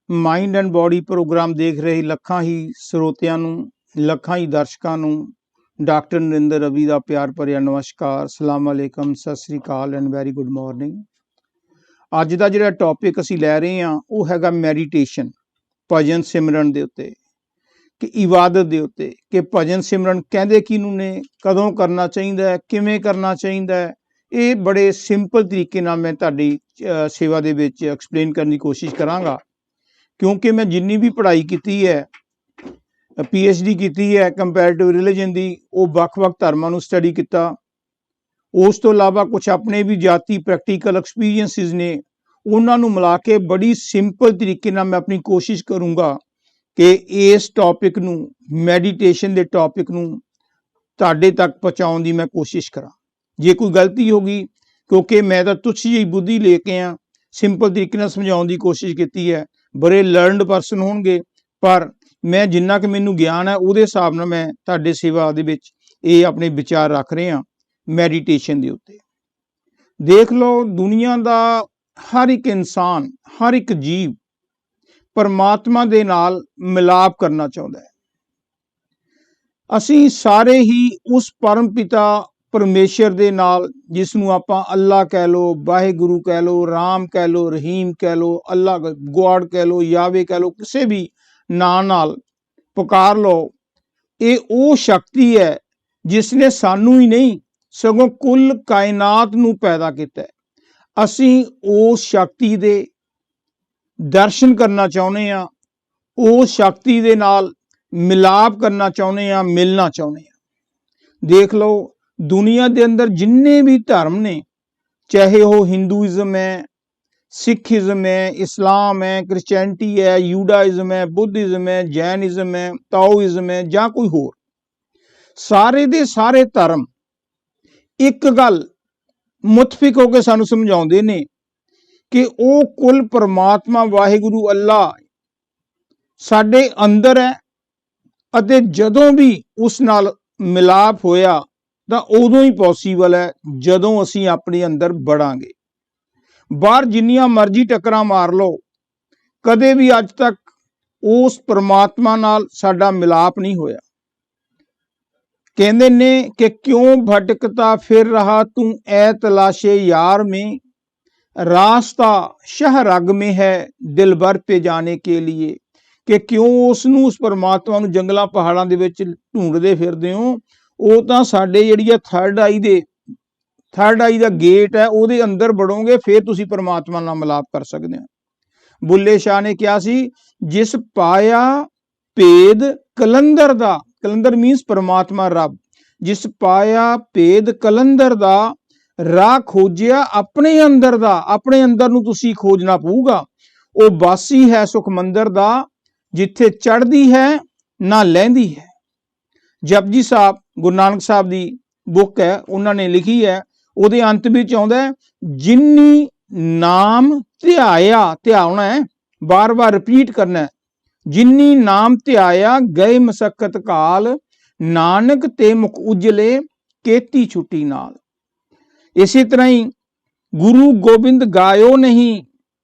Mind and body programme ਦੇਖ ਰਹੇ ਲੱਖਾਂ ਹੀ ਸਰੋਤਿਆਂ ਨੂੰ, ਲੱਖਾਂ ਹੀ ਦਰਸ਼ਕਾਂ ਨੂੰ ਡਾਕਟਰ ਨਰਿੰਦਰ ਰਵੀ ਦਾ ਪਿਆਰ ਭਰਿਆ ਨਮਸਕਾਰ, ਸਲਾਮ ਅਲੈਕਮ, ਸਤਿ ਸ੍ਰੀ ਅਕਾਲ ਐਂਡ ਵੈਰੀ ਗੁੱਡ ਮਾਰਨਿੰਗ। ਅੱਜ ਦਾ ਜਿਹੜਾ ਟੌਪਿਕ ਅਸੀਂ ਲੈ ਰਹੇ ਹਾਂ ਉਹ ਹੈਗਾ ਮੈਡੀਟੇਸ਼ਨ, ਭਜਨ ਸਿਮਰਨ ਦੇ ਉੱਤੇ ਕਿ ਇਬਾਦਤ ਦੇ ਉੱਤੇ, ਕਿ ਭਜਨ ਸਿਮਰਨ ਕਹਿੰਦੇ ਕਿਹਨੂੰ ਨੇ, ਕਦੋਂ ਕਰਨਾ ਚਾਹੀਦਾ ਹੈ, ਕਿਵੇਂ ਕਰਨਾ ਚਾਹੀਦਾ ਹੈ। ਇਹ ਬੜੇ ਸਿੰਪਲ ਤਰੀਕੇ ਨਾਲ ਮੈਂ ਤੁਹਾਡੀ ਸੇਵਾ ਦੇ ਵਿੱਚ ਐਕਸਪਲੇਨ ਕਰਨ ਦੀ ਕੋਸ਼ਿਸ਼ ਕਰਾਂਗਾ, ਕਿਉਂਕਿ ਮੈਂ ਜਿੰਨੀ ਵੀ ਪੜ੍ਹਾਈ ਕੀਤੀ ਹੈ, PhD ਕੀਤੀ ਹੈ ਕੰਪੈਰੇਟਿਵ ਰਿਲੀਜਨ ਦੀ, ਉਹ ਵੱਖ-ਵੱਖ ਧਰਮਾਂ ਨੂੰ ਸਟੱਡੀ ਕੀਤਾ। ਉਸ ਤੋਂ ਇਲਾਵਾ ਕੁਛ ਆਪਣੇ ਵੀ ਜਾਤੀ ਪ੍ਰੈਕਟੀਕਲ ਐਕਸਪੀਰੀਅੰਸਿਸ ਨੇ, ਉਹਨਾਂ ਨੂੰ ਮਿਲਾ ਕੇ ਬੜੀ ਸਿੰਪਲ ਤਰੀਕੇ ਨਾਲ ਮੈਂ ਆਪਣੀ ਕੋਸ਼ਿਸ਼ ਕਰੂੰਗਾ ਕਿ ਇਸ ਟੌਪਿਕ ਨੂੰ, ਮੈਡੀਟੇਸ਼ਨ ਦੇ ਟੌਪਿਕ ਨੂੰ ਤੁਹਾਡੇ ਤੱਕ ਪਹੁੰਚਾਉਣ ਦੀ ਮੈਂ ਕੋਸ਼ਿਸ਼ ਕਰਾਂ। ਜੇ ਕੋਈ ਗਲਤੀ ਹੋ ਗਈ, ਕਿਉਂਕਿ ਮੈਂ ਤਾਂ ਤੁੱਛ ਜਿਹੀ ਬੁੱਧੀ ਲੈ ਕੇ ਸਿੰਪਲ ਤਰੀਕੇ ਨਾਲ ਸਮਝਾਉਣ ਦੀ ਕੋਸ਼ਿਸ਼ ਕੀਤੀ ਹੈ। ਬੜੇ ਲਰਨਡ ਪਰਸਨ ਹੋਣਗੇ, ਪਰ ਮੈਂ ਜਿੰਨਾ ਕਿ ਮੈਨੂੰ ਗਿਆਨ ਹੈ ਉਹਦੇ ਹਿਸਾਬ ਨਾਲ ਮੈਂ ਤੁਹਾਡੇ ਸੇਵਾ ਦੇ ਵਿੱਚ ਇਹ ਆਪਣੇ ਵਿਚਾਰ ਰੱਖ ਰਿਹਾ ਮੈਡੀਟੇਸ਼ਨ ਦੇ ਉੱਤੇ। ਦੇਖ ਲਓ, ਦੁਨੀਆ ਦਾ ਹਰ ਇੱਕ ਇਨਸਾਨ, ਹਰ ਇੱਕ ਜੀਵ ਪਰਮਾਤਮਾ ਦੇ ਨਾਲ ਮਿਲਾਪ ਕਰਨਾ ਚਾਹੁੰਦਾ ਹੈ। ਅਸੀਂ ਸਾਰੇ ਹੀ ਉਸ ਪਰਮ ਪਿਤਾ ਪਰਮੇਸ਼ਰ ਦੇ ਨਾਲ, ਜਿਸ ਨੂੰ ਆਪਾਂ ਅੱਲਾ ਕਹਿ ਲਓ, ਵਾਹਿਗੁਰੂ ਕਹਿ ਲਓ, ਰਾਮ ਕਹਿ ਲਓ, ਰਹੀਮ ਕਹਿ ਲਓ, ਅੱਲਾ ਗੋਡ ਕਹਿ ਲਓ, ਯਾਵੇ ਕਹਿ ਲਓ, ਕਿਸੇ ਵੀ ਨਾਂ ਨਾਲ ਪੁਕਾਰ ਲਓ। ਇਹ ਉਹ ਸ਼ਕਤੀ ਹੈ ਜਿਸ ਨੇ ਸਾਨੂੰ ਹੀ ਨਹੀਂ ਸਗੋਂ ਕੁੱਲ ਕਾਇਨਾਤ ਨੂੰ ਪੈਦਾ ਕੀਤਾ ਹੈ। ਅਸੀਂ ਉਸ ਸ਼ਕਤੀ ਦੇ ਦਰਸ਼ਨ ਕਰਨਾ ਚਾਹੁੰਦੇ ਹਾਂ, ਉਸ ਸ਼ਕਤੀ ਦੇ ਨਾਲ ਮਿਲਾਪ ਕਰਨਾ ਚਾਹੁੰਦੇ ਹਾਂ, ਮਿਲਣਾ ਚਾਹੁੰਦੇ ਹਾਂ। ਦੇਖ ਲਓ, ਦੁਨੀਆ ਦੇ ਅੰਦਰ ਜਿੰਨੇ ਵੀ ਧਰਮ ਨੇ, ਚਾਹੇ ਉਹ ਹਿੰਦੂਇਜ਼ਮ ਹੈ, ਸਿੱਖੀਜ਼ਮ ਹੈ, ਇਸਲਾਮ ਹੈ, ਕ੍ਰਿਸਚੈਨਿਟੀ ਹੈ, ਯੂਡਾਇਜ਼ਮ ਹੈ, ਬੁੱਧਿਜ਼ਮ ਹੈ, ਜੈਨਿਜ਼ਮ ਹੈ, ਤਾਓਇਜ਼ਮ ਹੈ, ਜਾਂ ਕੋਈ ਹੋਰ, ਸਾਰੇ ਦੇ ਸਾਰੇ ਧਰਮ ਇੱਕ ਗੱਲ ਮੁਤਫਿਕ ਹੋ ਕੇ ਸਾਨੂੰ ਸਮਝਾਉਂਦੇ ਨੇ ਕਿ ਉਹ ਕੁੱਲ ਪਰਮਾਤਮਾ ਵਾਹਿਗੁਰੂ ਅੱਲਾ ਸਾਡੇ ਅੰਦਰ ਹੈ, ਅਤੇ ਜਦੋਂ ਵੀ ਉਸ ਨਾਲ ਮਿਲਾਪ ਹੋਇਆ ਤਾਂ ਉਦੋਂ ਹੀ ਪੋਸੀਬਲ ਹੈ ਜਦੋਂ ਅਸੀਂ ਆਪਣੇ ਅੰਦਰ ਵੜਾਂਗੇ। ਬਾਹਰ ਜਿੰਨੀਆਂ ਮਰਜ਼ੀ ਟੱਕਰਾਂ ਮਾਰ ਲਓ, ਕਦੇ ਵੀ ਅੱਜ ਤੱਕ ਉਸ ਪਰਮਾਤਮਾ ਨਾਲ ਸਾਡਾ ਮਿਲਾਪ ਨਹੀਂ ਹੋਇਆ। ਕਹਿੰਦੇ ਨੇ ਕਿ ਕਿਉਂ ਭਟਕਤਾ ਫਿਰ ਰਹਾ ਤੂੰ ਐ ਤਲਾਸ਼ੇ ਯਾਰ में, रास्ता शाह रग में है दिलबर पे जाने के लिए, कि क्यों उसनू उस परमात्मा ਨੂੰ ਜੰਗਲਾਂ ਪਹਾੜਾਂ ਦੇ ਵਿੱਚ ਢੂੰਡਦੇ ਫਿਰਦੇ ਹੋ। ਉਹ ਤਾਂ ਸਾਡੇ ਜਿਹੜੀ ਆ ਥਰਡ ਆਈ ਦਾ ਗੇਟ ਹੈ, ਉਹਦੇ ਅੰਦਰ ਵੜੋਗੇ ਫਿਰ ਤੁਸੀਂ ਪਰਮਾਤਮਾ ਨਾਲ ਮਿਲਾਪ ਕਰ ਸਕਦੇ ਹੋ। ਬੁੱਲੇ ਸ਼ਾਹ ਨੇ ਕਿਹਾ ਸੀ, ਜਿਸ ਪਾਇਆ ਭੇਦ ਕਲੰਦਰ ਦਾ, ਕਲੰਦਰ ਮੀਨਸ ਪਰਮਾਤਮਾ ਰੱਬ, ਜਿਸ ਪਾਇਆ ਭੇਦ ਕਲੰਦਰ ਦਾ, ਰਾਹ ਖੋਜਿਆ ਆਪਣੇ ਅੰਦਰ ਦਾ। ਆਪਣੇ ਅੰਦਰ ਨੂੰ ਤੁਸੀਂ ਖੋਜਣਾ ਪਊਗਾ। ਉਹ ਬਾਸੀ ਹੈ ਸੁਖ ਮੰਦਰ ਦਾ, ਜਿੱਥੇ ਚੜ੍ਹਦੀ ਹੈ ਨਾ ਲਹਿੰਦੀ ਹੈ। ਜਪਜੀ ਸਾਹਿਬ, ਗੁਰੂ ਨਾਨਕ ਸਾਹਿਬ ਦੀ ਬੁੱਕ ਹੈ, ਉਹਨਾਂ ਨੇ ਲਿਖੀ ਹੈ, ਉਹਦੇ ਅੰਤ ਵਿੱਚ ਆਉਂਦਾ ਹੈ, ਜਿਨੀ ਨਾਮ ਧਿਆਇਆ, ਧਿਆਉਣਾ ਹੈ, ਬਾਰ-ਬਾਰ ਰਿਪੀਟ ਕਰਨਾ ਹੈ, ਜਿਨੀ ਨਾਮ ਧਿਆਇਆ ਗਏ ਮਸਕਤ ਕਾਲ, ਨਾਨਕ ਤੇ ਮੁਖ ਉਜਲੇ ਕੇਤੀ ਛੁੱਟੀ ਨਾਲ। ਇਸੇ ਤਰ੍ਹਾਂ ਹੀ ਗੁਰੂ ਗੋਬਿੰਦ ਗਾਇਓ ਨਹੀਂ,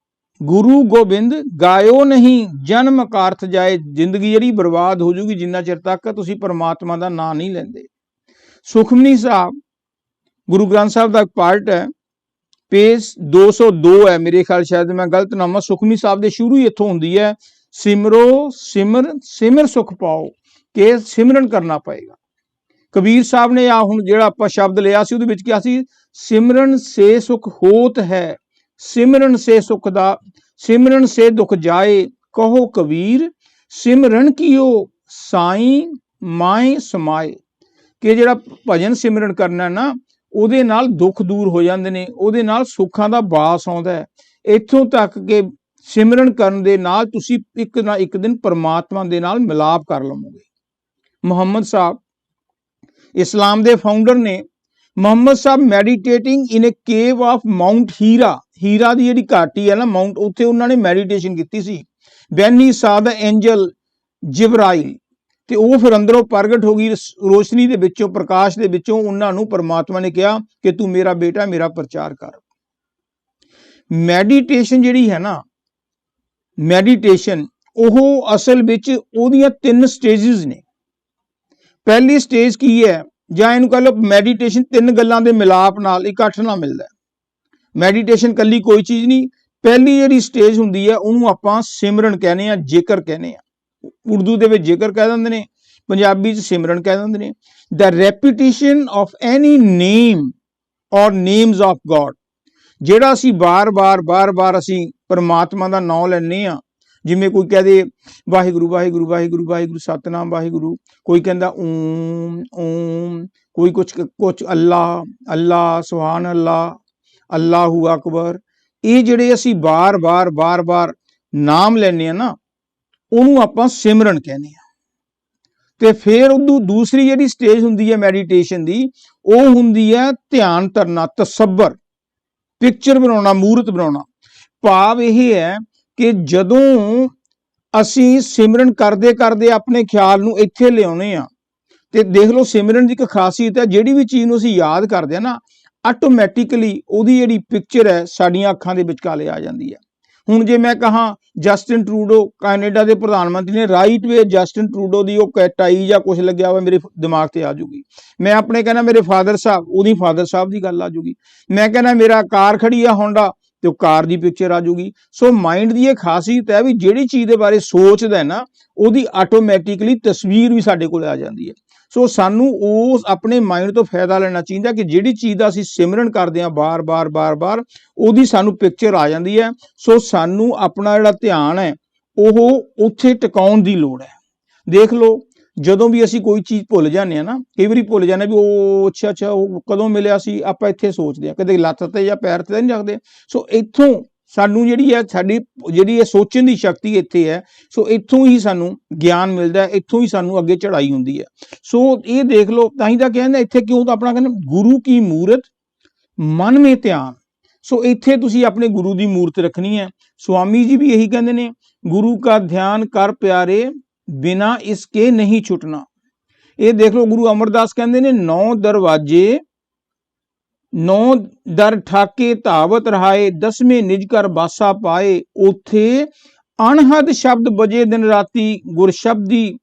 ਗੁਰੂ ਗੋਬਿੰਦ ਗਾਇਓ ਨਹੀਂ, ਜਨਮ ਕਾਰਥ ਜਾਏ। ਜ਼ਿੰਦਗੀ ਜਿਹੜੀ ਬਰਬਾਦ ਹੋ ਜੂਗੀ ਜਿੰਨਾ ਚਿਰ ਤੱਕ ਤੁਸੀਂ ਪਰਮਾਤਮਾ ਦਾ ਨਾਂ ਨਹੀਂ ਲੈਂਦੇ। ਸੁਖਮਨੀ ਸਾਹਿਬ, ਗੁਰੂ ਗ੍ਰੰਥ ਸਾਹਿਬ ਦਾ ਇੱਕ ਪਾਰਟ ਹੈ, ਪੇਜ 202 ਹੈ ਮੇਰੇ ਖਿਆਲ, ਸ਼ਾਇਦ ਮੈਂ ਗਲਤ ਨਾ ਹੋਵਾਂ। ਸੁਖਮਨੀ ਸਾਹਿਬ ਦੇ ਸ਼ੁਰੂ ਹੀ ਇੱਥੋਂ ਹੁੰਦੀ ਹੈ, ਸਿਮਰੋ ਸਿਮਰ ਸੁਖ ਪਾਓ, ਕਿ ਸਿਮਰਨ ਕਰਨਾ ਪਏਗਾ। ਕਬੀਰ ਸਾਹਿਬ ਨੇ ਆ ਹੁਣ ਜਿਹੜਾ ਆਪਾਂ ਸ਼ਬਦ ਲਿਆ ਸੀ, ਉਹਦੇ ਵਿੱਚ ਕਿਹਾ ਸੀ, ਸਿਮਰਨ ਸੇ ਸੁਖ ਹੋਤ ਹੈ, ਸਿਮਰਨ ਸੇ ਸੁਖ ਦਾ, ਸਿਮਰਨ ਸੇ ਦੁਖ ਜਾਏ, ਕਹੋ ਕਬੀਰ ਸਿਮਰਨ ਕੀਓ ਸਾਈਂ ਮਾਏ ਸਮਾਏ। ਕਿ ਜਿਹੜਾ ਭਜਨ ਸਿਮਰਨ ਕਰਨਾ ਨਾ, ਉਹਦੇ ਨਾਲ ਦੁੱਖ ਦੂਰ ਹੋ ਜਾਂਦੇ ਨੇ, ਉਹਦੇ ਨਾਲ ਸੁੱਖਾਂ ਦਾ ਵਾਸ ਆਉਂਦਾ ਹੈ। ਇੱਥੋਂ ਤੱਕ ਕਿ ਸਿਮਰਨ ਕਰਨ ਦੇ ਨਾਲ ਤੁਸੀਂ ਇੱਕ ਨਾ ਇੱਕ ਦਿਨ ਪਰਮਾਤਮਾ ਦੇ ਨਾਲ ਮਿਲਾਪ ਕਰ ਲਵੋਗੇ। ਮੁਹੰਮਦ ਸਾਹਿਬ, ਇਸਲਾਮ ਦੇ ਫਾਊਂਡਰ ਨੇ, Muhammad Sahib meditating in a cave of mount Hira, Hira ਦੀ ਜਿਹੜੀ ਘਾਟੀ ਹੈ ਨਾ ਮਾਊਂਟ, ਉੱਥੇ ਉਹਨਾਂ ਨੇ ਮੈਡੀਟੇਸ਼ਨ ਕੀਤੀ ਸੀ। ਵੈਨ ਹੀ ਸਾ ਦਾ ਐਂਜਲ ਜਿਬਰਾਈਲ, ਤੇ ਉਹ ਫਿਰ ਅੰਦਰੋਂ ਪ੍ਰਗਟ ਹੋ ਗਈ ਰੋਸ਼ਨੀ ਦੇ ਵਿੱਚੋਂ, ਪ੍ਰਕਾਸ਼ ਦੇ ਵਿੱਚੋਂ। ਉਹਨਾਂ ਨੂੰ ਪਰਮਾਤਮਾ ਨੇ ਕਿਹਾ ਕਿ ਤੂੰ ਮੇਰਾ ਬੇਟਾ, ਮੇਰਾ ਪ੍ਰਚਾਰ ਕਰ। ਮੈਡੀਟੇਸ਼ਨ ਜਿਹੜੀ ਹੈ ਨਾ, ਮੈਡੀਟੇਸ਼ਨ ਉਹ ਅਸਲ ਵਿੱਚ ਉਹਦੀਆਂ 3 ਸਟੇजेस ਨੇ। ਪਹਿਲੀ ਸਟੇਜ ਕੀ ਹੈ, ਜਾਂ ਇਹਨੂੰ ਕਹ ਲਓ ਮੈਡੀਟੇਸ਼ਨ 3 ਗੱਲਾਂ ਦੇ ਮਿਲਾਪ ਨਾਲ ਇਕੱਠ ਨਾਲ ਮਿਲਦਾ। ਮੈਡੀਟੇਸ਼ਨ ਕੱਲੀ ਕੋਈ ਚੀਜ਼ ਨਹੀਂ। ਪਹਿਲੀ ਜਿਹੜੀ ਸਟੇਜ ਹੁੰਦੀ ਹੈ ਉਹਨੂੰ ਆਪਾਂ ਸਿਮਰਨ ਕਹਿੰਦੇ ਆ, ਜ਼ਿਕਰ ਕਹਿੰਦੇ ਆ। ਉਰਦੂ ਦੇ ਵਿੱਚ ਜ਼ਿਕਰ ਕਹਿ ਦਿੰਦੇ ਨੇ, ਪੰਜਾਬੀ 'ਚ ਸਿਮਰਨ ਕਹਿ ਦਿੰਦੇ ਨੇ। ਦ ਰੈਪੀਟੀਸ਼ਨ ਆਫ ਐਨੀ ਨੇਮ ਔਰ ਨੇਮਸ ਆਫ ਗॉड, ਜਿਹੜਾ ਅਸੀਂ ਬਾਰ-ਬਾਰ ਅਸੀਂ ਪਰਮਾਤਮਾ ਦਾ ਨਾਮ ਲੈਂਦੇ ਆ। ਜਿਵੇਂ ਕੋਈ ਕਹਦੇ ਵਾਹਿਗੁਰੂ ਵਾਹਿਗੁਰੂ ਵਾਹਿਗੁਰੂ ਵਾਹਿਗੁਰੂ ਸਤਨਾਮ ਵਾਹਿਗੁਰੂ, ਕੋਈ ਕਹਿੰਦਾ ਓਮ ਓਮ, ਕੋਈ ਕੁਛ ਅੱਲਾ ਅੱਲਾ ਸੁਭਾਨ ਅੱਲਾ ਅੱਲਾਹੂ ਅਕਬਰ। ਇਹ ਜਿਹੜੇ ਅਸੀਂ ਬਾਰ-ਬਾਰ ਨਾਮ ਲੈਂਦੇ ਆ ਨਾ, ਉਹਨੂੰ ਆਪਾਂ ਸਿਮਰਨ ਕਹਿੰਦੇ ਆ। ਤੇ ਫਿਰ ਉਦੋਂ ਦੂਸਰੀ ਜਿਹੜੀ ਸਟੇਜ ਹੁੰਦੀ ਹੈ ਮੈਡੀਟੇਸ਼ਨ ਦੀ, ਉਹ ਹੁੰਦੀ ਹੈ ਧਿਆਨ ਧਰਨਾ, ਤਸੱਬਰ, ਪਿਕਚਰ ਬਣਾਉਣਾ, ਮੂਰਤ ਬਣਾਉਣਾ। ਭਾਵ ਇਹ ਹੈ ਕਿ ਜਦੋਂ ਅਸੀਂ ਸਿਮਰਨ ਕਰਦੇ ਆਪਣੇ ਖਿਆਲ ਨੂੰ ਇੱਥੇ ਲਿਆਉਣੇ ਆ, ਤੇ ਦੇਖ ਲਓ ਸਿਮਰਨ ਦੀ ਇੱਕ ਖਾਸੀਅਤ ਹੈ, ਜਿਹੜੀ ਵੀ ਚੀਜ਼ ਨੂੰ ਅਸੀਂ ਯਾਦ ਕਰਦੇ ਆ ਨਾ, ਆਟੋਮੈਟਿਕਲੀ ਉਹਦੀ ਜਿਹੜੀ ਪਿਕਚਰ ਹੈ ਸਾਡੀਆਂ ਅੱਖਾਂ ਦੇ ਵਿਚਕਾਲੇ ਆ ਜਾਂਦੀ ਹੈ। ਹੁਣ ਜੇ ਮੈਂ ਕਹਾਂ ਜਸਟਿਨ ਟਰੂਡੋ ਕੈਨੇਡਾ ਦੇ ਪ੍ਰਧਾਨ ਮੰਤਰੀ ਨੇ, ਰਾਈਟ ਵੇ ਜਸਟਿਨ ਟਰੂਡੋ ਦੀ ਉਹ ਟਾਈ ਜਾਂ ਕੁਛ ਲੱਗਿਆ ਹੋਇਆ ਮੇਰੇ ਦਿਮਾਗ ਤੇ ਆ ਜੂਗੀ। ਮੈਂ ਆਪਣੇ ਕਹਿੰਦਾ ਮੇਰੇ ਫਾਦਰ ਸਾਹਿਬ, ਉਹਦੀ ਫਾਦਰ ਸਾਹਿਬ ਦੀ ਗੱਲ ਆ ਜੂਗੀ। ਮੈਂ ਕਹਿੰਦਾ ਮੇਰਾ ਕਾਰ ਖੜੀ ਆ ਹੋਂਡਾ, ਤੇ ਉਹ ਕਾਰ ਦੀ ਪਿਕਚਰ ਆ ਜੂਗੀ। ਸੋ ਮਾਈਂਡ ਦੀ ਇਹ ਖਾਸੀਅਤ ਹੈ ਵੀ ਜਿਹੜੀ ਚੀਜ਼ ਦੇ ਬਾਰੇ ਸੋਚਦਾ ਨਾ, ਉਹਦੀ ਆਟੋਮੈਟਿਕਲੀ ਤਸਵੀਰ ਵੀ ਸਾਡੇ ਕੋਲ ਆ ਜਾਂਦੀ ਹੈ। ਸੋ ਸਾਨੂੰ ਉਸ ਆਪਣੇ ਮਾਈਂਡ ਤੋਂ ਫਾਇਦਾ ਲੈਣਾ ਚਾਹੀਦਾ ਕਿ ਜਿਹੜੀ ਚੀਜ਼ ਦਾ ਅਸੀਂ ਸਿਮਰਨ ਕਰਦੇ ਹਾਂ ਬਾਰ-ਬਾਰ ਉਹਦੀ ਸਾਨੂੰ ਪਿਕਚਰ ਆ ਜਾਂਦੀ ਹੈ। ਸੋ ਸਾਨੂੰ ਆਪਣਾ ਜਿਹੜਾ ਧਿਆਨ ਹੈ ਉਹ ਉੱਥੇ ਟਿਕਾਉਣ ਦੀ ਲੋੜ ਹੈ। ਦੇਖ ਲਓ ਜਦੋਂ ਵੀ ਅਸੀਂ ਕੋਈ ਚੀਜ਼ ਭੁੱਲ ਜਾਂਦੇ ਹਾਂ ਨਾ, ਕਈ ਵਾਰੀ ਭੁੱਲ ਜਾਂਦੇ ਵੀ ਉਹ ਅੱਛਾ ਉਹ ਕਦੋਂ ਮਿਲਿਆ ਸੀ, ਆਪਾਂ ਇੱਥੇ ਸੋਚਦੇ ਹਾਂ, ਕਦੇ ਲੱਤ ਤੇ ਜਾਂ ਪੈਰ ਤੇ ਨਹੀਂ ਰੱਖਦੇ। ਸੋ ਇੱਥੋਂ ਸਾਨੂੰ ਜਿਹੜੀ ਹੈ ਸਾਡੀ ਜਿਹੜੀ ਇਹ ਸੋਚਣ ਦੀ ਸ਼ਕਤੀ ਇੱਥੇ ਹੈ। ਸੋ ਇੱਥੋਂ ਹੀ ਸਾਨੂੰ ਗਿਆਨ ਮਿਲਦਾ, ਇੱਥੋਂ ਹੀ ਸਾਨੂੰ ਅੱਗੇ ਚੜ੍ਹਾਈ ਹੁੰਦੀ ਹੈ। ਸੋ ਇਹ ਦੇਖ ਲਓ, ਤਾਂ ਹੀ ਤਾਂ ਕਹਿੰਦੇ ਇੱਥੇ ਕਿਉਂ, ਤਾਂ ਆਪਣਾ ਕਹਿੰਦੇ ਗੁਰੂ ਕੀ ਮੂਰਤ ਮਨ ਮੇ ਧਿਆਨ। ਸੋ ਇੱਥੇ ਤੁਸੀਂ ਆਪਣੇ ਗੁਰੂ ਦੀ ਮੂਰਤ ਰੱਖਣੀ ਹੈ। ਸਵਾਮੀ ਜੀ ਵੀ ਇਹੀ ਕਹਿੰਦੇ ਨੇ, ਗੁਰੂ ਕਾ ਧਿਆਨ ਕਰ ਪਿਆਰੇ ਬਿਨਾ ਇਸਕੇ ਨਹੀਂ ਛੁੱਟਣਾ। ਇਹ ਦੇਖ ਲਓ ਗੁਰੂ ਅਮਰਦਾਸ ਕਹਿੰਦੇ ਨੇ, 9 ਦਰਵਾਜੇ 9 ਦਰ ਠਾਕੇ ਧਾਵਤ ਰਹਾਏ, 10ਵੇਂ ਨਿਜ ਕਰ ਬਾਸਾ ਪਾਏ। ਉੱਥੇ ਅਣਹਦ ਸ਼ਬਦ ਬਜੇ ਦਿਨ ਰਾਤੀ, ਗੁਰ ਸ਼ਬਦੀ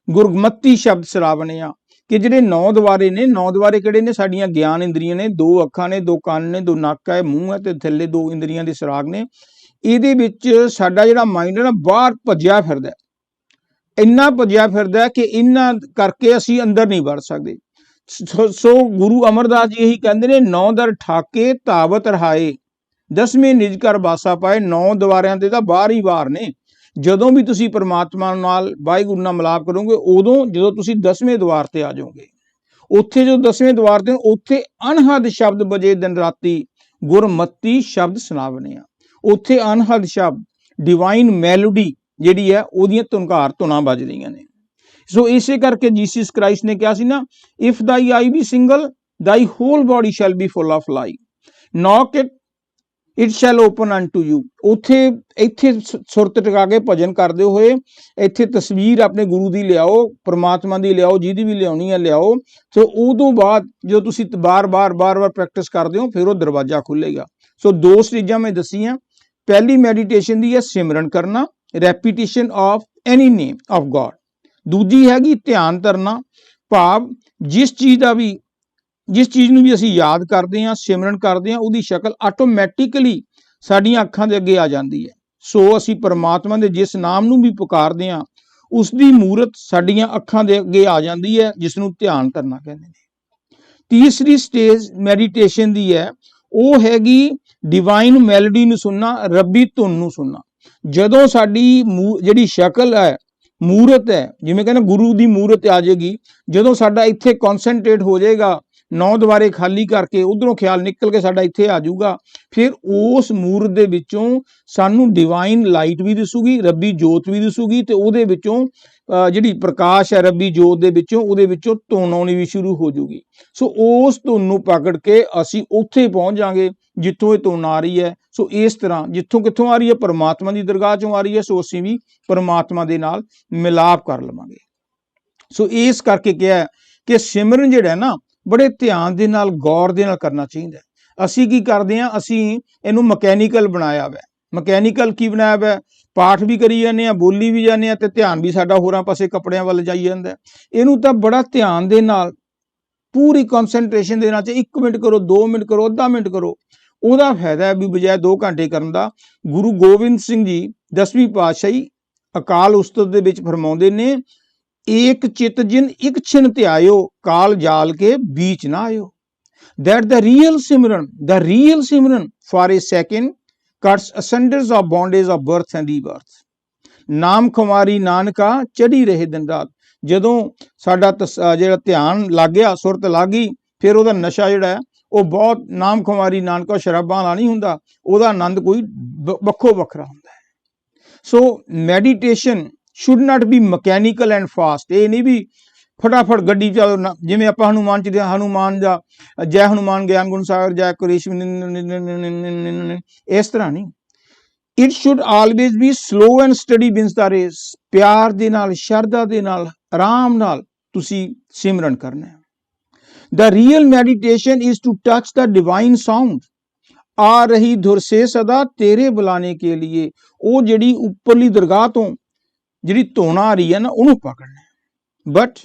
ਗੁਰਮਤੀ ਸ਼ਬਦ ਸਰਾਵਣਿਆ। ਕਿ ਜਿਹੜੇ 9 ਦੁਆਰੇ ਨੇ, 9 ਦੁਆਰੇ ਕਿਹੜੇ ਨੇ, ਸਾਡੀਆਂ ਗਿਆਨ ਇੰਦਰੀਆਂ ਨੇ, 2 ਅੱਖਾਂ ਨੇ, 2 ਕੰਨ ਨੇ, 2 ਨੱਕ ਹੈ, ਮੂੰਹ ਹੈ, ਤੇ ਥੱਲੇ 2 ਇੰਦਰੀਆਂ ਦੇ ਸਰਾਗ ਨੇ। ਇਹਦੇ ਵਿੱਚ ਸਾਡਾ ਜਿਹੜਾ ਮਾਈਂਡ ਹੈ ਨਾ ਬਾਹਰ ਭੱਜਿਆ ਫਿਰਦਾ, ਇੰਨਾ ਭੱਜਿਆ ਫਿਰਦਾ ਕਿ ਇਹਨਾਂ ਕਰਕੇ ਅਸੀਂ ਅੰਦਰ ਨਹੀਂ ਵੜ ਸਕਦੇ। ਸੋ ਗੁਰੂ ਅਮਰਦਾਸ ਜੀ ਇਹੀ ਕਹਿੰਦੇ ਨੇ, 9 ਦਰ ਠਾਕੇ ਧਾਵਤ ਰਹਾਏ, 10ਵੇਂ ਨਿਜ ਕਰ ਬਾਸਾ ਪਾਏ। 9 ਦੁਆਰਿਆਂ ਤੇ ਤਾਂ ਬਾਹਰ ਹੀ ਬਾਹਰ ਨੇ। ਜਦੋਂ ਵੀ ਤੁਸੀਂ ਪਰਮਾਤਮਾ ਨਾਲ ਵਾਹਿਗੁਰੂ ਨਾਲ ਮਿਲਾਪ ਕਰੋਗੇ, ਉਦੋਂ ਜਦੋਂ ਤੁਸੀਂ 10ਵੇਂ ਦੁਆਰ ਤੇ ਆ ਜਾਓਗੇ, ਉੱਥੇ ਜੋ 10ਵੇਂ ਦੁਆਰ ਤੇ ਉੱਥੇ ਅਣਹਦ ਸ਼ਬਦ ਬਜੇ ਦਿਨ ਰਾਤੀ, ਗੁਰਮਤੀ ਸ਼ਬਦ ਸੁਣਾਵਣੇ ਆ। ਉੱਥੇ ਅਣਹਦ ਸ਼ਬਦ, ਡਿਵਾਈਨ ਮੈਲੋਡੀ ਜਿਹੜੀ ਹੈ ਉਹਦੀਆਂ ਧੁਨਾਂ ਵੱਜ ਰਹੀਆਂ ਨੇ। ਸੋ ਇਸੇ ਕਰਕੇ ਜੀਸਸ ਕ੍ਰਾਈਸਟ ਨੇ ਕਿਹਾ ਸੀ ਨਾ, if thy eye be single thy whole body shall be full of light, knock it shall open unto you. ਇੱਥੇ ਸੁਰਤ ਟਿਕਾ ਕੇ ਭਜਨ ਕਰਦੇ ਹੋਏ ਇੱਥੇ ਤਸਵੀਰ ਆਪਣੇ ਗੁਰੂ ਦੀ ਲਿਆਓ, ਪਰਮਾਤਮਾ ਦੀ ਲਿਆਓ, ਜਿਹਦੀ ਵੀ ਲਿਆਉਣੀ ਹੈ ਲਿਆਓ। ਸੋ ਉਦੋਂ ਬਾਅਦ ਜਦੋਂ ਤੁਸੀਂ ਬਾਰ-ਬਾਰ ਪ੍ਰੈਕਟਿਸ ਕਰਦੇ ਹੋ, ਫਿਰ ਉਹ ਦਰਵਾਜ਼ਾ ਖੁੱਲੇਗਾ। ਸੋ 2 ਸਟੇਜਾਂ ਮੈਂ ਦੱਸੀਆਂ। ਪਹਿਲੀ ਮੈਡੀਟੇਸ਼ਨ ਦੀ ਹੈ ਸਿਮਰਨ ਕਰਨਾ, repetition of any name of god. ਦੂਜੀ ਹੈਗੀ ਧਿਆਨ ਧਰਨਾ, ਭਾਵ ਜਿਸ ਚੀਜ਼ ਨੂੰ ਵੀ ਅਸੀਂ ਯਾਦ ਕਰਦੇ ਹਾਂ, ਸਿਮਰਨ ਕਰਦੇ ਹਾਂ, ਉਹਦੀ ਸ਼ਕਲ ਆਟੋਮੈਟਿਕਲੀ ਸਾਡੀਆਂ ਅੱਖਾਂ ਦੇ ਅੱਗੇ ਆ ਜਾਂਦੀ ਹੈ। ਸੋ ਅਸੀਂ ਪਰਮਾਤਮਾ ਦੇ ਜਿਸ ਨਾਮ ਨੂੰ ਵੀ ਪੁਕਾਰਦੇ ਹਾਂ, ਉਸ ਦੀ ਮੂਰਤ ਸਾਡੀਆਂ ਅੱਖਾਂ ਦੇ ਅੱਗੇ ਆ ਜਾਂਦੀ ਹੈ, ਜਿਸ ਨੂੰ ਧਿਆਨ ਧਰਨਾ ਕਹਿੰਦੇ ਨੇ। ਤੀਸਰੀ ਸਟੇਜ ਮੈਡੀਟੇਸ਼ਨ ਦੀ ਹੈ, ਉਹ ਹੈਗੀ ਡਿਵਾਈਨ ਮੈਲੋਡੀ ਨੂੰ ਸੁਣਨਾ, ਰੱਬੀ ਧੁਨ ਨੂੰ ਸੁਣਨਾ। ਜਦੋਂ ਸਾਡੀ ਜਿਹੜੀ ਸ਼ਕਲ ਹੈ, ਮੂਰਤ ਹੈ, ਜਿਵੇਂ ਕਹਿੰਦੇ ਗੁਰੂ ਦੀ ਮੂਰਤ ਆ ਜਾਏਗੀ, ਜਦੋਂ ਸਾਡਾ ਇੱਥੇ ਕਨਸੈਂਟਰੇਟ ਹੋ ਜਾਏਗਾ, 9 ਦੁਆਰੇ ਖਾਲੀ ਕਰਕੇ ਉਧਰੋਂ ਖਿਆਲ ਨਿਕਲ ਕੇ ਸਾਡਾ ਇੱਥੇ ਆ ਜਾਊਗਾ, ਫਿਰ ਉਸ ਮੂਰਤ ਦੇ ਵਿੱਚੋਂ ਸਾਨੂੰ ਡਿਵਾਈਨ ਲਾਈਟ ਵੀ ਦਿਸੂਗੀ, ਰੱਬੀ ਜੋਤ ਵੀ ਦਿਸੂਗੀ, ਤੇ ਉਹਦੇ ਵਿੱਚੋਂ ਜਿਹੜੀ ਪ੍ਰਕਾਸ਼ ਹੈ ਰੱਬੀ ਜੋਤ ਦੇ ਵਿੱਚੋਂ, ਉਹਦੇ ਵਿੱਚੋਂ ਧੁਨ ਆਉਣੀ ਵੀ ਸ਼ੁਰੂ ਹੋ ਜਾਊਗੀ। ਸੋ ਉਸ ਧੁਨ ਨੂੰ ਪਕੜ ਕੇ ਅਸੀਂ ਉੱਥੇ ਪਹੁੰਚ ਜਾਵਾਂਗੇ ਜਿੱਥੋਂ ਇਹ ਧੁਨ ਆ ਰਹੀ ਹੈ। ਸੋ ਇਸ ਤਰ੍ਹਾਂ ਜਿੱਥੋਂ ਕਿੱਥੋਂ ਆ ਰਹੀ ਹੈ, ਪਰਮਾਤਮਾ ਦੀ ਦਰਗਾਹ ਚੋਂ ਆ ਰਹੀ ਹੈ। ਸੋ ਅਸੀਂ ਵੀ ਪਰਮਾਤਮਾ ਦੇ ਨਾਲ ਮਿਲਾਪ ਕਰ ਲਵਾਂਗੇ। ਸੋ ਇਸ ਕਰਕੇ ਕਿਹਾ ਕਿ ਸਿਮਰਨ ਜਿਹੜਾ ਨਾ ਬੜੇ ਧਿਆਨ ਦੇ ਨਾਲ, ਗੌਰ ਦੇ ਨਾਲ ਕਰਨਾ ਚਾਹੀਦਾ। ਅਸੀਂ ਕੀ ਕਰਦੇ ਹਾਂ, ਅਸੀਂ ਇਹਨੂੰ ਮਕੈਨੀਕਲ ਬਣਾਇਆ ਹੋਇਆ। ਮਕੈਨੀਕਲ ਕੀ ਬਣਾਇਆ ਹੋਇਆ, ਪਾਠ ਵੀ ਕਰੀ ਜਾਂਦੇ ਆ, ਬੋਲੀ ਵੀ ਜਾਂਦੇ ਆ, ਤੇ ਧਿਆਨ ਵੀ ਸਾਡਾ ਹੋਰਾਂ ਪਾਸੇ ਕੱਪੜਿਆਂ ਵੱਲ ਜਾਈ ਜਾਂਦਾ। ਇਹਨੂੰ ਤਾਂ ਬੜਾ ਧਿਆਨ ਦੇ ਨਾਲ, ਪੂਰੀ ਕਨਸੈਂਟਰੇਸ਼ਨ ਦੇ ਨਾਲ, 1 ਮਿੰਟ ਕਰੋ, 2 ਮਿੰਟ ਕਰੋ, ਅੱਧਾ ਮਿੰਟ ਕਰੋ, ਉਹਦਾ ਫਾਇਦਾ ਹੈ ਵੀ ਬਜਾਏ 2 ਘੰਟੇ ਕਰਨ ਦਾ। ਗੁਰੂ ਗੋਬਿੰਦ ਸਿੰਘ ਜੀ 10ਵੀਂ ਪਾਤਸ਼ਾਹੀ ਅਕਾਲ ਉਸਤਤ ਦੇ ਵਿੱਚ ਫਰਮਾਉਂਦੇ ਨੇ, ਏਕ ਚਿਤ ਜਿਨ ਇੱਕ ਛਿਨ ਧਿਆਇਓ, ਕਾਲ ਜਾਲ ਕੇ बीच ना आयो। That the real Simran for a second cuts ascenders of bondage of birth and rebirth। ਨਾਮ ਖੁਮਾਰੀ ਨਾਨਕਾ ਚੜੀ ਰਹੇ ਦਿਨ ਰਾਤ। ਜਦੋਂ ਸਾਡਾ ਜਿਹੜਾ ਧਿਆਨ ਲੱਗ ਗਿਆ, ਸੁਰਤ ਲੱਗ ਗਈ, ਫਿਰ ਉਹਦਾ ਨਸ਼ਾ ਜਿਹੜਾ ਹੈ ਉਹ ਬਹੁਤ, ਨਾਮ ਖੁਮਾਰੀ ਨਾਨਕਾ ਸ਼ਰਾਬਾਂ ਵਾਲਾ ਨਹੀਂ ਹੁੰਦਾ, ਉਹਦਾ ਆਨੰਦ ਕੋਈ ਵੱਖੋ ਵੱਖਰਾ ਹੁੰਦਾ ਹੈ। ਸੋ meditation should not be mechanical and fast। ਇਹ ਨਹੀਂ ਵੀ ਫਟਾਫਟ ਗੱਡੀ ਚਲੋ, ਜਿਵੇਂ ਆਪਾਂ ਹਨੂਮਾਨ ਚ ਹਨੂਮਾਨ ਦਾ ਜੈ ਹਨੂਮਾਨ ਗਿਆਨ ਗੁਣ ਸਾਗਰ ਜੈ ਕੁਰੇਸ਼, ਇਸ ਤਰ੍ਹਾਂ ਨਹੀਂ। It should always B slow and study wins the race. ਪਿਆਰ ਦੇ ਨਾਲ, ਸ਼ਰਧਾ ਦੇ ਨਾਲ, ਆਰਾਮ ਨਾਲ ਤੁਸੀਂ ਸਿਮਰਨ ਕਰਨਾ ਹੈ। The real meditation is to touch the divine sound. ਆ ਰਹੀ ਧੁਰ ਸੇ ਸਦਾ ਤੇਰੇ ਬੁਲਾਣੇ ਕੇ लिए। ਉਹ ਜਿਹੜੀ ਉੱਪਰਲੀ ਦਰਗਾਹ ਤੋਂ ਜਿਹੜੀ ਧੁਨ ਆ ਰਹੀ ਹੈ ਨਾ, ਉਹਨੂੰ ਪਕੜਨਾ। ਬਟ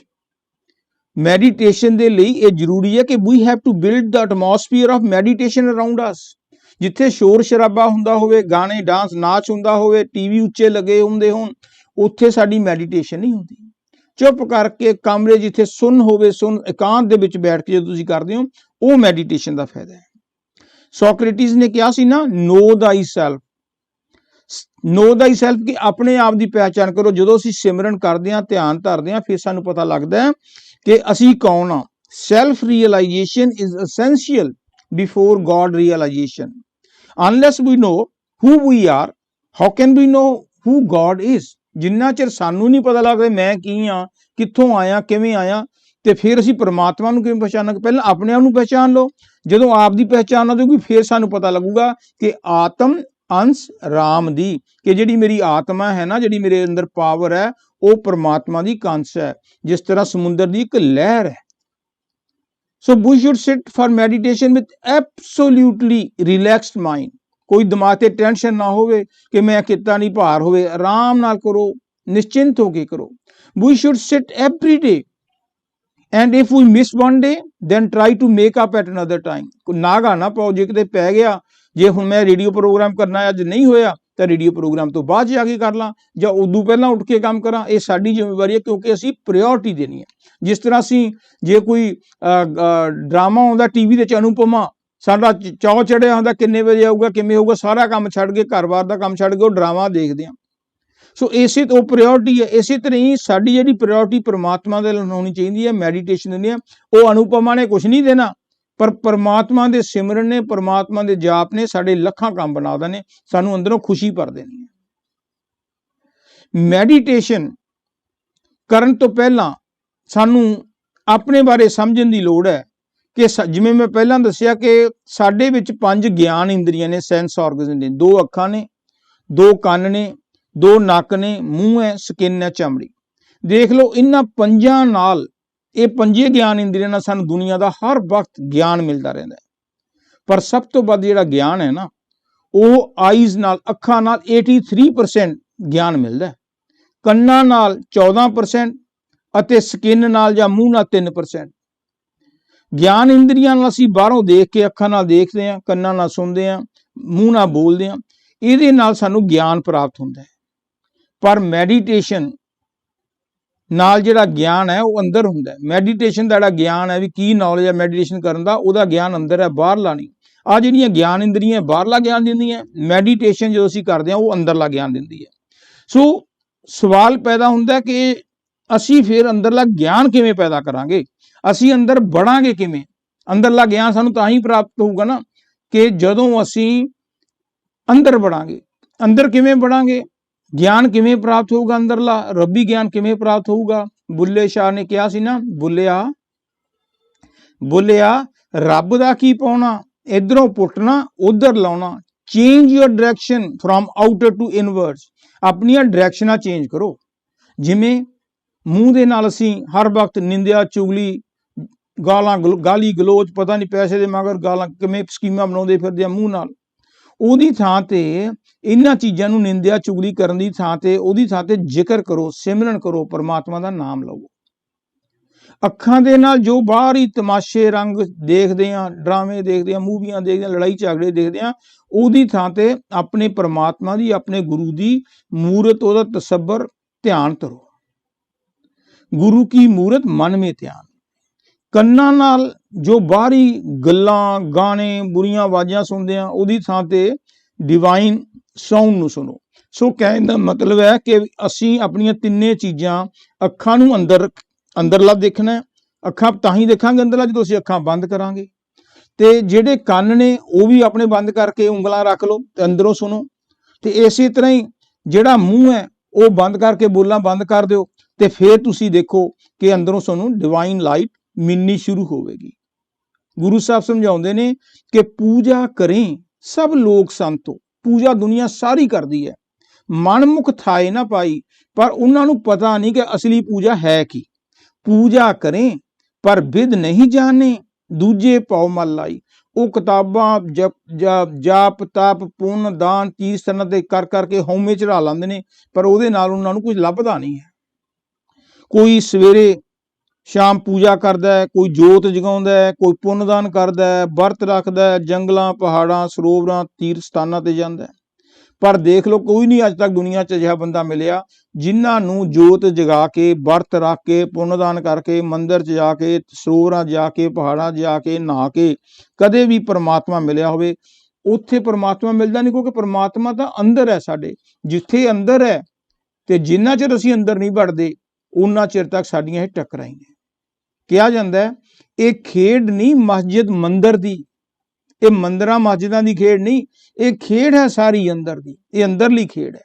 ਮੈਡੀਟੇਸ਼ਨ ਦੇ ਲਈ ਇਹ ਜ਼ਰੂਰੀ ਹੈ ਕਿ we have to build the atmosphere of meditation around us. ਜਿੱਥੇ ਸ਼ੋਰ ਸ਼ਰਾਬਾ ਹੁੰਦਾ ਹੋਵੇ, ਗਾਣੇ, ਡਾਂਸ, ਨਾਚ ਹੁੰਦਾ ਹੋਵੇ, ਟੀਵੀ ਉੱਚੇ ਲੱਗੇ ਹੁੰਦੇ ਹੋਣ, ਉੱਥੇ ਸਾਡੀ ਮੈਡੀਟੇਸ਼ਨ ਨਹੀਂ ਹੁੰਦੀ। ਚੁੱਪ ਕਰਕੇ ਕਮਰੇ ਜਿੱਥੇ ਸੁੰਨ ਹੋਵੇ, ਸੁੰਨ ਇਕਾਂਤ ਦੇ ਵਿੱਚ ਬੈਠ ਕੇ ਜਦੋਂ ਤੁਸੀਂ ਕਰਦੇ ਹੋ, ਉਹ ਮੈਡੀਟੇਸ਼ਨ ਦਾ ਫਾਇਦਾ ਹੈ। ਸੋਕਰੇਟਿਸ ਨੇ ਕਿਹਾ ਸੀ ਨਾ, ਨੋ ਥਾਈ ਸੈਲਫ। ਨੋ ਥਾਈ ਸੈਲਫ, ਕਿ ਆਪਣੇ ਆਪ ਦੀ ਪਹਿਚਾਣ ਕਰੋ। ਜਦੋਂ ਅਸੀਂ ਸਿਮਰਨ ਕਰਦੇ ਹਾਂ, ਧਿਆਨ ਧਰਦੇ ਹਾਂ, ਫਿਰ ਸਾਨੂੰ ਪਤਾ ਲੱਗਦਾ ਹੈ ਕਿ ਅਸੀਂ ਕੌਣ ਆ। Self realisation is essential before God realisation. Unless we know who we are, how can we know who God is. ਜਿੰਨਾ ਚਿਰ ਸਾਨੂੰ ਨਹੀਂ ਪਤਾ ਲੱਗਦਾ ਮੈਂ ਕੀ ਆ, ਕਿੱਥੋਂ ਆਇਆ, ਕਿਵੇਂ ਆਇਆ, ਤੇ ਫਿਰ ਅਸੀਂ ਪਰਮਾਤਮਾ ਨੂੰ ਕਿਵੇਂ ਪਛਾਣਾਂਗੇ। ਪਹਿਲਾਂ ਆਪਣੇ ਆਪ ਨੂੰ ਪਹਿਚਾਣ ਲਓ। ਜਦੋਂ ਆਪ ਦੀ ਪਹਿਚਾਣ ਹੋ ਜਾਊਗੀ, ਫਿਰ ਸਾਨੂੰ ਪਤਾ ਲੱਗੂਗਾ ਕਿ ਆਤਮ ਅੰਸ਼ ਰਾਮ ਦੀ, ਕਿ ਜਿਹੜੀ ਮੇਰੀ ਆਤਮਾ ਹੈ ਨਾ, ਜਿਹੜੀ ਮੇਰੇ ਅੰਦਰ ਪਾਵਰ ਹੈ, ਉਹ ਪਰਮਾਤਮਾ ਦੀ ਕੰਸ ਹੈ, ਜਿਸ ਤਰ੍ਹਾਂ ਸਮੁੰਦਰ ਦੀ ਇੱਕ ਲਹਿਰ ਹੈ। So we should sit for meditation with absolutely relaxed mind. ਕੋਈ ਦਿਮਾਗ ਤੇ ਟੈਨਸ਼ਨ ਨਾ ਹੋਵੇ ਕਿ ਮੈਂ ਕੀਤਾ ਨਹੀਂ, ਭਾਰ ਹੋਵੇ। ਆਰਾਮ ਨਾਲ ਕਰੋ, ਨਿਸ਼ਚਿੰਤ ਹੋ ਕੇ ਕਰੋ। We should sit every day and if we miss one day then try to make up at another time. ਕੋਈ ਨਾਗਾ ਨਾ ਪਾਓ, ਜੇ ਕਿਤੇ ਪੈ ਗਿਆ, ਜੇ ਹੁਣ ਮੈਂ ਰੇਡੀਓ ਪ੍ਰੋਗਰਾਮ ਕਰਨਾ, ਅੱਜ ਨਹੀਂ ਹੋਇਆ ਤਾਂ ਰੇਡੀਓ ਪ੍ਰੋਗਰਾਮ ਤੋਂ ਬਾਅਦ ਜਾ ਕੇ ਕਰ ਲਾਂ, ਜਾਂ ਉਦੋਂ ਪਹਿਲਾਂ ਉੱਠ ਕੇ ਕੰਮ ਕਰਾਂ। ਇਹ ਸਾਡੀ ਜ਼ਿੰਮੇਵਾਰੀ ਹੈ, ਕਿਉਂਕਿ ਅਸੀਂ ਪ੍ਰਾਇੋਰਟੀ ਦੇਣੀ ਹੈ। ਜਿਸ ਤਰ੍ਹਾਂ ਅਸੀਂ, ਜੇ ਕੋਈ ਡਰਾਮਾ ਆਉਂਦਾ ਟੀਵੀ ਦੇ 'ਚ, ਅਨੁਪਮਾ, ਸਾਡਾ ਚਾਅ ਚੜਿਆ ਹੁੰਦਾ ਕਿੰਨੇ ਵਜੇ ਆਊਗਾ, ਕਿਵੇਂ ਹੋਊਗਾ, ਸਾਰਾ ਕੰਮ ਛੱਡ ਕੇ, ਘਰ-ਬਾਰ ਦਾ ਕੰਮ ਛੱਡ ਕੇ ਉਹ ਡਰਾਮਾ ਦੇਖਦੇ ਹਾਂ। ਸੋ ਇਸੇ ਤੋਂ ਪ੍ਰਾਇੋਰਟੀ ਹੈ। ਇਸੇ ਤਰ੍ਹਾਂ ਹੀ ਸਾਡੀ ਜਿਹੜੀ ਪ੍ਰਾਇੋਰਟੀ ਪਰਮਾਤਮਾ ਦੇ ਲਈ ਹੋਣੀ ਚਾਹੀਦੀ ਹੈ, ਮੈਡੀਟੇਸ਼ਨ ਦੇਣੀ ਹੈ। ਉਹ ਅਨੁਪਮਾ ਨੇ ਕੁਛ ਨਹੀਂ ਦੇਣਾ, ਪਰ ਪਰਮਾਤਮਾ ਦੇ ਸਿਮਰਨ ਨੇ, ਪਰਮਾਤਮਾ ਦੇ ਜਾਪ ਨੇ ਸਾਡੇ ਲੱਖਾਂ ਕੰਮ ਬਣਾ ਦੇਣੇ, ਸਾਨੂੰ ਅੰਦਰੋਂ ਖੁਸ਼ੀ ਭਰ ਦੇਣੀ ਹੈ। ਮੈਡੀਟੇਸ਼ਨ ਕਰਨ ਤੋਂ ਪਹਿਲਾਂ ਸਾਨੂੰ ਆਪਣੇ ਬਾਰੇ ਸਮਝਣ ਦੀ ਲੋੜ ਹੈ ਕਿ ਜਿਵੇਂ ਮੈਂ ਪਹਿਲਾਂ ਦੱਸਿਆ ਕਿ ਸਾਡੇ ਵਿੱਚ 5 ਗਿਆਨ ਇੰਦਰੀਆਂ ਨੇ, ਸੈਂਸ ਆਰਗਨ ਨੇ। 2 ਅੱਖਾਂ ਨੇ, 2 ਕੰਨ ਨੇ, 2 ਨੱਕ ਨੇ, ਮੂੰਹ ਹੈ, ਸਕਿਨ ਹੈ, ਚਮੜੀ। ਦੇਖ ਲਓ, ਇਹਨਾਂ 5 ਨਾਲ, ਇਹ 5 ਗਿਆਨ ਇੰਦਰੀਆਂ ਨਾਲ ਸਾਨੂੰ ਦੁਨੀਆ ਦਾ ਹਰ ਵਕਤ ਗਿਆਨ ਮਿਲਦਾ ਰਹਿੰਦਾ ਹੈ। ਪਰ ਸਭ ਤੋਂ ਵੱਧ ਜਿਹੜਾ ਗਿਆਨ ਹੈ ਨਾ, ਉਹ ਆਈਜ਼ ਨਾਲ, ਅੱਖਾਂ ਨਾਲ 83% ਗਿਆਨ ਮਿਲਦਾ ਹੈ, ਕੰਨਾਂ ਨਾਲ 14% ਅਤੇ ਸਕਿਨ ਨਾਲ ਜਾਂ ਮੂੰਹ ਨਾਲ 3%। ਗਿਆਨ ਇੰਦਰੀਆਂ ਨਾਲ ਅਸੀਂ ਬਾਹਰੋਂ ਦੇਖ ਕੇ, ਅੱਖਾਂ ਨਾਲ ਦੇਖਦੇ ਹਾਂ, ਕੰਨਾਂ ਨਾਲ ਸੁਣਦੇ ਹਾਂ, ਮੂੰਹ ਨਾਲ ਬੋਲਦੇ ਹਾਂ, ਇਹਦੇ ਨਾਲ ਸਾਨੂੰ ਗਿਆਨ ਪ੍ਰਾਪਤ ਹੁੰਦਾ ਹੈ। ਪਰ ਮੈਡੀਟੇਸ਼ਨ ਨਾਲ ਜਿਹੜਾ ਗਿਆਨ ਹੈ ਉਹ ਅੰਦਰ ਹੁੰਦਾ ਹੈ। ਮੈਡੀਟੇਸ਼ਨ ਦਾ ਜਿਹੜਾ ਗਿਆਨ ਹੈ ਵੀ ਕੀ ਨੌਲੇਜ ਹੈ ਮੈਡੀਟੇਸ਼ਨ ਕਰਨ ਦਾ, ਉਹਦਾ ਗਿਆਨ ਅੰਦਰ ਹੈ, ਬਾਹਰਲਾ ਨਹੀਂ। ਆ ਜਿਹੜੀਆਂ ਗਿਆਨ ਇੰਦਰੀਆਂ ਬਾਹਰਲਾ ਗਿਆਨ ਦਿੰਦੀਆਂ, ਮੈਡੀਟੇਸ਼ਨ ਜਦੋਂ ਅਸੀਂ ਕਰਦੇ ਹਾਂ ਉਹ ਅੰਦਰਲਾ ਗਿਆਨ ਦਿੰਦੀ ਹੈ। ਸੋ ਸਵਾਲ ਪੈਦਾ ਹੁੰਦਾ ਕਿ ਅਸੀਂ ਫਿਰ ਅੰਦਰਲਾ ਗਿਆਨ ਕਿਵੇਂ ਪੈਦਾ ਕਰਾਂਗੇ, ਅਸੀਂ ਅੰਦਰ ਵੜਾਂਗੇ ਕਿਵੇਂ। ਅੰਦਰਲਾ ਗਿਆਨ ਸਾਨੂੰ ਤਾਂ ਹੀ ਪ੍ਰਾਪਤ ਹੋਊਗਾ ਨਾ ਕਿ ਜਦੋਂ ਅਸੀਂ ਅੰਦਰ ਵੜਾਂਗੇ। ਅੰਦਰ ਕਿਵੇਂ ਵੜਾਂਗੇ, ਗਿਆਨ ਕਿਵੇਂ ਪ੍ਰਾਪਤ ਹੋਊਗਾ, ਅੰਦਰਲਾ ਰੱਬੀ ਗਿਆਨ ਕਿਵੇਂ ਪ੍ਰਾਪਤ ਹੋਊਗਾ। ਬੁੱਲੇ ਸ਼ਾਹ ਨੇ ਕਿਹਾ ਸੀ ਨਾ, ਬੁੱਲਿਆ ਰੱਬ ਦਾ ਕੀ ਪਾਉਣਾ, ਇਧਰੋਂ ਪੁੱਟਣਾ ਉਧਰ ਲਾਉਣਾ। Change your direction from outer to inwards. ਆਪਣੀਆਂ ਡਾਇਰੈਕਸ਼ਨਾਂ ਚੇਂਜ ਕਰੋ। ਜਿਵੇਂ ਮੂੰਹ ਦੇ ਨਾਲ ਅਸੀਂ ਹਰ ਵਕਤ ਨਿੰਦਿਆ, ਚੁਗਲੀ, ਗਾਲੀ ਗਲੋਚ, ਪਤਾ ਨਹੀਂ ਪੈਸੇ ਦੇ ਮਗਰ ਗਾਲਾਂ, ਕਿਵੇਂ ਸਕੀਮਾਂ ਬਣਾਉਂਦੇ ਫਿਰਦੇ ਆ ਮੂੰਹ ਨਾਲ, ਉਹਦੀ ਥਾਂ ਤੇ ਇਹਨਾਂ ਚੀਜ਼ਾਂ ਨੂੰ ਨਿੰਦਿਆ ਚੁਗਲੀ ਕਰਨ ਦੀ ਥਾਂ ਤੇ ਉਹਦੀ ਥਾਂ ਤੇ ਜ਼ਿਕਰ ਕਰੋ, ਸਿਮਰਨ ਕਰੋ, ਪਰਮਾਤਮਾ ਦਾ ਨਾਮ ਲਵੋ। ਅੱਖਾਂ ਦੇ ਨਾਲ ਜੋ ਬਾਹਰ ਹੀ ਤਮਾਸ਼ੇ ਰੰਗ ਦੇਖਦੇ ਆ, ਡਰਾਮੇ ਦੇਖਦੇ ਆ, ਮੂਵੀਆਂ ਦੇਖਦੇ ਆ, ਲੜਾਈ ਝਗੜੇ ਦੇਖਦੇ ਆ, ਉਹਦੀ ਥਾਂ ਤੇ ਆਪਣੇ ਪਰਮਾਤਮਾ ਦੀ, ਆਪਣੇ ਗੁਰੂ ਦੀ ਮੂਰਤ, ਉਹਦਾ ਤਸੱਬਰ ਧਿਆਨ ਕਰੋ। ਗੁਰੂ ਕੀ ਮੂਰਤ ਮਨ ਮੇ ਧਿਆਨ। ਕੰਨਾਂ ਨਾਲ ਜੋ ਬਾਹਰੀ ਗੱਲਾਂ, ਗਾਣੇ, ਬੁਰੀਆਂ ਆਵਾਜ਼ਾਂ ਸੁਣਦੇ ਆ, ਉਹਦੀ ਥਾਂ ਤੇ ਡਿਵਾਈਨ ਸਾਊਂਡ ਨੂੰ ਸੁਣੋ। ਸੋ ਕਹਿਣ ਦਾ ਮਤਲਬ ਹੈ ਕਿ ਅਸੀਂ ਆਪਣੀਆਂ ਤਿੰਨੇ ਚੀਜ਼ਾਂ, ਅੱਖਾਂ ਨੂੰ ਅੰਦਰਲਾ ਦੇਖਣਾ, ਅੱਖਾਂ ਤਾਂ ਹੀ ਦੇਖਾਂਗੇ ਅੰਦਰਲਾ ਜਦੋਂ ਅਸੀਂ ਅੱਖਾਂ ਬੰਦ ਕਰਾਂਗੇ, ਤੇ ਜਿਹੜੇ ਕੰਨ ਨੇ ਉਹ ਵੀ ਆਪਣੇ ਬੰਦ ਕਰਕੇ ਉਂਗਲਾਂ ਰੱਖ ਲਓ ਤੇ ਅੰਦਰੋਂ ਸੁਣੋ, ਤੇ ਇਸੇ ਤਰ੍ਹਾਂ ਹੀ ਜਿਹੜਾ ਮੂੰਹ ਹੈ ਉਹ ਬੰਦ ਕਰਕੇ ਬੋਲਣਾ ਬੰਦ ਕਰ ਦਿਓ, ਤੇ ਫਿਰ ਤੁਸੀਂ ਦੇਖੋ ਕਿ ਅੰਦਰੋਂ ਤੁਹਾਨੂੰ ਡਿਵਾਈਨ ਲਾਈਟ ਮਿਲਣੀ ਸ਼ੁਰੂ ਹੋਵੇਗੀ। ਗੁਰੂ ਸਾਹਿਬ ਸਮਝਾਉਂਦੇ ਨੇ ਕਿ ਪੂਜਾ ਕरें ਸਭ ਲੋਕ ਸੰਤੋ। ਪੂਜਾ ਦੁਨੀਆ ਸਾਰੀ ਕਰਦੀ ਹੈ, ਮਨਮੁਖ ਥਾਏ ਨਾ ਪਾਈ, ਪਰ ਉਹਨਾਂ ਨੂੰ ਪਤਾ ਨਹੀਂ ਕਿ ਅਸਲੀ ਪੂਜਾ ਹੈ ਕੀ। ਪੂਜਾ ਕरें ਪਰ ਵਿਦ ਨਹੀਂ ਜਾਣੇ, ਦੂਜੇ ਪਾਉ ਮਲ ਲਾਈ। ਉਹ ਕਿਤਾਬਾਂ ਜਾਪ ਤਪ ਪੁੰਨ ਦਾਨ ਤੀਰਥ ਸਨਤ ਦੇ ਕਰ ਕਰਕੇ ਹਉਮੈ ਚੜਾ ਲੈਂਦੇ ਨੇ, ਪਰ ਉਹਦੇ ਨਾਲ ਉਹਨਾਂ ਨੂੰ ਕੁਝ ਲੱਭਦਾ ਨਹੀਂ ਹੈ। ਕੋਈ ਸਵੇਰੇ ਸ਼ਾਮ ਪੂਜਾ ਕਰਦਾ ਹੈ, ਕੋਈ ਜੋਤ ਜਗਾਉਂਦਾ ਹੈ, ਕੋਈ ਪੁੰਨਦਾਨ ਕਰਦਾ ਹੈ, ਵਰਤ ਰੱਖਦਾ ਹੈ, ਜੰਗਲਾਂ ਪਹਾੜਾਂ ਸਰੋਵਰਾਂ ਤੀਰਥ ਸਥਾਨਾਂ ਤੇ ਜਾਂਦਾ ਹੈ, ਪਰ ਦੇਖ ਲਓ ਕੋਈ ਨਹੀਂ ਅੱਜ ਤੱਕ ਦੁਨੀਆ 'ਚ ਅਜਿਹਾ ਬੰਦਾ ਮਿਲਿਆ ਜਿਨ੍ਹਾਂ ਨੂੰ ਜੋਤ ਜਗਾ ਕੇ, ਵਰਤ ਰੱਖ ਕੇ, ਪੁੰਨਦਾਨ ਕਰਕੇ, ਮੰਦਿਰ 'ਚ ਜਾ ਕੇ, ਸਰੋਵਰਾਂ ਜਾ ਕੇ, ਪਹਾੜਾਂ 'ਚ ਜਾ ਕੇ ਨਹਾ ਕੇ ਕਦੇ ਵੀ ਪਰਮਾਤਮਾ ਮਿਲਿਆ ਹੋਵੇ। ਉੱਥੇ ਪਰਮਾਤਮਾ ਮਿਲਦਾ ਨਹੀਂ, ਕਿਉਂਕਿ ਪਰਮਾਤਮਾ ਤਾਂ ਅੰਦਰ ਹੈ ਸਾਡੇ। ਜਿੱਥੇ ਅੰਦਰ ਹੈ ਤੇ ਜਿੰਨਾ ਚਿਰ ਅਸੀਂ ਅੰਦਰ ਨਹੀਂ ਵੜਦੇ ਉਹਨਾਂ ਚਿਰ ਤੱਕ ਸਾਡੀਆਂ ਇਹ ਟੱਕਰਾਂ ਹੀ ਨੇ। ਕਿਹਾ ਜਾਂਦਾ ਹੈ ਇਹ ਖੇਡ ਨਹੀਂ ਮਸਜਿਦ ਮੰਦਰ ਦੀ, ਇਹ ਮੰਦਰਾਂ ਮਸਜਿਦਾਂ ਦੀ ਖੇਡ ਨਹੀਂ, ਇਹ ਖੇਡ ਹੈ ਸਾਰੀ ਅੰਦਰ ਦੀ, ਇਹ ਅੰਦਰਲੀ ਖੇਡ ਹੈ।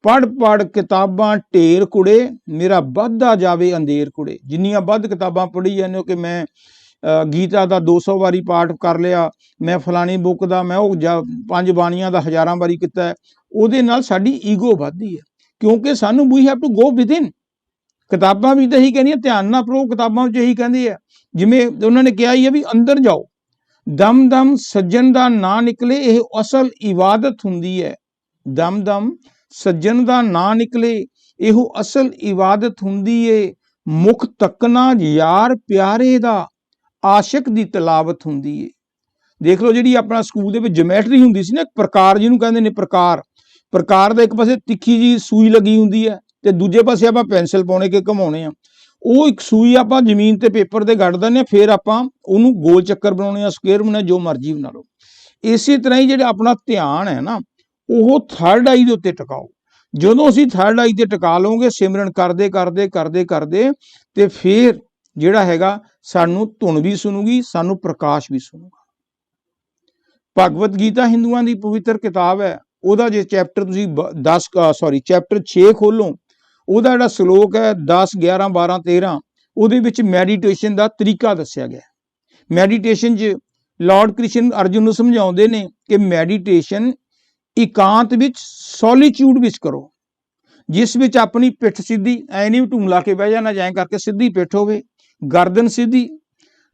ਪੜ੍ਹ ਕਿਤਾਬਾਂ ਢੇਰ ਕੁੜੇ, ਮੇਰਾ ਵੱਧਦਾ ਜਾਵੇ ਅੰਧੇਰ ਕੁੜੇ। ਜਿੰਨੀਆਂ ਵੱਧ ਕਿਤਾਬਾਂ ਪੜ੍ਹੀ ਜਾਂਦੇ ਹੋ ਕਿ ਮੈਂ ਗੀਤਾ ਦਾ 200 ਵਾਰੀ ਪਾਠ ਕਰ ਲਿਆ, ਮੈਂ ਫਲਾਣੀ ਬੁੱਕ ਦਾ ਮੈਂ ਉਹ 5 ਬਾਣੀਆਂ ਦਾ 1000 ਵਾਰੀ ਕੀਤਾ, ਉਹਦੇ ਨਾਲ ਸਾਡੀ ਈਗੋ ਵੱਧਦੀ ਹੈ, ਕਿਉਂਕਿ ਸਾਨੂੰ we have to go within. ਕਿਤਾਬਾਂ ਵੀ ਤਾਂ ਇਹੀ ਕਹਿੰਦੀਆਂ ਧਿਆਨ ਨਾਲ ਪੜ੍ਹੋ, ਕਿਤਾਬਾਂ ਵਿੱਚ ਇਹੀ ਕਹਿੰਦੇ ਆ, ਜਿਵੇਂ ਉਹਨਾਂ ਨੇ ਕਿਹਾ ਹੀ ਹੈ ਵੀ ਅੰਦਰ ਜਾਓ। ਦਮ ਦਮ ਸੱਜਣ ਦਾ ਨਾਂ ਨਿਕਲੇ, ਇਹ ਅਸਲ ਇਬਾਦਤ ਹੁੰਦੀ ਹੈ। ਦਮ ਦਮ ਸੱਜਣ ਦਾ ਨਾਂ ਨਿਕਲੇ, ਇਹੋ ਅਸਲ ਇਬਾਦਤ ਹੁੰਦੀ ਏ। ਮੁਖ ਤੱਕਣਾ ਯਾਰ ਪਿਆਰੇ ਦਾ, ਆਸ਼ਿਕ ਦੀ ਤਲਾਵਤ ਹੁੰਦੀ ਏ। ਦੇਖ ਲਓ ਜਿਹੜੀ ਆਪਣਾ ਸਕੂਲ ਦੇ ਵਿੱਚ ਜਿਓਮੈਟਰੀ ਹੁੰਦੀ ਸੀ ਨਾ, ਪ੍ਰਕਾਰ ਜਿਹਨੂੰ ਕਹਿੰਦੇ ਨੇ, ਪ੍ਰਕਾਰ ਦਾ ਇੱਕ ਪਾਸੇ ਤਿੱਖੀ ਜੀ ਸੂਈ ਲੱਗੀ ਹੁੰਦੀ ਹੈ ਤੇ ਦੂਜੇ ਪਾਸੇ ਆਪਾਂ ਪੈਨਸਲ ਪਾਉਣੇ ਕੇ ਘਮਾਉਣੇ ਆ। ਉਹ ਇੱਕ ਸੂਈ ਆਪਾਂ ਜ਼ਮੀਨ ਤੇ ਪੇਪਰ ਤੇ ਗੱਡ ਦਿੰਦੇ ਆ, ਫਿਰ ਆਪਾਂ ਉਹਨੂੰ ਗੋਲ ਚੱਕਰ ਬਣਾਉਣੇ ਆ, ਸਕੁਅਰ ਬਣਾਉਣਾ, ਜੋ ਮਰਜ਼ੀ ਬਣਾ ਲਓ। ਇਸੇ ਤਰ੍ਹਾਂ ਹੀ ਜਿਹੜਾ ਆਪਣਾ ਧਿਆਨ ਹੈ ਨਾ, ਉਹ ਥਰਡ ਆਈ ਦੇ ਉੱਤੇ ਟਿਕਾਓ। ਜਦੋਂ ਅਸੀਂ ਥਰਡ ਆਈ ਤੇ ਟਿਕਾ ਲਵਾਂਗੇ ਸਿਮਰਨ ਕਰਦੇ ਕਰਦੇ ਕਰਦੇ ਕਰਦੇ, ਤੇ ਫਿਰ ਜਿਹੜਾ ਹੈਗਾ ਸਾਨੂੰ ਧੁਨ ਵੀ ਸੁਣੂਗੀ, ਸਾਨੂੰ ਪ੍ਰਕਾਸ਼ ਵੀ ਸੁਣੂਗਾ। ਭਗਵਤ ਗੀਤਾ ਹਿੰਦੂਆਂ ਦੀ ਪਵਿੱਤਰ ਕਿਤਾਬ ਹੈ, ਉਹਦਾ ਜੇ ਚੈਪਟਰ ਤੁਸੀਂ ਚੈਪਟਰ 6 ਖੋਲੋ, ਉਹਦਾ ਜਿਹੜਾ ਸ਼ਲੋਕ ਹੈ 10, 11, 12, 13, ਉਹਦੇ ਵਿੱਚ ਮੈਡੀਟੇਸ਼ਨ ਦਾ ਤਰੀਕਾ ਦੱਸਿਆ ਗਿਆ। ਮੈਡੀਟੇਸ਼ਨ 'ਚ ਲਾਰਡ ਕ੍ਰਿਸ਼ਨ ਅਰਜੁਨ ਨੂੰ ਸਮਝਾਉਂਦੇ ਨੇ ਕਿ ਮੈਡੀਟੇਸ਼ਨ ਇਕਾਂਤ ਵਿੱਚ, ਸੋਲੀਚਿਊਡ ਵਿੱਚ ਕਰੋ, ਜਿਸ ਵਿੱਚ ਆਪਣੀ ਪਿੱਠ ਸਿੱਧੀ, ਐ ਨਹੀਂ ਢੂੰ ਲਾ ਕੇ ਬਹਿ ਜਾਣਾ, ਜਾਂ ਕਰਕੇ ਸਿੱਧੀ ਪਿੱਠ ਹੋਵੇ, ਗਰਦਨ ਸਿੱਧੀ,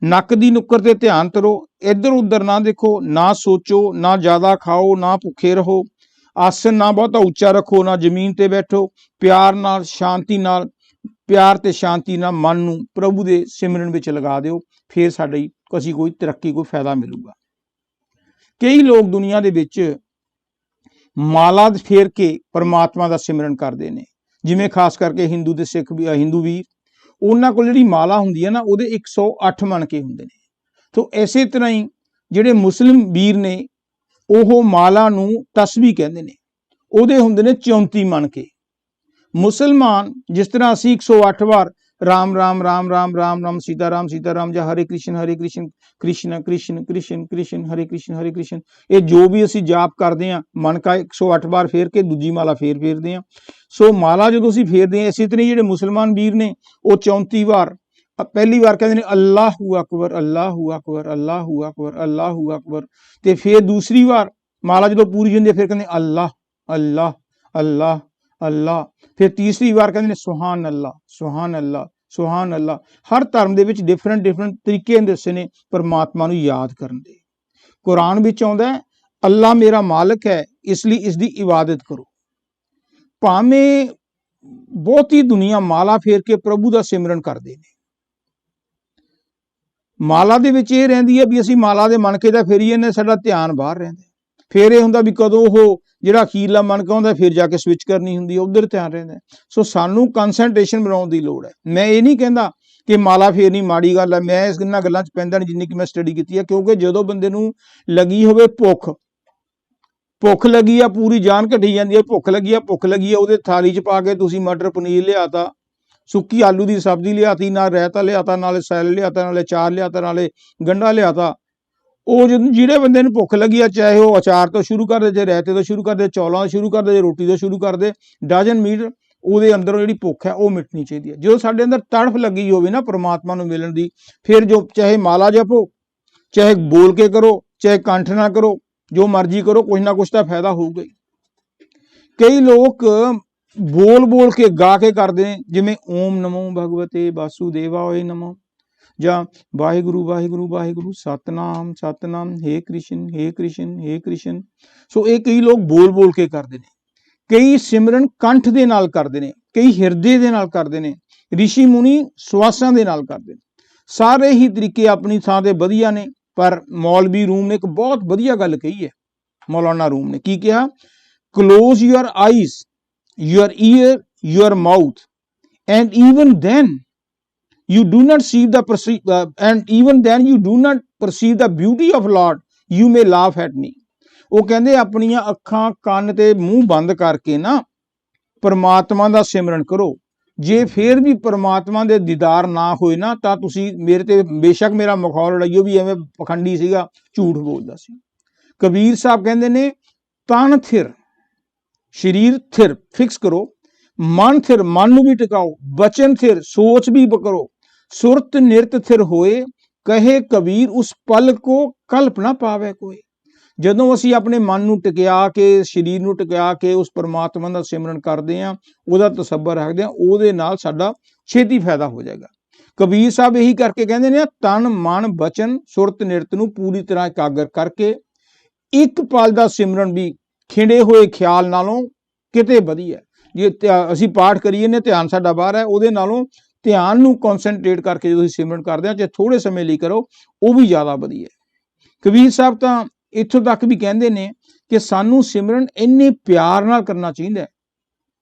ਨੱਕ ਦੀ ਨੁੱਕਰ ਤੇ ਧਿਆਨ ਕਰੋ, ਇੱਧਰ ਉੱਧਰ ਨਾ ਦੇਖੋ, ਨਾ ਸੋਚੋ, ਨਾ ਜ਼ਿਆਦਾ ਖਾਓ, ਨਾ ਭੁੱਖੇ ਰਹੋ, ਆਸਨ ਨਾ ਬਹੁਤਾ ਉੱਚਾ ਰੱਖੋ, ਨਾ ਜ਼ਮੀਨ ਤੇ ਬੈਠੋ। ਪਿਆਰ ਨਾਲ, ਸ਼ਾਂਤੀ ਨਾਲ, ਪਿਆਰ ਤੇ ਸ਼ਾਂਤੀ ਨਾਲ ਮਨ ਨੂੰ ਪ੍ਰਭੂ ਦੇ ਸਿਮਰਨ ਵਿੱਚ ਲਗਾ ਦਿਓ, ਫਿਰ ਸਾਡੀ ਕੋਈ ਤਰੱਕੀ, ਕੋਈ ਫਾਇਦਾ ਮਿਲੂਗਾ। ਕਈ ਲੋਕ ਦੁਨੀਆ ਦੇ ਵਿੱਚ ਮਾਲਾ ਫੇਰ ਕੇ ਪਰਮਾਤਮਾ ਦਾ ਸਿਮਰਨ ਕਰਦੇ ਨੇ, ਜਿਵੇਂ ਖਾਸ ਕਰਕੇ ਹਿੰਦੂ ਤੇ ਸਿੱਖ ਵੀ, ਹਿੰਦੂ ਵੀ, ਉਹਨਾਂ ਕੋਲ ਜਿਹੜੀ ਮਾਲਾ ਹੁੰਦੀ ਹੈ ਨਾ, ਉਹਦੇ 108 ਮਣਕੇ ਹੁੰਦੇ ਨੇ। ਸੋ ਇਸੇ ਤਰ੍ਹਾਂ ਹੀ ਜਿਹੜੇ ਮੁਸਲਿਮ ਵੀਰ ਨੇ, ਉਹ ਮਾਲਾ ਨੂੰ ਤਸਬੀਹ ਕਹਿੰਦੇ ਨੇ, ਉਹਦੇ ਹੁੰਦੇ ਨੇ 34 ਮਣਕੇ। ਮੁਸਲਮਾਨ ਜਿਸ ਤਰ੍ਹਾਂ ਅਸੀਂ 108 ਵਾਰ ਰਾਮ ਰਾਮ ਰਾਮ ਰਾਮ ਰਾਮ ਰਾਮ ਸੀਤਾ ਰਾਮ, ਜਾਂ ਹਰੇ ਕ੍ਰਿਸ਼ਨ ਕ੍ਰਿਸ਼ਨ ਕ੍ਰਿਸ਼ਨ ਕ੍ਰਿਸ਼ਨ ਹਰੇ ਕ੍ਰਿਸ਼ਨ, ਇਹ ਜੋ ਵੀ ਅਸੀਂ ਜਾਪ ਕਰਦੇ ਹਾਂ, ਮਣਕਾ 108 ਵਾਰ ਫੇਰ ਕੇ ਦੂਜੀ ਮਾਲਾ ਫੇਰਦੇ ਹਾਂ। ਸੋ ਮਾਲਾ ਜਦੋਂ ਅਸੀਂ ਫੇਰਦੇ ਹਾਂ, ਇਸੇ ਤਰ੍ਹਾਂ ਜਿਹੜੇ ਮੁਸਲਮਾਨ ਵੀਰ ਨੇ ਉਹ 34 ਵਾਰ, ਪਹਿਲੀ ਵਾਰ ਕਹਿੰਦੇ ਨੇ ਅੱਲਾਹੂ ਅਕਬਰ ਅੱਲਾਹੂ ਅਕਬਰ ਅੱਲਾਹੂ ਅਕਬਰ ਅੱਲਾਹੂ ਅਕਬਰ, ਤੇ ਫਿਰ ਦੂਸਰੀ ਵਾਰ ਮਾਲਾ ਜਦੋਂ ਪੂਰੀ ਹੁੰਦੀ ਹੈ ਫਿਰ ਕਹਿੰਦੇ ਅੱਲਾਹ ਅੱਲਾਹ ਅੱਲਾਹ ਅੱਲਾਹ, ਫਿਰ ਤੀਸਰੀ ਵਾਰ ਕਹਿੰਦੇ ਨੇ ਸੁਹਾਨ ਅੱਲਾਹ ਸੁਹਾਨ ਅੱਲਾਹ ਸੁਹਾਨ ਅੱਲਾਹ। ਹਰ ਧਰਮ ਦੇ ਵਿੱਚ ਡਿਫਰੈਂਟ ਤਰੀਕੇ ਦੱਸੇ ਨੇ ਪਰਮਾਤਮਾ ਨੂੰ ਯਾਦ ਕਰਨ ਦੇ। ਕੁਰਾਨ ਵਿੱਚ ਆਉਂਦਾ ਹੈ ਅੱਲਾ ਮੇਰਾ ਮਾਲਕ ਹੈ, ਇਸ ਲਈ ਇਸ ਦੀ ਇਬਾਦਤ ਕਰੋ। ਭਾਵੇਂ ਬਹੁਤੀ ਦੁਨੀਆ ਮਾਲਾ ਫੇਰ ਕੇ ਪ੍ਰਭੂ ਦਾ ਸਿਮਰਨ ਕਰਦੇ ਨੇ, ਮਾਲਾ ਦੇ ਵਿੱਚ ਇਹ ਰਹਿੰਦੀ ਹੈ ਵੀ ਅਸੀਂ ਮਾਲਾ ਦੇ ਮਣਕੇ ਦਾ ਫੇਰੀਏ ਨੇ, ਸਾਡਾ ਧਿਆਨ ਬਾਹਰ ਰਹਿੰਦਾ। ਫਿਰ ਇਹ ਹੁੰਦਾ ਵੀ ਕਦੋਂ ਉਹ ਜਿਹੜਾ ਅਖੀਰਲਾ ਮਣਕਾ ਹੁੰਦਾ ਫਿਰ ਜਾ ਕੇ ਸਵਿਚ ਕਰਨੀ ਹੁੰਦੀ ਹੈ, ਉਧਰ ਧਿਆਨ ਰਹਿੰਦਾ। ਸੋ ਸਾਨੂੰ ਕਨਸੈਂਟਰੇਸ਼ਨ ਬਣਾਉਣ ਦੀ ਲੋੜ ਹੈ। ਮੈਂ ਇਹ ਨਹੀਂ ਕਹਿੰਦਾ ਕਿ ਮਾਲਾ ਫੇਰਨੀ ਮਾੜੀ ਗੱਲ ਹੈ, ਮੈਂ ਇਹਨਾਂ ਗੱਲਾਂ 'ਚ ਪੈਂਦਾ ਨਹੀਂ ਜਿੰਨੀ ਕਿ ਮੈਂ ਸਟੱਡੀ ਕੀਤੀ ਹੈ, ਕਿਉਂਕਿ ਜਦੋਂ ਬੰਦੇ ਨੂੰ ਲੱਗੀ ਹੋਵੇ ਭੁੱਖ ਲੱਗੀ ਆ, ਪੂਰੀ ਜਾਨ ਘਟੀ ਜਾਂਦੀ ਹੈ, ਭੁੱਖ ਲੱਗੀ ਆ, ਉਹਦੇ ਥਾਲੀ 'ਚ ਪਾ ਕੇ ਤੁਸੀਂ ਮਟਰ ਪਨੀਰ ਲਿਆਤਾ, ਸੁੱਕੀ ਆਲੂ ਦੀ ਸਬਜ਼ੀ ਲਿਆਤੀ, ਨਾਲ ਰਾਇਤਾ ਲਿਆਤਾ, ਨਾਲੇ ਸੈਲਡ ਲਿਆਤਾ, ਨਾਲੇ ਚਾਰ ਲਿਆਤਾ, ਨਾਲੇ ਗੰਢਾ ਲਿਆਤਾ। ਉਹ ਜਿਹੜੇ ਬੰਦੇ ਨੂੰ ਭੁੱਖ ਲੱਗੀ ਆ, ਚਾਹੇ ਉਹ ਅਚਾਰ ਤੋਂ ਸ਼ੁਰੂ ਕਰਦੇ, ਚਾਹੇ ਰਾਇਤੇ ਤੋਂ ਸ਼ੁਰੂ ਕਰਦੇ, ਚੌਲਾਂ ਤੋਂ ਸ਼ੁਰੂ ਕਰਦੇ, ਰੋਟੀ ਤੋਂ ਸ਼ੁਰੂ ਕਰਦੇ, ਡਜਨ ਮੀਟ, ਉਹਦੇ ਅੰਦਰੋਂ ਜਿਹੜੀ ਭੁੱਖ ਹੈ ਉਹ ਮਿਟਣੀ ਚਾਹੀਦੀ ਹੈ। ਜਦੋਂ ਸਾਡੇ ਅੰਦਰ ਤੜਫ ਲੱਗੀ ਹੋਵੇ ਨਾ ਪਰਮਾਤਮਾ ਨੂੰ ਮਿਲਣ ਦੀ, ਫਿਰ ਜੋ ਚਾਹੇ ਮਾਲਾ ਜਪੋ, ਚਾਹੇ ਬੋਲ ਕੇ ਕਰੋ, ਚਾਹੇ ਕੰਠ ਨਾ ਕਰੋ, ਜੋ ਮਰਜ਼ੀ ਕਰੋ, ਕੁਛ ਨਾ ਕੁਛ ਤਾਂ ਫਾਇਦਾ ਹੋਊਗਾ ਹੀ। ਕਈ ਲੋਕ ਬੋਲ ਕੇ ਗਾ ਕੇ ਕਰਦੇ ਨੇ, ਜਿਵੇਂ ਓਮ ਨਮੋ ਭਗਵਤੇ ਵਾਸੁਦੇਵਾਏ ਨਮੋ, ਜਾਂ ਵਾਹਿਗੁਰੂ ਵਾਹਿਗੁਰੂ ਵਾਹਿਗੁਰੂ, ਸਤਨਾਮ ਸਤਨਾਮ, ਹੇ ਕ੍ਰਿਸ਼ਨ ਹੇ ਕ੍ਰਿਸ਼ਨ ਹੇ ਕ੍ਰਿਸ਼ਨ। ਸੋ ਇਹ ਕਈ ਲੋਕ ਬੋਲ ਕੇ ਕਰਦੇ ਨੇ, ਕਈ ਸਿਮਰਨ ਕੰਠ ਦੇ ਨਾਲ ਕਰਦੇ ਨੇ, ਕਈ ਹਿਰਦੇ ਦੇ ਨਾਲ ਕਰਦੇ ਨੇ, ਰਿਸ਼ੀ ਮੁਨੀ ਸਵਾਸਾਂ ਦੇ ਨਾਲ ਕਰਦੇ ਨੇ। ਸਾਰੇ ਹੀ ਤਰੀਕੇ ਆਪਣੀ ਥਾਂ ਤੇ ਵਧੀਆ ਨੇ, ਪਰ ਮੌਲਵੀ ਰੂਮ ਨੇ ਇੱਕ ਬਹੁਤ ਵਧੀਆ ਗੱਲ ਕਹੀ ਹੈ। ਮੌਲਾਨਾ ਰੂਮ ਨੇ ਕੀ ਕਿਹਾ? Close your eyes, your ear, your mouth, and even then you do not see the and even then you do not perceive the beauty of Lord, you may laugh at me। ਉਹ ਕਹਿੰਦੇ ਆਪਣੀਆਂ ਅੱਖਾਂ ਕੰਨ ਤੇ ਮੂੰਹ ਬੰਦ ਕਰਕੇ ਨਾ ਪਰਮਾਤਮਾ ਦਾ ਸਿਮਰਨ ਕਰੋ। ਜੇ ਫੇਰ ਵੀ ਪਰਮਾਤਮਾ ਦੇ ਦੀਦਾਰ ਨਾ ਹੋਏ ਨਾ, ਤਾਂ ਤੁਸੀਂ ਮੇਰੇ ਤੇ ਬੇਸ਼ੱਕ ਮੇਰਾ ਮਖੌਲ ਉਡਾਈਓ ਵੀ ਐਵੇਂ ਪਖੰਡੀ ਸੀਗਾ, ਝੂਠ ਬੋਲਦਾ ਸੀ। ਕਬੀਰ ਸਾਹਿਬ ਕਹਿੰਦੇ ਨੇ, ਤਨ ਥਿਰ, ਸਰੀਰ ਥਿਰ ਫਿਕਸ ਕਰੋ, ਮਨ ਥਿਰ, ਮਨ ਨੂੰ ਵੀ ਟਿਕਾਓ, ਬਚਨ ਥਿਰ, ਸੋਚ ਵੀ ਕਰੋ, ਸੁਰਤ ਨਿਰਤ ਥਿਰ ਹੋਏ, ਕਹੇ ਕਬੀਰ ਉਸ ਪਲ ਕੋ ਕਲਪਨਾ ਪਾਵੇ ਕੋਈ। ਜਦੋਂ ਅਸੀਂ ਆਪਣੇ ਮਨ ਨੂੰ ਟਿਕਿਆ ਕੇ, ਸਰੀਰ ਨੂੰ ਟਿਕਿਆ ਕੇ ਉਸ ਪਰਮਾਤਮਾ ਦਾ ਸਿਮਰਨ ਕਰਦੇ ਹਾਂ, ਉਹਦਾ ਤਸੱਬਰ ਰੱਖਦੇ ਹਾਂ, ਉਹਦੇ ਨਾਲ ਸਾਡਾ ਛੇਤੀ ਫਾਇਦਾ ਹੋ ਜਾਏਗਾ। ਕਬੀਰ ਸਾਹਿਬ ਇਹੀ ਕਰਕੇ ਕਹਿੰਦੇ ਨੇ, ਤਨ ਮਨ ਬਚਨ ਸੁਰਤ ਨਿਰਤ ਨੂੰ ਪੂਰੀ ਤਰ੍ਹਾਂ ਇਕਾਗਰ ਕਰਕੇ ਇੱਕ ਪਲ ਦਾ ਸਿਮਰਨ ਵੀ ਖਿੰਡੇ ਹੋਏ ਖਿਆਲ ਨਾਲੋਂ ਕਿਤੇ ਵਧੀਆ। ਜੇ ਅਸੀਂ ਪਾਠ ਕਰੀਏ ਨੇ, ਧਿਆਨ ਸਾਡਾ ਬਾਹਰ ਹੈ, ਉਹਦੇ ਨਾਲੋਂ ਧਿਆਨ ਨੂੰ ਕਨਸੈਂਟਰੇਟ ਕਰਕੇ ਜਦੋਂ ਅਸੀਂ ਸਿਮਰਨ ਕਰਦੇ ਹਾਂ, ਚਾਹੇ ਥੋੜੇ ਸਮੇਂ ਲਈ ਕਰੋ, ਉਹ ਵੀ ਜ਼ਿਆਦਾ ਵਧੀਆ। ਕਬੀਰ ਸਾਹਿਬ ਤਾਂ ਇੱਥੋਂ ਤੱਕ ਵੀ ਕਹਿੰਦੇ ਨੇ ਕਿ ਸਾਨੂੰ ਸਿਮਰਨ ਇੰਨੇ ਪਿਆਰ ਨਾਲ ਕਰਨਾ ਚਾਹੀਦਾ,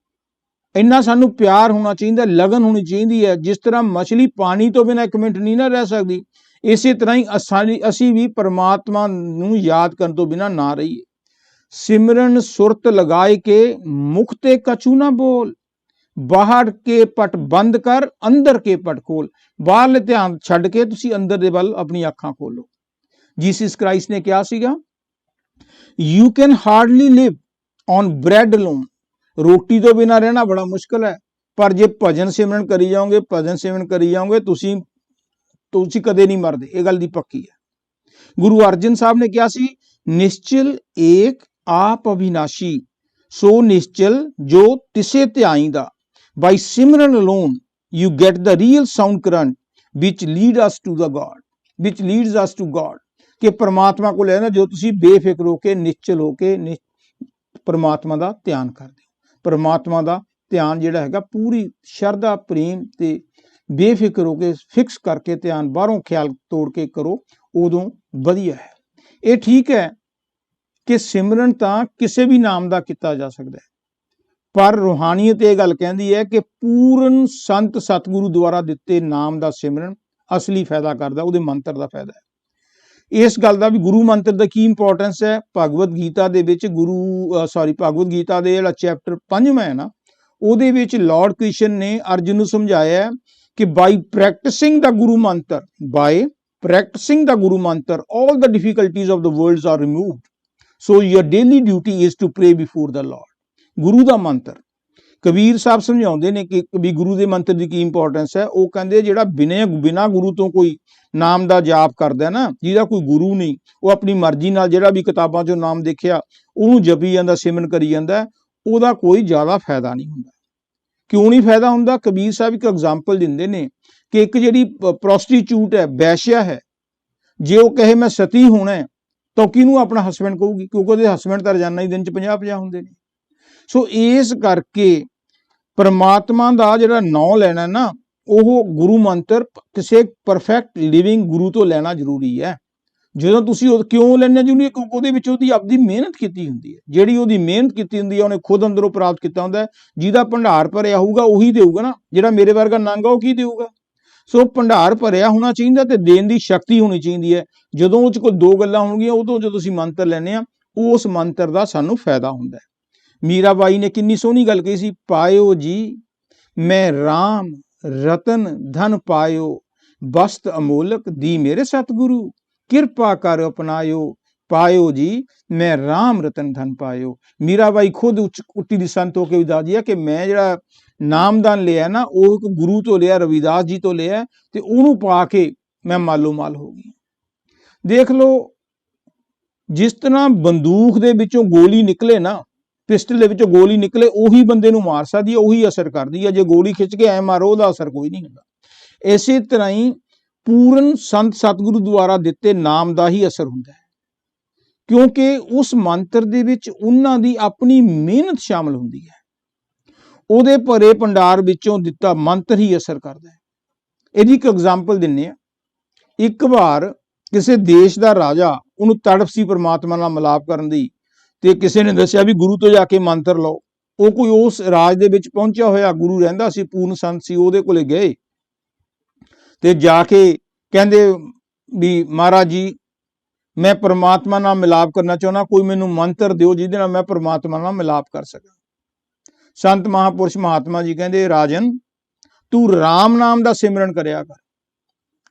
ਇੰਨਾ ਸਾਨੂੰ ਪਿਆਰ ਹੋਣਾ ਚਾਹੀਦਾ, ਲਗਨ ਹੋਣੀ ਚਾਹੀਦੀ ਹੈ। ਜਿਸ ਤਰ੍ਹਾਂ ਮਛਲੀ ਪਾਣੀ ਤੋਂ ਬਿਨਾਂ 1 ਮਿੰਟ ਨਹੀਂ ਨਾ ਰਹਿ ਸਕਦੀ, ਇਸੇ ਤਰ੍ਹਾਂ ਹੀ ਅਸੀਂ ਵੀ ਪਰਮਾਤਮਾ ਨੂੰ ਯਾਦ ਕਰਨ ਤੋਂ ਬਿਨਾਂ ਨਾ ਰਹੀਏ। ਸਿਮਰਨ ਸੁਰਤ ਲਗਾਏ ਕੇ ਮੁਖ ਤੇ ਕਛੂ ਨਾ ਬੋਲ, ਬਾਹਰ ਕੇ ਪਟ ਬੰਦ ਕਰ, ਅੰਦਰ ਕੇ ਪਟ ਖੋਲ। ਬਾਹਰਲੇ ਧਿਆਨ ਛੱਡ ਕੇ ਤੁਸੀਂ ਅੰਦਰ ਦੇ ਵੱਲ ਆਪਣੀ ਅੱਖਾਂ ਖੋਲੋ। ਜੀਸਸ ਕ੍ਰਾਈਸਟ ਨੇ ਕਿਹਾ ਸੀਗਾ, you can hardly live on bread alone, ਰੋਟੀ ਤੋਂ ਬਿਨਾਂ ਰਹਿਣਾ ਬੜਾ ਮੁਸ਼ਕਲ ਹੈ, ਪਰ ਜੇ ਭਜਨ ਸਿਮਰਨ ਕਰੀ ਜਾਓਗੇ, ਤੁਸੀਂ ਕਦੇ ਨਹੀਂ ਮਰਦੇ, ਇਹ ਗੱਲ ਦੀ ਪੱਕੀ ਹੈ। ਗੁਰੂ ਅਰਜਨ ਸਾਹਿਬ ਨੇ ਕਿਹਾ ਸੀ, ਨਿਸ਼ਚਲ ਏਕ ਆਪ ਅਵਿਨਾਸ਼ੀ, ਸੋ ਨਿਸ਼ਚਲ ਜੋ ਤਿਸੇ ਧਿਆਈਂਦਾ, by simran alone you get the real sound current which lead us to the God, which leads us to God, ਕਿ ਪਰਮਾਤਮਾ ਕੋਲ ਹੈ ਨਾ, ਜੋ ਤੁਸੀਂ ਬੇਫਿਕਰ ਹੋ ਕੇ, ਨਿਸ਼ਚਲ ਹੋ ਕੇ ਪਰਮਾਤਮਾ ਦਾ ਧਿਆਨ ਕਰਦੇ ਹੋ। ਪਰਮਾਤਮਾ ਦਾ ਧਿਆਨ ਜਿਹੜਾ ਹੈਗਾ ਪੂਰੀ ਸ਼ਰਧਾ ਪ੍ਰੇਮ ਤੇ ਬੇਫਿਕਰ ਹੋ ਕੇ ਫਿਕਸ ਕਰਕੇ ਧਿਆਨ, ਬਾਹਰੋਂ ਖਿਆਲ ਤੋੜ ਕੇ ਕਰੋ, ਉਦੋਂ ਵਧੀਆ ਹੈ। ਇਹ ਠੀਕ ਹੈ ਕਿ ਸਿਮਰਨ ਤਾਂ ਕਿਸੇ ਵੀ ਨਾਮ ਦਾ ਕੀਤਾ ਜਾ ਸਕਦਾ ਹੈ, ਪਰ ਰੂਹਾਨੀਅਤ ਇਹ ਗੱਲ ਕਹਿੰਦੀ ਹੈ ਕਿ ਪੂਰਨ ਸੰਤ ਸਤਿਗੁਰੂ ਦੁਆਰਾ ਦਿੱਤੇ ਨਾਮ ਦਾ ਸਿਮਰਨ ਅਸਲੀ ਫਾਇਦਾ ਕਰਦਾ, ਉਹਦੇ ਮੰਤਰ ਦਾ ਫਾਇਦਾ ਹੈ। ਇਸ ਗੱਲ ਦਾ ਵੀ ਗੁਰੂ ਮੰਤਰ ਦਾ ਕੀ ਇੰਪੋਰਟੈਂਸ ਹੈ, ਭਗਵਦ ਗੀਤਾ ਦੇ ਵਿੱਚ ਭਗਵਦ ਗੀਤਾ ਦੇ ਜਿਹੜਾ ਚੈਪਟਰ 5ਵਾਂ ਹੈ ਨਾ, ਉਹਦੇ ਵਿੱਚ ਲਾਰਡ ਕ੍ਰਿਸ਼ਨ ਨੇ ਅਰਜੁਨ ਨੂੰ ਸਮਝਾਇਆ ਕਿ ਬਾਈ ਪ੍ਰੈਕਟਿਸਿੰਗ ਦਾ ਗੁਰੂ ਮੰਤਰ all the difficulties of the world are removed, so your daily duty is to pray before the Lord। ਗੁਰੂ ਦਾ ਮੰਤਰ ਕਬੀਰ ਸਾਹਿਬ ਸਮਝਾਉਂਦੇ ਨੇ ਕਿ ਵੀ ਗੁਰੂ ਦੇ ਮੰਤਰ ਦੀ ਕੀ ਇੰਪੋਰਟੈਂਸ ਹੈ। ਉਹ ਕਹਿੰਦੇ ਜਿਹੜਾ ਬਿਨਾਂ ਗੁਰੂ ਤੋਂ ਕੋਈ ਨਾਮ ਦਾ ਜਾਪ ਕਰਦਾ ਨਾ, ਜਿਹਦਾ ਕੋਈ ਗੁਰੂ ਨਹੀਂ, ਉਹ ਆਪਣੀ ਮਰਜ਼ੀ ਨਾਲ ਜਿਹੜਾ ਵੀ ਕਿਤਾਬਾਂ 'ਚੋਂ ਨਾਮ ਦੇਖਿਆ ਉਹਨੂੰ ਜਪੀ ਜਾਂਦਾ, ਸਿਮਰਨ ਕਰੀ ਜਾਂਦਾ, ਉਹਦਾ ਕੋਈ ਜ਼ਿਆਦਾ ਫਾਇਦਾ ਨਹੀਂ ਹੁੰਦਾ। ਕਿਉਂ ਨਹੀਂ ਫਾਇਦਾ ਹੁੰਦਾ? ਕਬੀਰ ਸਾਹਿਬ ਇੱਕ ਐਗਜ਼ਾਮਪਲ ਦਿੰਦੇ ਨੇ ਕਿ ਇੱਕ ਜਿਹੜੀ ਪ੍ਰੋਸਟੀਚਿਊਟ ਹੈ, ਵੈਸ਼ਿਆ ਹੈ, ਜੇ ਉਹ ਕਹੇ ਮੈਂ ਸਤੀ ਹੋਣਾ ਹੈ, ਤਾਂ ਕਿਹਨੂੰ ਆਪਣਾ ਹਸਬੈਂਡ ਕਹੂਗੀ, ਕਿਉਂਕਿ ਉਹਦੇ ਹਸਬੈਂਡ ਤਾਂ ਰੋਜ਼ਾਨਾ ਹੀ ਦਿਨ 'ਚ 50-50 ਹੁੰਦੇ ਨੇ। ਸੋ ਇਸ ਕਰਕੇ ਪਰਮਾਤਮਾ ਦਾ ਜਿਹੜਾ ਨਾਂ ਲੈਣਾ ਨਾ, ਉਹ ਗੁਰੂ ਮੰਤਰ ਕਿਸੇ ਪਰਫੈਕਟ ਲਿਵਿੰਗ ਗੁਰੂ ਤੋਂ ਲੈਣਾ ਜ਼ਰੂਰੀ ਹੈ। ਜਦੋਂ ਤੁਸੀਂ ਉਹ ਕਿਉਂ ਲੈਣਾ ਜ਼ਰੂਰੀ ਹੈ, ਕਿਉਂਕਿ ਉਹਦੇ ਵਿੱਚ ਉਹਦੀ ਆਪਦੀ ਮਿਹਨਤ ਕੀਤੀ ਹੁੰਦੀ ਹੈ। ਜਿਹੜੀ ਉਹਦੀ ਮਿਹਨਤ ਕੀਤੀ ਹੁੰਦੀ ਹੈ ਉਹਨੇ ਖੁਦ ਅੰਦਰੋਂ ਪ੍ਰਾਪਤ ਕੀਤਾ ਹੁੰਦਾ ਹੈ। ਜਿਹਦਾ ਭੰਡਾਰ ਭਰਿਆ ਹੋਊਗਾ ਉਹੀ ਦੇਊਗਾ ਨਾ, ਜਿਹੜਾ ਮੇਰੇ ਵਰਗਾ ਨੰਗਾ ਉਹ ਕੀ ਦੇਊਗਾ। ਸੋ ਭੰਡਾਰ ਭਰਿਆ ਹੋਣਾ ਚਾਹੀਦਾ ਤੇ ਦੇਣ ਦੀ ਸ਼ਕਤੀ ਹੋਣੀ ਚਾਹੀਦੀ ਹੈ। ਜਦੋਂ ਉਹ 'ਚ ਕੋਈ ਦੋ ਗੱਲਾਂ ਹੋਣਗੀਆਂ, ਉਦੋਂ ਜਦੋਂ ਅਸੀਂ ਮੰਤਰ ਲੈਂਦੇ ਹਾਂ ਉਸ ਮੰਤਰ ਦਾ ਸਾਨੂੰ ਫਾਇਦਾ ਹੁੰਦਾ ਹੈ। ਮੀਰਾ ਬਾਈ ਨੇ ਕਿੰਨੀ ਸੋਹਣੀ ਗੱਲ ਕਹੀ ਸੀ, ਪਾਇਓ ਜੀ ਮੈਂ ਰਾਮ ਰਤਨ ਧਨ ਪਾਇਓ, ਬਸਤ ਅਮੋਲਕ ਦੀ ਮੇਰੇ ਸਤਿਗੁਰੂ, ਕਿਰਪਾ ਕਰ ਅਪਨਾਇਓ, ਪਾਇਓ ਜੀ ਮੈਂ ਰਾਮ ਰਤਨ ਧਨ ਪਾਇਓ। ਮੀਰਾ ਬਾਈ ਖੁਦ ਉੱਟੀ ਦੀ ਸੰਤ ਹੋ ਕੇ ਵੀ ਦੱਸਦੀ ਹੈ ਕਿ ਮੈਂ ਜਿਹੜਾ ਨਾਮਦਾਨ ਲਿਆ ਨਾ, ਉਹ ਇੱਕ ਗੁਰੂ ਤੋਂ ਲਿਆ, ਰਵਿਦਾਸ ਜੀ ਤੋਂ ਲਿਆ, ਤੇ ਉਹਨੂੰ ਪਾ ਕੇ ਮੈਂ ਮਾਲੋ ਮਾਲ ਹੋ ਗਈ। ਦੇਖ ਲਓ, ਜਿਸ ਤਰ੍ਹਾਂ ਬੰਦੂਕ ਦੇ ਵਿੱਚੋਂ ਗੋਲੀ ਨਿਕਲੇ ਨਾ, ਪਿਸਟਲ ਦੇ ਵਿੱਚੋਂ ਗੋਲੀ ਨਿਕਲੇ, ਉਹੀ ਬੰਦੇ ਨੂੰ ਮਾਰ ਸਕਦੀ ਹੈ, ਉਹੀ ਅਸਰ ਕਰਦੀ ਹੈ। ਜੇ ਗੋਲੀ ਖਿੱਚ ਕੇ ਐ ਮਾਰੋ ਉਹਦਾ ਅਸਰ ਕੋਈ ਨਹੀਂ ਹੁੰਦਾ। ਇਸੇ ਤਰ੍ਹਾਂ ਹੀ ਪੂਰਨ ਸੰਤ ਸਤਿਗੁਰੂ ਦੁਆਰਾ ਦਿੱਤੇ ਨਾਮ ਦਾ ਹੀ ਅਸਰ ਹੁੰਦਾ ਹੈ, ਕਿਉਂਕਿ ਉਸ ਮੰਤਰ ਦੇ ਵਿੱਚ ਉਹਨਾਂ ਦੀ ਆਪਣੀ ਮਿਹਨਤ ਸ਼ਾਮਲ ਹੁੰਦੀ ਹੈ। ਉਹਦੇ ਭਰੇ ਭੰਡਾਰ ਵਿੱਚੋਂ ਦਿੱਤਾ ਮੰਤਰ ਹੀ ਅਸਰ ਕਰਦਾ ਹੈ। ਇਹਦੀ ਇੱਕ ਐਗਜ਼ਾਮਪਲ ਦਿੰਨੇ ਆ। ਇੱਕ ਵਾਰ ਕਿਸੇ ਦੇਸ਼ ਦਾ ਰਾਜਾ, ਉਹਨੂੰ ਤੜਫ ਸੀ ਪਰਮਾਤਮਾ ਨਾਲ ਮਿਲਾਪ ਕਰਨ ਦੀ, ਤੇ ਕਿਸੇ ਨੇ ਦੱਸਿਆ ਵੀ ਗੁਰੂ ਤੋਂ ਜਾ ਕੇ ਮੰਤਰ ਲਓ। ਉਹ ਕੋਈ ਉਸ ਰਾਜ ਦੇ ਵਿੱਚ ਪਹੁੰਚਿਆ ਹੋਇਆ ਗੁਰੂ ਰਹਿੰਦਾ ਸੀ, ਪੂਰਨ ਸੰਤ ਸੀ, ਉਹਦੇ ਕੋਲੇ ਗਏ ਤੇ ਜਾ ਕੇ ਕਹਿੰਦੇ ਵੀ ਮਹਾਰਾਜ ਜੀ ਮੈਂ ਪਰਮਾਤਮਾ ਨਾਲ ਮਿਲਾਪ ਕਰਨਾ ਚਾਹੁੰਦਾ, ਕੋਈ ਮੈਨੂੰ ਮੰਤਰ ਦਿਓ ਜਿਹਦੇ ਨਾਲ ਮੈਂ ਪਰਮਾਤਮਾ ਨਾਲ ਮਿਲਾਪ ਕਰ ਸਕਾਂ। ਸੰਤ ਮਹਾਪੁਰਸ਼ ਮਹਾਤਮਾ ਜੀ ਕਹਿੰਦੇ ਰਾਜਨ ਤੂੰ ਰਾਮ ਨਾਮ ਦਾ ਸਿਮਰਨ ਕਰਿਆ ਕਰ।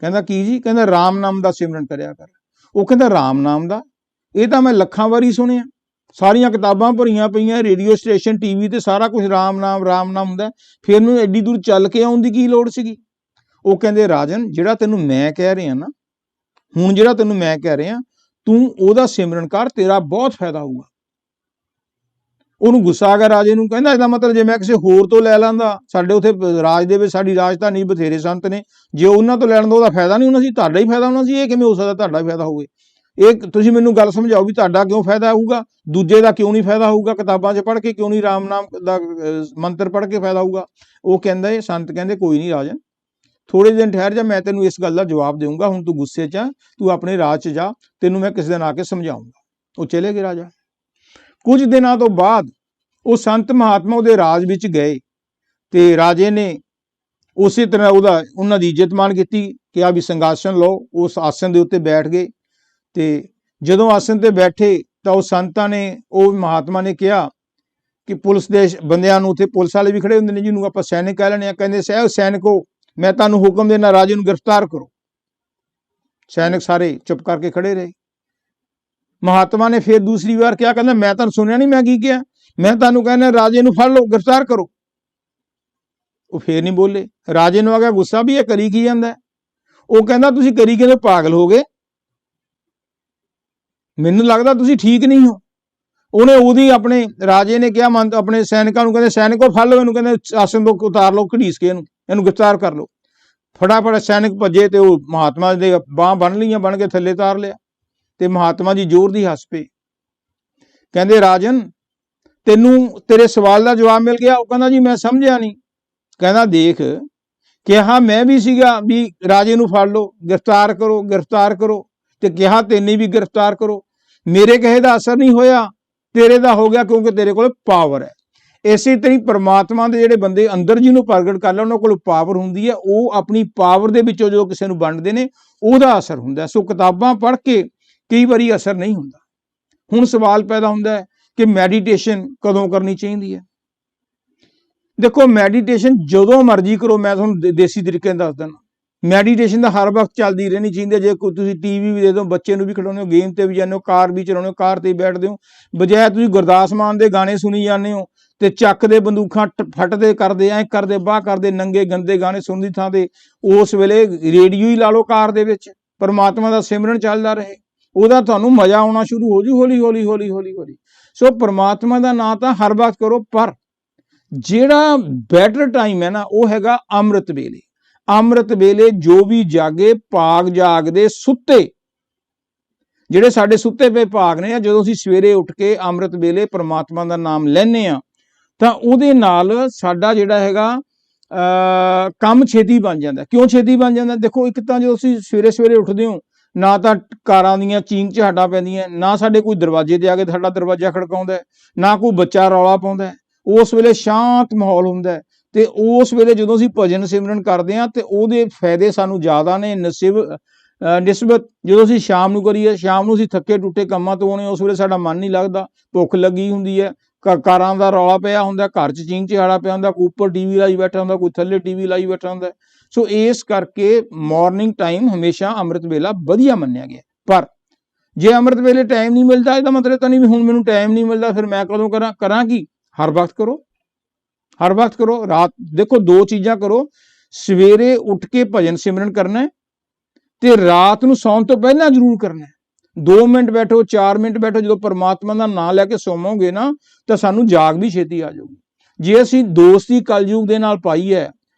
ਕਹਿੰਦਾ ਕੀ ਜੀ? ਕਹਿੰਦਾ ਰਾਮ ਨਾਮ ਦਾ ਸਿਮਰਨ ਕਰਿਆ ਕਰ। ਉਹ ਕਹਿੰਦਾ ਰਾਮ ਨਾਮ ਦਾ, ਇਹ ਤਾਂ ਮੈਂ ਲੱਖਾਂ ਵਾਰੀ ਸੁਣਿਆ, ਸਾਰੀਆਂ ਕਿਤਾਬਾਂ ਭਰੀਆਂ ਪਈਆਂ, ਰੇਡੀਓ ਸਟੇਸ਼ਨ ਟੀਵੀ ਤੇ ਸਾਰਾ ਕੁਝ ਰਾਮ ਨਾਮ ਹੁੰਦਾ, ਫਿਰ ਮੈਨੂੰ ਐਡੀ ਦੂਰ ਚੱਲ ਕੇ ਆਉਣ ਦੀ ਕੀ ਲੋੜ ਸੀਗੀ। ਉਹ ਕਹਿੰਦੇ ਰਾਜਨ ਜਿਹੜਾ ਤੈਨੂੰ ਮੈਂ ਕਹਿ ਰਿਹਾ ਨਾ, ਹੁਣ ਜਿਹੜਾ ਤੈਨੂੰ ਮੈਂ ਕਹਿ ਰਿਹਾ ਤੂੰ ਉਹਦਾ ਸਿਮਰਨ ਕਰ, ਤੇਰਾ ਬਹੁਤ ਫਾਇਦਾ ਹੋਊਗਾ। ਉਹਨੂੰ ਗੁੱਸਾ ਆ ਗਿਆ ਰਾਜੇ ਨੂੰ। ਕਹਿੰਦਾ ਇਹਦਾ ਮਤਲਬ ਜੇ ਮੈਂ ਕਿਸੇ ਹੋਰ ਤੋਂ ਲੈ ਲੈਂਦਾ, ਸਾਡੇ ਉੱਥੇ ਰਾਜ ਦੇ ਵਿੱਚ ਸਾਡੀ ਰਾਜਧਾਨੀ ਬਥੇਰੇ ਸੰਤ ਨੇ, ਜੇ ਉਹਨਾਂ ਤੋਂ ਲੈਣ ਦਾ ਉਹਦਾ ਫਾਇਦਾ ਨਹੀਂ ਹੋਣਾ ਸੀ, ਤੁਹਾਡਾ ਹੀ ਫਾਇਦਾ ਹੋਣਾ ਸੀ। ਇਹ ਕਿਵੇਂ ਹੋ ਸਕਦਾ ਤੁਹਾਡਾ ਫਾਇਦਾ ਹੋਵੇ? ਇਹ ਤੁਸੀਂ ਮੈਨੂੰ ਗੱਲ ਸਮਝਾਓ ਵੀ ਤੁਹਾਡਾ ਕਿਉਂ ਫਾਇਦਾ ਹੋਊਗਾ, ਦੂਜੇ ਦਾ ਕਿਉਂ ਨਹੀਂ ਫਾਇਦਾ ਹੋਊਗਾ? ਕਿਤਾਬਾਂ 'ਚ ਪੜ੍ਹ ਕੇ ਕਿਉਂ ਨਹੀਂ, ਰਾਮ ਨਾਮ ਦਾ ਮੰਤਰ ਪੜ੍ਹ ਕੇ ਫਾਇਦਾ ਹੋਊਗਾ? ਉਹ ਕਹਿੰਦਾ ਇਹ ਸੰਤ ਕਹਿੰਦੇ ਕੋਈ ਨਹੀਂ ਰਾਜਨ, ਥੋੜੇ ਦਿਨ ਠਹਿਰ ਜਾ, ਮੈਂ ਤੈਨੂੰ ਇਸ ਗੱਲ ਦਾ ਜਵਾਬ ਦੇਊਂਗਾ। ਹੁਣ ਤੂੰ ਗੁੱਸੇ 'ਚ ਆ, ਤੂੰ ਆਪਣੇ ਰਾਜ 'ਚ ਜਾ, ਤੈਨੂੰ ਮੈਂ ਕਿਸੇ ਦਿਨ ਆ ਕੇ ਸਮਝਾਊਂਗਾ। ਉਹ ਚਲੇ ਗਏ ਰਾਜਾ। ਕੁਝ ਦਿਨਾਂ ਤੋਂ ਬਾਅਦ ਉਹ ਸੰਤ ਮਹਾਤਮਾ ਉਹਦੇ ਰਾਜ ਵਿੱਚ ਗਏ ਤੇ ਰਾਜੇ ਨੇ ਉਸੇ ਤਰ੍ਹਾਂ ਉਹਨਾਂ ਦੀ ਇੱਜ਼ਤ ਮਾਣ ਕੀਤੀ ਕਿ ਆ ਵੀ ਸਿੰਘਾਸਨ ਲਓ। ਉਸ ਆਸਨ ਦੇ ਉੱਤੇ ਬੈਠ ਗਏ ਤੇ ਜਦੋਂ ਆਸਨ ਤੇ ਬੈਠੇ ਤਾਂ ਉਹ ਸੰਤਾਂ ਨੇ, ਉਹ ਮਹਾਤਮਾ ਨੇ ਕਿਹਾ ਕਿ ਪੁਲਿਸ ਦੇ ਬੰਦਿਆਂ ਨੂੰ, ਉੱਥੇ ਪੁਲਿਸ ਵਾਲੇ ਵੀ ਖੜੇ ਹੁੰਦੇ ਨੇ ਜਿਹਨੂੰ ਆਪਾਂ ਸੈਨਿਕ ਕਹਿ ਲੈਂਦੇ ਆ, ਕਹਿੰਦੇ ਸੈਨਿਕੋ ਮੈਂ ਤੁਹਾਨੂੰ ਹੁਕਮ ਦੇਣਾ, ਰਾਜੇ ਨੂੰ ਗ੍ਰਿਫਤਾਰ ਕਰੋ। ਸੈਨਿਕ ਸਾਰੇ ਚੁੱਪ ਕਰਕੇ ਖੜੇ ਰਹੇ। ਮਹਾਤਮਾ ਨੇ ਫਿਰ ਦੂਸਰੀ ਵਾਰ ਕਿਹਾ, ਕਹਿੰਦਾ ਮੈਂ ਤੁਹਾਨੂੰ ਸੁਣਿਆ ਨਹੀਂ ਮੈਂ ਕੀ ਕਿਹਾ, ਮੈਂ ਤੁਹਾਨੂੰ ਕਹਿੰਦਾ ਰਾਜੇ ਨੂੰ ਫੜ ਲਓ, ਗ੍ਰਿਫਤਾਰ ਕਰੋ। ਉਹ ਫੇਰ ਨਹੀਂ ਬੋਲੇ। ਰਾਜੇ ਨੂੰ ਆ ਗਿਆ ਗੁੱਸਾ ਵੀ ਇਹ ਕਰੀ ਕੀ ਜਾਂਦਾ। ਉਹ ਕਹਿੰਦਾ ਤੁਸੀਂ ਕਰੀ ਕਿਵੇਂ, ਪਾਗਲ ਹੋ ਗਏ, ਮੈਨੂੰ ਲੱਗਦਾ ਤੁਸੀਂ ਠੀਕ ਨਹੀਂ ਹੋ। ਉਹਨੇ ਉਹਦੀ ਆਪਣੇ ਰਾਜੇ ਨੇ ਕਿਹਾ ਆਪਣੇ ਸੈਨਿਕਾਂ ਨੂੰ, ਕਹਿੰਦੇ ਸੈਨਿਕੋ ਫੜ ਲਓ ਇਹਨੂੰ, ਕਹਿੰਦੇ ਆਸਨ ਤੋਂ ਉਤਾਰ ਲਓ, ਘੜੀਸ ਕੇ ਇਹਨੂੰ ਗ੍ਰਿਫਤਾਰ ਕਰ ਲਓ। ਫਟਾਫਟ ਸੈਨਿਕ ਭੱਜੇ ਤੇ ਉਹ ਮਹਾਤਮਾ ਦੇ ਬਾਂਹ ਬੰਨ ਲਈਆਂ, ਬਣ ਕੇ ਥੱਲੇ ਤਾਰ ਲਿਆ ਤੇ ਮਹਾਤਮਾ ਜੀ ਜ਼ੋਰ ਦੀ ਹੱਸ ਪਏ। ਕਹਿੰਦੇ ਰਾਜਨ ਤੈਨੂੰ ਤੇਰੇ ਸਵਾਲ ਦਾ ਜਵਾਬ ਮਿਲ ਗਿਆ। ਉਹ ਕਹਿੰਦਾ ਜੀ ਮੈਂ ਸਮਝਿਆ ਨਹੀਂ। ਕਹਿੰਦਾ ਦੇਖ, ਕਿਹਾ ਮੈਂ ਵੀ ਸੀਗਾ ਵੀ ਰਾਜੇ ਨੂੰ ਫੜ ਲਓ, ਗ੍ਰਿਫਤਾਰ ਕਰੋ, ਗ੍ਰਿਫਤਾਰ ਕਰੋ, ਤੇ ਕਿਹਾ ਤੈਨੂੰ ਵੀ ਗ੍ਰਿਫਤਾਰ ਕਰੋ। ਮੇਰੇ ਕਹੇ ਦਾ ਅਸਰ ਨਹੀਂ ਹੋਇਆ, ਤੇਰੇ ਦਾ ਹੋ ਗਿਆ, ਕਿਉਂਕਿ ਤੇਰੇ ਕੋਲ ਪਾਵਰ ਹੈ। ਇਸੇ ਤਰ੍ਹਾਂ ਹੀ ਪਰਮਾਤਮਾ ਦੇ ਜਿਹੜੇ ਬੰਦੇ ਅੰਦਰ ਜਿਹਨੂੰ ਪ੍ਰਗਟ ਕਰ ਲੈ, ਉਹਨਾਂ ਕੋਲ ਪਾਵਰ ਹੁੰਦੀ ਹੈ। ਉਹ ਆਪਣੀ ਪਾਵਰ ਦੇ ਵਿੱਚੋਂ ਜੋ ਕਿਸੇ ਨੂੰ ਵੰਡਦੇ ਨੇ ਉਹਦਾ ਅਸਰ ਹੁੰਦਾ। ਸੋ ਕਿਤਾਬਾਂ ਪੜ੍ਹ ਕੇ ਕਈ ਵਾਰੀ ਅਸਰ ਨਹੀਂ ਹੁੰਦਾ। ਹੁਣ ਸਵਾਲ ਪੈਦਾ ਹੁੰਦਾ ਹੈ ਕਿ ਮੈਡੀਟੇਸ਼ਨ ਕਦੋਂ ਕਰਨੀ ਚਾਹੀਦੀ ਹੈ। ਦੇਖੋ, ਮੈਡੀਟੇਸ਼ਨ ਜਦੋਂ ਮਰਜ਼ੀ ਕਰੋ। ਮੈਂ ਤੁਹਾਨੂੰ ਦੇਸੀ ਤਰੀਕੇ ਨਾਲ ਦੱਸ ਦਿੰਦਾ, ਮੈਡੀਟੇਸ਼ਨ ਦਾ ਹਰ ਵਕਤ ਚੱਲਦੀ ਰਹਿਣੀ ਚਾਹੀਦੀ ਹੈ। ਜੇ ਕੋਈ ਤੁਸੀਂ ਟੀਵੀ ਵੀ ਦੇ ਦਿਓ, ਬੱਚੇ ਨੂੰ ਵੀ ਖਿਡਾਉਂਦੇ ਹੋ, ਗੇਮ ਤੇ ਵੀ ਜਾਂਦੇ ਹੋ, ਕਾਰ ਵੀ ਚਲਾਉਂਦੇ ਹੋ, ਕਾਰ ਤੇ ਬੈਠਦੇ ਹੋ, ਬਜਾਏ ਤੁਸੀਂ ਗੁਰਦਾਸ ਮਾਨ ਦੇ ਗਾਣੇ ਸੁਣੀ ਜਾਂਦੇ ਹੋ ਤੇ ਚੱਕ ਦੇ ਬੰਦੂਕਾਂ ਫਟਦੇ ਕਰਦੇ, ਐਂ ਕਰਦੇ, ਬਾਹ ਕਰਦੇ, ਨੰਗੇ ਗੰਦੇ ਗਾਣੇ ਸੁਣਨ ਦੀ ਥਾਂ ਤੇ ਉਸ ਵੇਲੇ ਰੇਡੀਓ ਹੀ ਲਾ ਲਓ ਕਾਰ ਦੇ ਵਿੱਚ, ਪਰਮਾਤਮਾ ਦਾ ਸਿਮਰਨ ਚੱਲਦਾ ਰਹੇ, ਉਹਦਾ ਤੁਹਾਨੂੰ ਮਜ਼ਾ ਆਉਣਾ ਸ਼ੁਰੂ ਹੋ ਜੂ ਹੌਲੀ ਹੌਲੀ ਹੌਲੀ ਹੌਲੀ ਹੌਲੀ। ਸੋ ਪਰਮਾਤਮਾ ਦਾ ਨਾਂ ਤਾਂ ਹਰ ਵਕਤ ਕਰੋ, ਪਰ ਜਿਹੜਾ ਬੈਟਰ ਟਾਈਮ ਹੈ ਨਾ ਉਹ ਹੈਗਾ ਅੰਮ੍ਰਿਤ ਵੇਲੇ। ਅੰਮ੍ਰਿਤ ਵੇਲੇ ਜੋ ਵੀ ਜਾਗੇ, ਭਾਗ ਜਾਗਦੇ ਸੁੱਤੇ, ਜਿਹੜੇ ਸਾਡੇ ਸੁੱਤੇ ਪਏ ਭਾਗ ਨੇ, ਜਦੋਂ ਅਸੀਂ ਸਵੇਰੇ ਉੱਠ ਕੇ ਅੰਮ੍ਰਿਤ ਵੇਲੇ ਪ੍ਰਮਾਤਮਾ ਦਾ ਨਾਮ ਲੈਂਦੇ ਆ ਤਾਂ ਉਹਦੇ ਨਾਲ ਸਾਡਾ ਜਿਹੜਾ ਹੈਗਾ ਕੰਮ ਛੇਤੀ ਬਣ ਜਾਂਦਾ। ਕਿਉਂ ਛੇਤੀ ਬਣ ਜਾਂਦਾ? ਦੇਖੋ, ਇੱਕ ਤਾਂ ਜਦੋਂ ਤੁਸੀਂ ਸਵੇਰੇ ਸਵੇਰੇ ਉੱਠਦੇ ਹੋ, ਨਾ ਤਾਂ ਕਾਰਾਂ ਦੀਆਂ ਚੀਂਕ ਚਹਾਟਾਂ ਪੈਂਦੀਆਂ, ਨਾ ਸਾਡੇ ਕੋਈ ਦਰਵਾਜ਼ੇ ਤੇ ਆ ਕੇ ਸਾਡਾ ਦਰਵਾਜ਼ਾ ਖੜਕਾਉਂਦਾ, ਨਾ ਕੋਈ ਬੱਚਾ ਰੌਲਾ ਪਾਉਂਦਾ। ਉਸ ਵੇਲੇ ਸ਼ਾਂਤ ਮਾਹੌਲ ਹੁੰਦਾ ਤੇ ਉਸ ਵੇਲੇ ਜਦੋਂ ਅਸੀਂ ਭਜਨ ਸਿਮਰਨ ਕਰਦੇ ਹਾਂ ਤੇ ਉਹਦੇ ਫਾਇਦੇ ਸਾਨੂੰ ਜ਼ਿਆਦਾ ਨੇ ਨਿਸਬਤ ਜਦੋਂ ਅਸੀਂ ਸ਼ਾਮ ਨੂੰ ਕਰੀਏ। ਸ਼ਾਮ ਨੂੰ ਅਸੀਂ ਥੱਕੇ ਟੁੱਟੇ ਕੰਮਾਂ ਤੋਂ ਆਉਣੇ, ਉਸ ਵੇਲੇ ਸਾਡਾ ਮਨ ਨਹੀਂ ਲੱਗਦਾ, ਭੁੱਖ ਲੱਗੀ ਹੁੰਦੀ ਹੈ, ਕਾਰਾਂ ਦਾ ਰੌਲਾ ਪਿਆ ਹੁੰਦਾ, ਘਰ 'ਚ ਚੀਂਕ ਚਿਹਾੜਾ ਪਿਆ ਹੁੰਦਾ, ਕੋਈ ਉੱਪਰ ਟੀਵੀ ਲਾਈ ਬੈਠਾ ਹੁੰਦਾ, ਕੋਈ ਥੱਲੇ ਟੀਵੀ ਲਾਈ ਬੈਠਾ ਹੁੰਦਾ। ਸੋ ਇਸ ਕਰਕੇ ਮਾਰਨਿੰਗ ਟਾਈਮ ਹਮੇਸ਼ਾ ਅੰਮ੍ਰਿਤ ਵੇਲਾ ਵਧੀਆ ਮੰਨਿਆ ਗਿਆ। ਪਰ ਜੇ ਅੰਮ੍ਰਿਤ ਵੇਲੇ ਟਾਈਮ ਨਹੀਂ ਮਿਲਦਾ, ਇਹਦਾ ਮਤਲਬ ਤਾਂ ਨਹੀਂ ਵੀ ਹੁਣ ਮੈਨੂੰ ਟਾਈਮ ਨਹੀਂ ਮਿਲਦਾ ਫਿਰ ਮੈਂ ਕਦੋਂ ਕਰਾਂ ਕੀ? ਹਰ ਵਕਤ ਕਰੋ, ਹਰ ਵਕਤ ਕਰੋ। ਰਾਤ ਦੇਖੋ, ਦੋ ਚੀਜ਼ਾਂ ਕਰੋ, ਸਵੇਰੇ ਉੱਠ ਕੇ ਭਜਨ ਸਿਮਰਨ ਕਰਨਾ ਤੇ ਰਾਤ ਨੂੰ ਸੌਣ ਤੋਂ ਪਹਿਲਾਂ ਜ਼ਰੂਰ ਕਰਨਾ। 2 ਮਿੰਟ ਬੈਠੋ, 4 ਮਿੰਟ ਬੈਠੋ, ਜਦੋਂ ਪਰਮਾਤਮਾ ਦਾ ਨਾਮ ਲੈ ਕੇ ਸੌਵੋਗੇ ਨਾ ਤਾਂ ਸਾਨੂੰ ਜਾਗ ਵੀ ਛੇਤੀ ਆ ਜਾਊਗੀ। ਜੇ ਅਸੀਂ ਦੋਸਤੀ ਕਲਯੁਗ ਦੇ ਨਾਲ ਪਾਈ ਹੈ,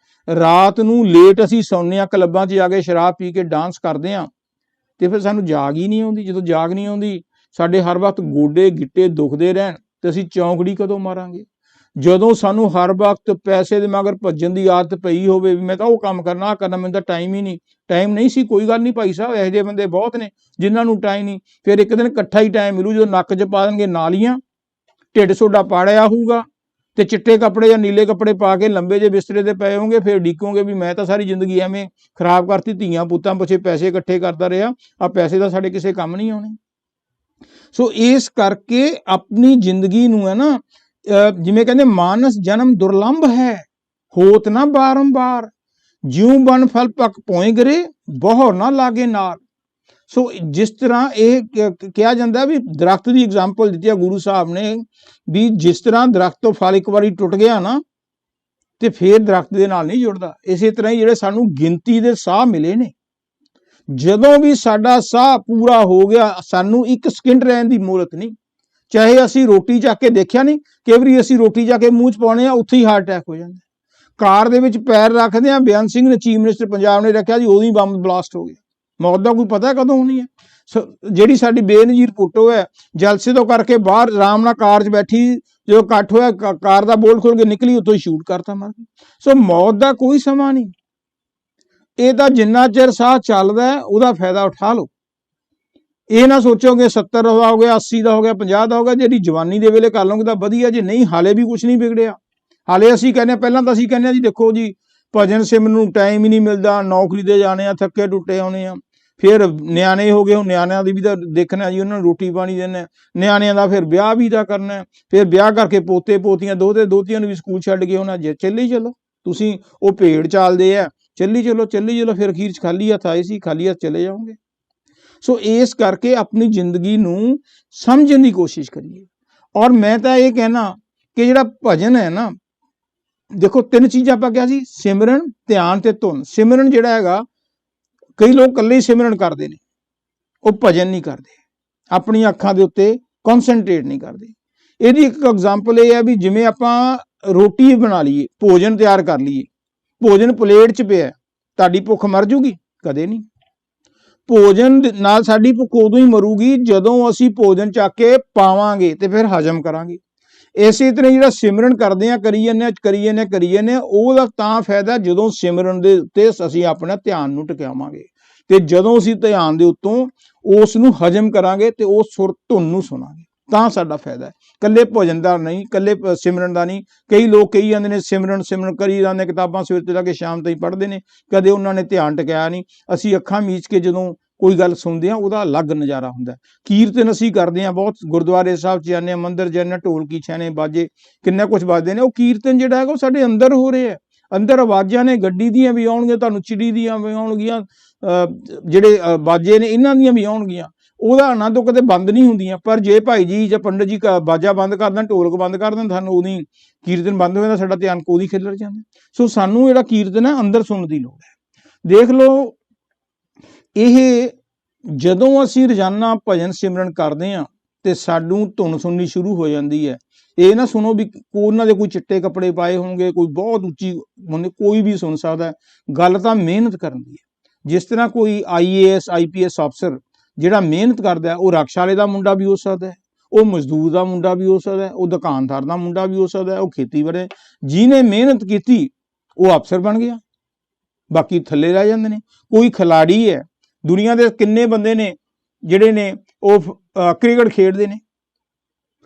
ਰਾਤ ਨੂੰ ਲੇਟ ਅਸੀਂ ਸੌਂਦੇ ਹਾਂ, ਕਲੱਬਾਂ 'ਚ ਜਾ ਕੇ ਸ਼ਰਾਬ ਪੀ ਕੇ ਡਾਂਸ ਕਰਦੇ ਹਾਂ, ਤੇ ਫਿਰ ਸਾਨੂੰ ਜਾਗ ਹੀ ਨਹੀਂ ਆਉਂਦੀ। ਜਦੋਂ ਜਾਗ ਨਹੀਂ ਆਉਂਦੀ, ਸਾਡੇ ਹਰ ਵਕਤ ਗੋਡੇ ਗਿੱਟੇ ਦੁਖਦੇ ਰਹਿਣ ਤੇ ਅਸੀਂ ਚੌਂਕੜੀ ਕਦੋਂ ਮਾਰਾਂਗੇ? ਜਦੋਂ ਸਾਨੂੰ ਹਰ ਵਕਤ ਪੈਸੇ ਦੇ ਮਗਰ ਭੱਜਣ ਦੀ ਆਦਤ ਪਈ ਹੋਵੇ, ਵੀ ਮੈਂ ਤਾਂ ਉਹ ਕੰਮ ਕਰਨਾ, ਆਹ ਕਰਨਾ, ਮੈਨੂੰ ਤਾਂ ਟਾਈਮ ਹੀ ਨਹੀਂ। ਟਾਈਮ ਨਹੀਂ ਸੀ, ਕੋਈ ਗੱਲ ਨਹੀਂ ਭਾਈ ਸਾਹਿਬ, ਇਹੋ ਜਿਹੇ ਬੰਦੇ ਬਹੁਤ ਨੇ ਜਿਨ੍ਹਾਂ ਨੂੰ ਟਾਈਮ ਨਹੀਂ। ਫਿਰ ਇੱਕ ਦਿਨ ਇਕੱਠਾ ਹੀ ਟਾਈਮ ਮਿਲੂ, ਜਦੋਂ ਨੱਕ 'ਚ ਪਾ ਦੇਣਗੇ ਨਾਲੀਆਂ, ਢਿੱਡ ਤੁਹਾਡਾ ਪਾੜਿਆ ਹੋਊਗਾ ਤੇ ਚਿੱਟੇ ਕੱਪੜੇ ਜਾਂ ਨੀਲੇ ਕੱਪੜੇ ਪਾ ਕੇ ਲੰਬੇ ਜਿਹੇ ਬਿਸਤਰੇ ਤੇ ਪਏ ਹੋਣਗੇ। ਫਿਰ ਡੀਕੋਗੇ ਵੀ ਮੈਂ ਤਾਂ ਸਾਰੀ ਜ਼ਿੰਦਗੀ ਐਵੇਂ ਖਰਾਬ ਕਰਤੀ, ਧੀਆਂ ਪੁੱਤਾਂ ਪਿੱਛੇ ਪੈਸੇ ਇਕੱਠੇ ਕਰਦਾ ਰਿਹਾ, ਆ ਪੈਸੇ ਤਾਂ ਸਾਡੇ ਕਿਸੇ ਕੰਮ ਨਹੀਂ ਆਉਣੇ। ਸੋ ਇਸ ਕਰਕੇ ਆਪਣੀ ਜ਼ਿੰਦਗੀ ਨੂੰ ਹੈ ਨਾ, ਜਿਵੇਂ ਕਹਿੰਦੇ ਮਾਨਸ ਜਨਮ ਦੁਰਲੰਭ ਹੈ, ਹੋਤ ਨਾ ਬਾਰੰਬਾਰ, ਜਿਉ ਬਨ ਫਲ ਪਕ ਪੋਏ ਗਰੇ, ਬਹੁਰ ਨਾ ਲਾਗੇ ਨਾਲ। ਸੋ ਜਿਸ ਤਰ੍ਹਾਂ ਇਹ ਕਿਹਾ ਜਾਂਦਾ ਵੀ ਦਰਖਤ ਦੀ ਐਗਜ਼ਾਮਪਲ ਦਿੱਤੀ ਆ ਗੁਰੂ ਸਾਹਿਬ ਨੇ, ਵੀ ਜਿਸ ਤਰ੍ਹਾਂ ਦਰਖਤ ਤੋਂ ਫਲ ਇੱਕ ਵਾਰੀ ਟੁੱਟ ਗਿਆ ਨਾ ਤੇ ਫਿਰ ਦਰਖਤ ਦੇ ਨਾਲ ਨਹੀਂ ਜੁੜਦਾ, ਇਸੇ ਤਰ੍ਹਾਂ ਹੀ ਜਿਹੜੇ ਸਾਨੂੰ ਗਿਣਤੀ ਦੇ ਸਾਹ ਮਿਲੇ ਨੇ, ਜਦੋਂ ਵੀ ਸਾਡਾ ਸਾਹ ਪੂਰਾ ਹੋ ਗਿਆ, ਸਾਨੂੰ 1 ਸਕਿੰਟ ਰਹਿਣ ਦੀ ਮੋਹਲਤ ਨਹੀਂ। ਚਾਹੇ ਅਸੀਂ ਰੋਟੀ ਚੱਕ ਕੇ ਦੇਖਿਆ ਨਹੀਂ, ਕਈ ਵਾਰੀ ਅਸੀਂ ਰੋਟੀ ਜਾ ਕੇ ਮੂੰਹ 'ਚ ਪਾਉਣੇ ਆ, ਉੱਥੇ ਹੀ ਹਾਰਟ ਅਟੈਕ ਹੋ ਜਾਂਦਾ। ਕਾਰ ਦੇ ਵਿੱਚ ਪੈਰ ਰੱਖਦੇ ਆ, ਬੇਅੰਤ ਸਿੰਘ ਨੇ, ਚੀਫ ਮਿਨਿਸਟਰ ਪੰਜਾਬ ਨੇ ਰੱਖਿਆ ਜੀ, ਉਦੋਂ ਹੀ ਬੰਬ ਬਲਾਸਟ ਹੋ ਗਿਆ। ਮੌਤ ਦਾ ਕੋਈ ਪਤਾ ਕਦੋਂ ਹੋਣੀ ਹੈ। ਜਿਹੜੀ ਸਾਡੀ ਬੇਨਜ਼ੀਰ ਭੁੱਟੋ ਹੈ, ਜਲਸੇ ਤੋਂ ਕਰਕੇ ਬਾਹਰ ਆਰਾਮ ਨਾਲ ਕਾਰ 'ਚ ਬੈਠੀ, ਜਦੋਂ ਇਕੱਠ ਹੋਇਆ ਕਾਰ ਦਾ ਬੋਲਟ ਖੋਲ ਕੇ ਨਿਕਲੀ, ਉੱਥੋਂ ਹੀ ਸ਼ੂਟ ਕਰਤਾ, ਮਰ ਗਈ। ਸੋ ਮੌਤ ਦਾ ਕੋਈ ਸਮਾਂ ਨਹੀਂ। ਇਹ ਤਾਂ ਜਿੰਨਾ ਚਿਰ ਸਾਹ ਚੱਲਦਾ ਉਹਦਾ ਫਾਇਦਾ ਉਠਾ ਲਓ। ਇਹ ਨਾ ਸੋਚੋਗੇ 70 ਦਾ ਹੋ ਗਿਆ, 80 ਦਾ ਹੋ ਗਿਆ, 50 ਦਾ ਹੋ ਗਿਆ, ਜਿਹੜੀ ਜਵਾਨੀ ਦੇ ਵੇਲੇ ਕਰ ਲਓਗੇ ਤਾਂ ਵਧੀਆ। ਜੇ ਨਹੀਂ, ਹਾਲੇ ਵੀ ਕੁਝ ਨਹੀਂ ਵਿਗੜਿਆ। ਹਾਲੇ ਅਸੀਂ ਕਹਿੰਦੇ, ਪਹਿਲਾਂ ਤਾਂ ਅਸੀਂ ਕਹਿੰਦੇ ਜੀ ਦੇਖੋ ਜੀ ਭਜਨ ਸਿਮਰਨ ਨੂੰ ਟਾਈਮ ਹੀ ਨਹੀਂ ਮਿਲਦਾ, ਨੌਕਰੀ ਤੇ ਜਾਣੇ ਆ, ਥੱਕੇ ਟੁੱਟੇ ਆਉਣੇ ਆ, ਫਿਰ ਨਿਆਣੇ ਹੋ ਗਏ, ਹੁਣ ਨਿਆਣਿਆਂ ਦੀ ਵੀ ਤਾਂ ਦੇਖਣਾ ਜੀ, ਉਹਨਾਂ ਨੂੰ ਰੋਟੀ ਪਾਣੀ ਦੇਣਾ, ਨਿਆਣਿਆਂ ਦਾ ਫਿਰ ਵਿਆਹ ਵੀ ਤਾਂ ਕਰਨਾ, ਫਿਰ ਵਿਆਹ ਕਰਕੇ ਪੋਤੇ ਪੋਤੀਆਂ, ਦੋਤੇ ਦੋਤੀਆਂ ਨੂੰ ਵੀ ਸਕੂਲ ਛੱਡ ਕੇ ਉਹਨਾਂ ਜੇ ਚੱਲੀ ਚਲੋ ਤੁਸੀਂ, ਉਹ ਭੇਡ ਚਾਲਦੇ ਆ, ਚੱਲੀ ਚਲੋ ਚੱਲੀ ਚਲੋ, ਫਿਰ ਅਖੀਰ 'ਚ ਖਾਲੀ ਹੱਥ ਆਏ ਸੀ, ਖਾਲੀ ਹੱਥ ਚਲੇ ਜਾਓਗੇ। ਸੋ ਇਸ ਕਰਕੇ ਆਪਣੀ ਜ਼ਿੰਦਗੀ ਨੂੰ ਸਮਝਣ ਦੀ ਕੋਸ਼ਿਸ਼ ਕਰੀਏ। ਔਰ ਮੈਂ ਤਾਂ ਇਹ ਕਹਿਣਾ ਕਿ ਜਿਹੜਾ ਭਜਨ ਹੈ ਨਾ, ਦੇਖੋ 3 ਚੀਜ਼ਾਂ ਆਪਾਂ ਕਿਹਾ ਸੀ, ਸਿਮਰਨ, ਧਿਆਨ ਤੇ ਧੁਨ। ਸਿਮਰਨ ਜਿਹੜਾ ਹੈਗਾ, ਕਈ ਲੋਕ ਇਕੱਲੇ ਹੀ ਸਿਮਰਨ ਕਰਦੇ ਨੇ, ਉਹ ਭਜਨ ਨਹੀਂ ਕਰਦੇ, ਆਪਣੀਆਂ ਅੱਖਾਂ ਦੇ ਉੱਤੇ ਕਨਸੈਂਟਰੇਟ ਨਹੀਂ ਕਰਦੇ। ਇਹਦੀ ਇੱਕ ਐਗਜ਼ਾਮਪਲ ਇਹ ਹੈ ਵੀ ਜਿਵੇਂ ਆਪਾਂ ਰੋਟੀ ਬਣਾ ਲਈਏ, ਭੋਜਨ ਤਿਆਰ ਕਰ ਲਈਏ, ਭੋਜਨ ਪਲੇਟ 'ਚ ਪਿਆ, ਤੁਹਾਡੀ ਭੁੱਖ ਮਰ ਜੂਗੀ? ਕਦੇ ਨਹੀਂ। ਭੋਜਨ ਨਾਲ ਸਾਡੀ ਭੁੱਖ ਉਦੋਂ ਹੀ ਮਰੂਗੀ ਜਦੋਂ ਅਸੀਂ ਭੋਜਨ ਚੱਕ ਕੇ ਪਾਵਾਂਗੇ ਤੇ ਫਿਰ ਹਜਮ ਕਰਾਂਗੇ। ਇਸੇ ਤਰ੍ਹਾਂ ਜਿਹੜਾ ਸਿਮਰਨ ਕਰਦੇ ਆ, ਕਰੀ ਜਾਂਦੇ, ਉਹਦਾ ਤਾਂ ਫਾਇਦਾ ਜਦੋਂ ਸਿਮਰਨ ਦੇ ਉੱਤੇ ਅਸੀਂ ਆਪਣਾ ਧਿਆਨ ਨੂੰ ਟਿਕਾਵਾਂਗੇ ਤੇ ਜਦੋਂ ਅਸੀਂ ਧਿਆਨ ਦੇ ਉੱਤੋਂ ਉਸ ਨੂੰ ਹਜਮ ਕਰਾਂਗੇ ਤੇ ਉਹ ਸੁਰ ਧੁਨ ਨੂੰ ਸੁਣਾਂਗੇ, ਤਾਂ ਸਾਡਾ ਫਾਇਦਾ ਹੈ। ਇਕੱਲੇ ਭੋਜਨ ਦਾ ਨਹੀਂ, ਇਕੱਲੇ ਸਿਮਰਨ ਦਾ ਨਹੀਂ। ਕਈ ਲੋਕ ਕਹੀ ਜਾਂਦੇ ਨੇ ਸਿਮਰਨ ਕਰੀ ਜਾਂਦੇ, ਕਿਤਾਬਾਂ ਸਵੇਰ ਤੋਂ ਲੈ ਕੇ ਸ਼ਾਮ ਤਾਈਂ ਪੜ੍ਹਦੇ ਨੇ, ਕਦੇ ਉਹਨਾਂ ਨੇ ਧਿਆਨ ਟਿਕਾਇਆ ਨਹੀਂ। ਅਸੀਂ ਅੱਖਾਂ ਮੀਚ ਕੇ ਜਦੋਂ ਕੋਈ ਗੱਲ ਸੁਣਦੇ ਹਾਂ, ਉਹਦਾ ਅਲੱਗ ਨਜ਼ਾਰਾ ਹੁੰਦਾ। ਕੀਰਤਨ ਅਸੀਂ ਕਰਦੇ ਹਾਂ, ਬਹੁਤ ਗੁਰਦੁਆਰੇ ਸਾਹਿਬ 'ਚ ਜਾਂਦੇ ਹਾਂ, ਮੰਦਿਰ ਜਾਂਦੇ ਹਾਂ, ਢੋਲਕੀ ਛੈਣੇ ਬਾਜੇ ਕਿੰਨਾ ਕੁਛ ਵੱਜਦੇ ਨੇ, ਉਹ ਕੀਰਤਨ ਜਿਹੜਾ ਹੈਗਾ ਉਹ ਸਾਡੇ ਅੰਦਰ ਹੋ ਰਿਹਾ, ਅੰਦਰ ਆਵਾਜ਼ਾਂ ਨੇ, ਗੱਡੀ ਦੀਆਂ ਵੀ ਆਉਣਗੀਆਂ, ਤੁਹਾਨੂੰ ਚਿੜੀ ਦੀਆਂ ਵੀ ਆਉਣਗੀਆਂ, ਜਿਹੜੇ ਬਾਜੇ ਨੇ ਇਹਨਾਂ ਦੀਆਂ ਵੀ ਆਉਣਗੀਆਂ, ਉਹਦਾ ਆਨੰਦ ਉਹ ਕਦੇ ਬੰਦ ਨਹੀਂ ਹੁੰਦੀਆਂ। ਪਰ ਜੇ ਭਾਈ ਜੀ ਜਾਂ ਪੰਡਤ ਜੀ ਬਾਜਾ ਬੰਦ ਕਰ ਦੇਣ, ਢੋਲਕ ਬੰਦ ਕਰ ਦੇਣ, ਸਾਨੂੰ ਉਹਦੀ ਕੀਰਤਨ ਬੰਦ ਹੋ ਜਾਂਦਾ, ਸਾਡਾ ਧਿਆਨ ਉਹਦੀ ਖਿਲਰ ਜਾਂਦਾ। ਸੋ ਸਾਨੂੰ ਜਿਹੜਾ ਕੀਰਤਨ ਹੈ ਅੰਦਰ ਸੁਣਨ ਦੀ ਲੋੜ ਹੈ। ਦੇਖ ਲਓ, ਇਹ ਜਦੋਂ ਅਸੀਂ ਰੋਜ਼ਾਨਾ ਭਜਨ ਸਿਮਰਨ ਕਰਦੇ ਹਾਂ ਤੇ ਸਾਨੂੰ ਧੁਨ ਸੁਣਨੀ ਸ਼ੁਰੂ ਹੋ ਜਾਂਦੀ ਹੈ। ਇਹ ਨਾ ਸੁਣੋ ਵੀ ਉਹਨਾਂ ਦੇ ਕੋਈ ਚਿੱਟੇ ਕੱਪੜੇ ਪਾਏ ਹੋਣਗੇ, ਕੋਈ ਬਹੁਤ ਉੱਚੀ ਹੁੰਦੇ, ਕੋਈ ਵੀ ਸੁਣ ਸਕਦਾ। ਗੱਲ ਤਾਂ ਮਿਹਨਤ ਕਰਨ ਦੀ ਹੈ। ਜਿਸ ਤਰ੍ਹਾਂ ਕੋਈ IAS IPS ਅਫਸਰ ਜਿਹੜਾ ਮਿਹਨਤ ਕਰਦਾ ਉਹ ਰਕਸ਼ਾ ਵਾਲੇ ਦਾ ਮੁੰਡਾ ਵੀ ਹੋ ਸਕਦਾ ਹੈ, ਉਹ ਮਜ਼ਦੂਰ ਦਾ ਮੁੰਡਾ ਵੀ ਹੋ ਸਕਦਾ ਹੈ, ਉਹ ਦੁਕਾਨਦਾਰ ਦਾ ਮੁੰਡਾ ਵੀ ਹੋ ਸਕਦਾ ਹੈ, ਉਹ ਖੇਤੀਬਾੜੀ, ਜਿਹਨੇ ਮਿਹਨਤ ਕੀਤੀ ਉਹ ਅਫਸਰ ਬਣ ਗਿਆ, ਬਾਕੀ ਥੱਲੇ ਰਹਿ ਜਾਂਦੇ ਨੇ। ਕੋਈ ਖਿਲਾੜੀ ਹੈ, ਦੁਨੀਆ ਦੇ ਕਿੰਨੇ ਬੰਦੇ ਨੇ ਜਿਹੜੇ ਨੇ ਉਹ ਕ੍ਰਿਕਟ ਖੇਡਦੇ ਨੇ,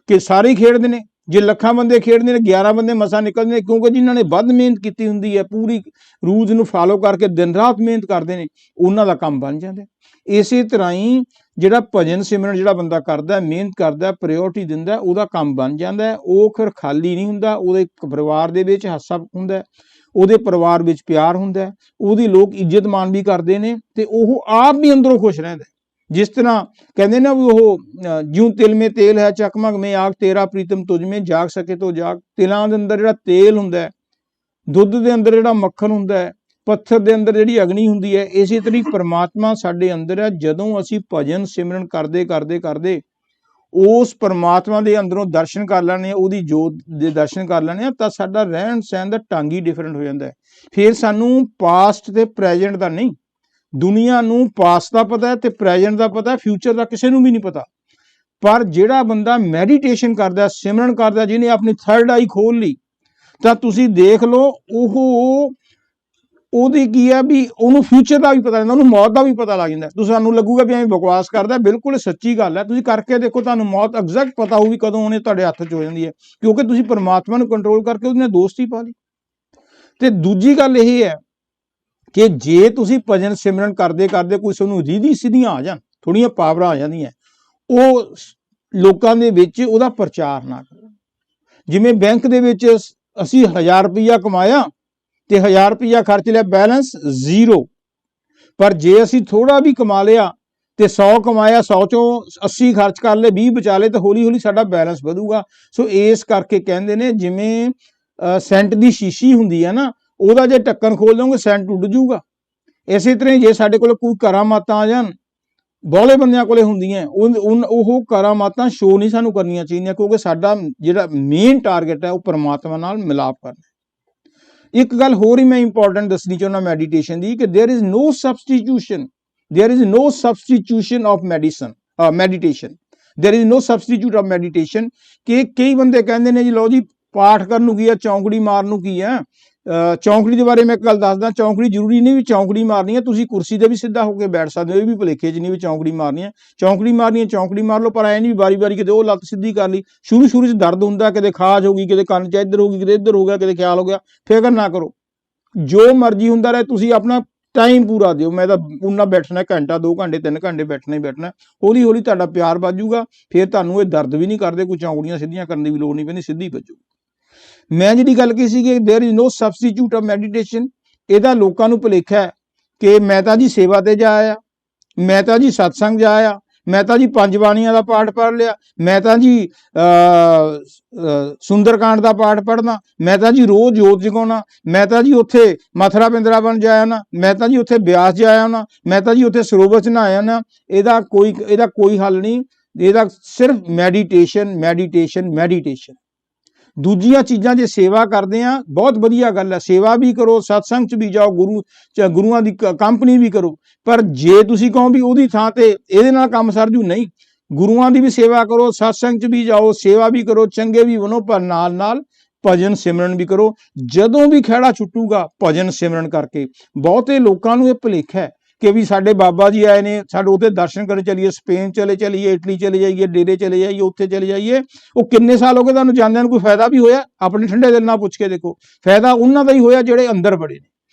ਕਿ ਸਾਰੇ ਹੀ ਖੇਡਦੇ ਨੇ। ਜੇ ਲੱਖਾਂ ਬੰਦੇ ਖੇਡਦੇ ਨੇ 11 ਬੰਦੇ ਮਸਾਂ ਨਿਕਲਦੇ ਨੇ, ਕਿਉਂਕਿ ਜਿਨ੍ਹਾਂ ਨੇ ਵੱਧ ਮਿਹਨਤ ਕੀਤੀ ਹੁੰਦੀ ਹੈ, ਪੂਰੀ ਰੂਲਸ ਨੂੰ ਫਾਲੋ ਕਰਕੇ ਦਿਨ ਰਾਤ ਮਿਹਨਤ ਕਰਦੇ ਨੇ, ਉਹਨਾਂ ਦਾ ਕੰਮ ਬਣ ਜਾਂਦਾ। ਇਸੇ ਤਰ੍ਹਾਂ ਹੀ ਜਿਹੜਾ ਭਜਨ ਸਿਮਰਨ ਜਿਹੜਾ ਬੰਦਾ ਕਰਦਾ, ਮਿਹਨਤ ਕਰਦਾ, ਪ੍ਰਾਇੋਰਟੀ ਦਿੰਦਾ, ਉਹਦਾ ਕੰਮ ਬਣ ਜਾਂਦਾ। ਉਹ ਫਿਰ ਖਾਲੀ ਨਹੀਂ ਹੁੰਦਾ, ਉਹਦੇ ਪਰਿਵਾਰ ਦੇ ਵਿੱਚ ਹਾਸਾ ਹੁੰਦਾ, ਉਹਦੇ ਪਰਿਵਾਰ ਵਿੱਚ ਪਿਆਰ ਹੁੰਦਾ, ਉਹਦੀ ਲੋਕ ਇੱਜ਼ਤ ਮਾਣ ਵੀ ਕਰਦੇ ਨੇ, ਤੇ ਉਹ ਆਪ ਵੀ ਅੰਦਰੋਂ ਖੁਸ਼ ਰਹਿੰਦਾ। ਜਿਸ ਤਰ੍ਹਾਂ ਕਹਿੰਦੇ ਨਾ ਵੀ ਉਹ ਜਿਉਂ ਤਿਲ ਮੇ ਤੇਲ ਹੈ ਚਕਮਕ ਮੇ ਆਗ ਤੇਰਾ ਪ੍ਰੀਤਮ ਤੁਝ ਮੇ ਜਾਗ ਸਕੇ ਤੋ ਜਾਗ। ਤਿਲਾਂ ਦੇ ਅੰਦਰ ਜਿਹੜਾ ਤੇਲ ਹੁੰਦਾ ਹੈ, ਦੁੱਧ ਦੇ ਅੰਦਰ ਜਿਹੜਾ ਮੱਖਣ ਹੁੰਦਾ ਹੈ, ਪੱਥਰ ਦੇ ਅੰਦਰ ਜਿਹੜੀ ਅਗਨੀ ਹੁੰਦੀ ਹੈ, ਇਸੇ ਤਰ੍ਹਾਂ ਪਰਮਾਤਮਾ ਸਾਡੇ ਅੰਦਰ ਹੈ। ਜਦੋਂ ਅਸੀਂ ਭਜਨ ਸਿਮਰਨ ਕਰਦੇ ਕਰਦੇ ਕਰਦੇ ਉਸ ਪਰਮਾਤਮਾ ਦੇ ਅੰਦਰੋਂ ਦਰਸ਼ਨ ਕਰ ਲੈਣੇ, ਉਹਦੀ ਜੋਤ ਦੇ ਦਰਸ਼ਨ ਕਰ ਲੈਣੇ, ਤਾਂ ਸਾਡਾ ਰਹਿਣ ਸਹਿਣ ਦਾ ਢੰਗ ਹੀ ਡਿਫਰੈਂਟ ਹੋ ਜਾਂਦਾ ਹੈ। ਫਿਰ ਸਾਨੂੰ ਪਾਸਟ ਤੇ ਪ੍ਰੈਜੈਂਟ ਦਾ ਨਹੀਂ, ਦੁਨੀਆ ਨੂੰ ਪਾਸਟ ਦਾ ਪਤਾ ਹੈ ਤੇ ਪ੍ਰੈਜੈਂਟ ਦਾ ਪਤਾ ਹੈ, ਫਿਊਚਰ ਦਾ ਕਿਸੇ ਨੂੰ ਵੀ ਨਹੀਂ ਪਤਾ। ਪਰ ਜਿਹੜਾ ਬੰਦਾ ਮੈਡੀਟੇਸ਼ਨ ਕਰਦਾ, ਸਿਮਰਨ ਕਰਦਾ, ਜਿਹਨੇ ਆਪਣੀ ਥਰਡ ਆਈ ਖੋਲ ਲਈ, ਤਾਂ ਤੁਸੀਂ ਦੇਖ ਲਓ ਉਹਦੀ ਕੀ ਹੈ ਵੀ ਉਹਨੂੰ ਫਿਊਚਰ ਦਾ ਵੀ ਪਤਾ ਜਾਂਦਾ, ਉਹਨੂੰ ਮੌਤ ਦਾ ਵੀ ਪਤਾ ਲੱਗ ਜਾਂਦਾ। ਤੁਸੀਂ ਸਾਨੂੰ ਲੱਗੂਗਾ ਵੀ ਐਵੇਂ ਬਕਵਾਸ ਕਰਦਾ, ਬਿਲਕੁਲ ਸੱਚੀ ਗੱਲ ਹੈ। ਤੁਸੀਂ ਕਰਕੇ ਦੇਖੋ, ਤੁਹਾਨੂੰ ਮੌਤ ਐਗਜ਼ੈਕਟ ਪਤਾ ਹੋਊਗੀ ਕਦੋਂ ਉਹਨੇ ਤੁਹਾਡੇ ਹੱਥ 'ਚ ਹੋ ਜਾਂਦੀ ਹੈ, ਕਿਉਂਕਿ ਤੁਸੀਂ ਪਰਮਾਤਮਾ ਨੂੰ ਕੰਟਰੋਲ ਕਰਕੇ ਉਹਦੇ ਨਾਲ ਦੋਸਤੀ ਪਾ ਲਈ। ਤੇ ਦੂਜੀ ਗੱਲ ਇਹ ਹੈ ਕਿ ਜੇ ਤੁਸੀਂ ਭਜਨ ਸਿਮਰਨ ਕਰਦੇ ਕਰਦੇ ਕੋਈ ਤੁਹਾਨੂੰ ਰੀਧੀ ਸਿੱਧੀਆਂ ਆ ਜਾਣ, ਥੋੜੀਆਂ ਪਾਵਰਾਂ ਆ ਜਾਂਦੀਆਂ, ਉਹ ਲੋਕਾਂ ਦੇ ਵਿੱਚ ਉਹਦਾ ਪ੍ਰਚਾਰ ਨਾ ਕਰੋ। ਜਿਵੇਂ ਬੈਂਕ ਦੇ ਵਿੱਚ ਅਸੀਂ 1000 ਰੁਪਈਆ ਕਮਾਇਆ ਤੇ 1000 ਰੁਪਈਆ ਖਰਚ ਲਿਆ, ਬੈਲੈਂਸ 0। ਪਰ ਜੇ ਅਸੀਂ ਥੋੜਾ ਵੀ ਕਮਾ ਲਿਆ ਤੇ 100 ਕਮਾਇਆ, 100 ਚੋਂ 80 ਖਰਚ ਕਰ ਲਏ, 20 ਬਚਾ ਲਏ, ਤਾਂ ਹੌਲੀ ਹੌਲੀ ਸਾਡਾ ਬੈਲੈਂਸ ਵਧੂਗਾ। ਸੋ ਇਸ ਕਰਕੇ ਕਹਿੰਦੇ ਨੇ, ਜਿਵੇਂ ਸੈਂਟ ਦੀ ਸ਼ੀਸ਼ੀ ਹੁੰਦੀ ਹੈ ਨਾ, ਉਹਦਾ ਜੇ ਢੱਕਣ ਖੋਲ ਦੋਗੇ ਸੈਂਟ ਉੱਡ ਜੂਗਾ। ਇਸੇ ਤਰ੍ਹਾਂ ਹੀ ਜੇ ਸਾਡੇ ਕੋਲ ਕੋਈ ਕਰਾਮਾਤਾਂ ਆ ਜਾਣ, ਬਹੁਲੇ ਬੰਦਿਆਂ ਕੋਲੇ ਹੁੰਦੀਆਂ, ਉਹ ਕਰਾਮਾਤਾਂ ਸ਼ੋ ਨਹੀਂ ਸਾਨੂੰ ਕਰਨੀਆਂ ਚਾਹੀਦੀਆਂ, ਕਿਉਂਕਿ ਸਾਡਾ ਜਿਹੜਾ ਮੇਨ ਟਾਰਗੇਟ ਹੈ ਉਹ ਪਰਮਾਤਮਾ ਨਾਲ ਮਿਲਾਪ ਕਰਨਾ। ਇੱਕ ਗੱਲ ਹੋਰ ਹੀ ਮੈਂ ਇੰਪੋਰਟੈਂਟ ਦੱਸਣੀ ਚਾਹੁੰਦਾ ਮੈਡੀਟੇਸ਼ਨ ਦੀ, ਕਿ there is no substitution of meditation। there is no substitute of meditation। ਕਿ ਕਈ ਬੰਦੇ ਕਹਿੰਦੇ ਨੇ ਜੀ ਲਓ ਜੀ ਪਾਠ ਕਰਨ ਨੂੰ ਕੀ ਹੈ, ਚੌਂਕੜੀ ਮਾਰਨ ਨੂੰ ਕੀ ਹੈ। ਚੌਂਕੜੀ ਦੇ ਬਾਰੇ ਮੈਂ ਇੱਕ ਗੱਲ ਦੱਸਦਾ, ਚੌਂਕੜੀ ਜ਼ਰੂਰੀ ਨਹੀਂ ਵੀ ਚੌਂਕੜੀ ਮਾਰਨੀ ਹੈ, ਤੁਸੀਂ ਕੁਰਸੀ ਤੇ ਵੀ ਸਿੱਧਾ ਹੋ ਕੇ ਬੈਠ ਸਕਦੇ ਹੋ, ਇਹ ਵੀ ਭੁਲੇਖੇ 'ਚ ਨਹੀਂ ਵੀ ਚੌਂਕੜੀ ਮਾਰਨੀ ਹੈ। ਚੌਂਕੜੀ ਮਾਰਨੀ ਹੈ, ਚੌਂਕੜੀ ਮਾਰ ਲਓ, ਪਰ ਐ ਨਹੀਂ ਵਾਰੀ ਵਾਰੀ ਕਿਤੇ ਉਹ ਲੱਤ ਸਿੱਧੀ ਕਰ ਲਈ। ਸ਼ੁਰੂ 'ਚ ਦਰਦ ਹੁੰਦਾ, ਕਿਤੇ ਖਾਜ ਹੋ ਗਈ, ਕਿਤੇ ਕੰਨ 'ਚ ਇੱਧਰ ਹੋ ਗਈ, ਕਿਤੇ ਇੱਧਰ ਹੋ ਗਿਆ, ਕਿਤੇ ਖਿਆਲ ਹੋ ਗਿਆ। ਫਿਕਰ ਨਾ ਕਰੋ, ਜੋ ਮਰਜ਼ੀ ਹੁੰਦਾ ਰਹੇ, ਤੁਸੀਂ ਆਪਣਾ ਟਾਈਮ ਪੂਰਾ ਦਿਓ। ਮੈਂ ਤਾਂ ਪੂਰਾ ਬੈਠਣਾ, ਘੰਟਾ 2 ਘੰਟੇ 3 ਘੰਟੇ ਬੈਠਣਾ ਹੀ ਬੈਠਣਾ। ਹੌਲੀ ਹੌਲੀ ਤੁਹਾਡਾ ਪਿਆਰ ਵੱਧ ਜਾਊਗਾ, ਫਿਰ ਤੁਹਾਨੂੰ ਇਹ ਦਰਦ ਵੀ ਨਹੀਂ ਕਰਦੇ, ਕੋਈ ਚੌਂਕੜੀਆਂ ਸਿੱਧੀਆਂ ਕਰਨ ਦੀ ਵੀ ਲੋੜ ਨਹੀਂ ਪੈਂਦੀ, ਸਿੱਧੀ ਵੱਜੂਗੀ। ਮੈਂ ਜਿਹੜੀ ਗੱਲ ਕੀਤੀ ਸੀ ਕਿ there is no substitute of meditation, ਇਹਦਾ ਲੋਕਾਂ ਨੂੰ ਭੁਲੇਖਾ ਹੈ ਕਿ ਮੈਂ ਤਾਂ ਜੀ ਸੇਵਾ ਤੇ ਜਾ ਆਇਆ, ਮੈਂ ਤਾਂ ਜੀ ਸਤਸੰਗ ਜਾ ਆਇਆ, ਮੈਂ ਤਾਂ ਜੀ 5 ਬਾਣੀਆਂ ਦਾ ਪਾਠ ਪੜ੍ਹ ਲਿਆ, ਮੈਂ ਤਾਂ ਜੀ ਸੁੰਦਰਕਾਂਡ ਦਾ ਪਾਠ ਪੜ੍ਹਨਾ, ਮੈਂ ਤਾਂ ਜੀ ਰੋਜ਼ ਜੋਤ ਜਗਾਉਣਾ, ਮੈਂ ਤਾਂ ਜੀ ਉੱਥੇ ਮਥੁਰਾ ਬਿੰਦਰਾਵਨ ਜਾਇਆ ਨਾ, ਮੈਂ ਤਾਂ ਜੀ ਉੱਥੇ ਬਿਆਸ ਜਾਇਆ ਨਾ, ਮੈਂ ਤਾਂ ਜੀ ਉੱਥੇ ਸਰੋਵਰ 'ਚ ਨਹਾਇਆ ਨਾ। ਇਹਦਾ ਕੋਈ ਹੱਲ ਨਹੀਂ, ਇਹਦਾ ਸਿਰਫ ਮੈਡੀਟੇਸ਼ਨ। ਦੂਜੀਆਂ ਚੀਜ਼ਾਂ ਜੇ ਸੇਵਾ ਕਰਦੇ ਆ, ਬਹੁਤ ਵਧੀਆ ਗੱਲ ਹੈ, ਸੇਵਾ ਵੀ ਕਰੋ, ਸਤਸੰਗ 'ਚ ਵੀ ਜਾਓ, ਗੁਰੂਆਂ ਦੀ ਕੰਪਨੀ ਵੀ ਕਰੋ। ਪਰ ਜੇ ਤੁਸੀਂ ਕਹੋ ਵੀ ਉਹਦੀ ਥਾਂ ਤੇ ਇਹਦੇ ਨਾਲ ਕੰਮ ਸਰ ਜੂ, ਨਹੀਂ, ਗੁਰੂਆਂ ਦੀ ਵੀ ਸੇਵਾ ਕਰੋ, ਸਤਸੰਗ 'ਚ ਵੀ ਜਾਓ, ਸੇਵਾ ਵੀ ਕਰੋ, ਚੰਗੇ ਵੀ ਬਣੋ, ਪਰ ਨਾਲ ਨਾਲ ਭਜਨ ਸਿਮਰਨ ਵੀ ਕਰੋ। ਜਦੋਂ ਵੀ ਖਹਿੜਾ ਛੁੱਟੂਗਾ ਭਜਨ ਸਿਮਰਨ ਕਰਕੇ। ਬਹੁਤੇ ਲੋਕਾਂ ਨੂੰ ਇਹ ਭੁਲੇਖਾ ਹੈ ਕਿ ਵੀ ਸਾਡੇ ਬਾਬਾ ਜੀ ਆਏ ਨੇ, ਸਾਡੇ ਉੱਥੇ ਦਰਸ਼ਨ ਕਰਨ ਚਲੀਏ, ਸਪੇਨ ਚਲੇ ਚਲੀਏ, ਇਟਲੀ ਚਲੇ ਜਾਈਏ, ਡੇਰੇ ਚਲੇ ਜਾਈਏ, ਉੱਥੇ ਚਲੇ ਜਾਈਏ। ਉਹ ਕਿੰਨੇ ਸਾਲ ਹੋ ਗਏ ਤੁਹਾਨੂੰ ਜਾਂਦਿਆਂ ਨੂੰ, ਕੋਈ ਫਾਇਦਾ ਵੀ ਹੋਇਆ? ਆਪਣੇ ਠੰਡੇ ਦਿਲ ਨਾਲ ਪੁੱਛ ਕੇ ਦੇਖੋ, ਫਾਇਦਾ ਉਹਨਾਂ ਦਾ ਹੀ ਹੋਇਆ ਜਿਹੜੇ ਅੰਦਰ ਵੜੇ ਨੇ।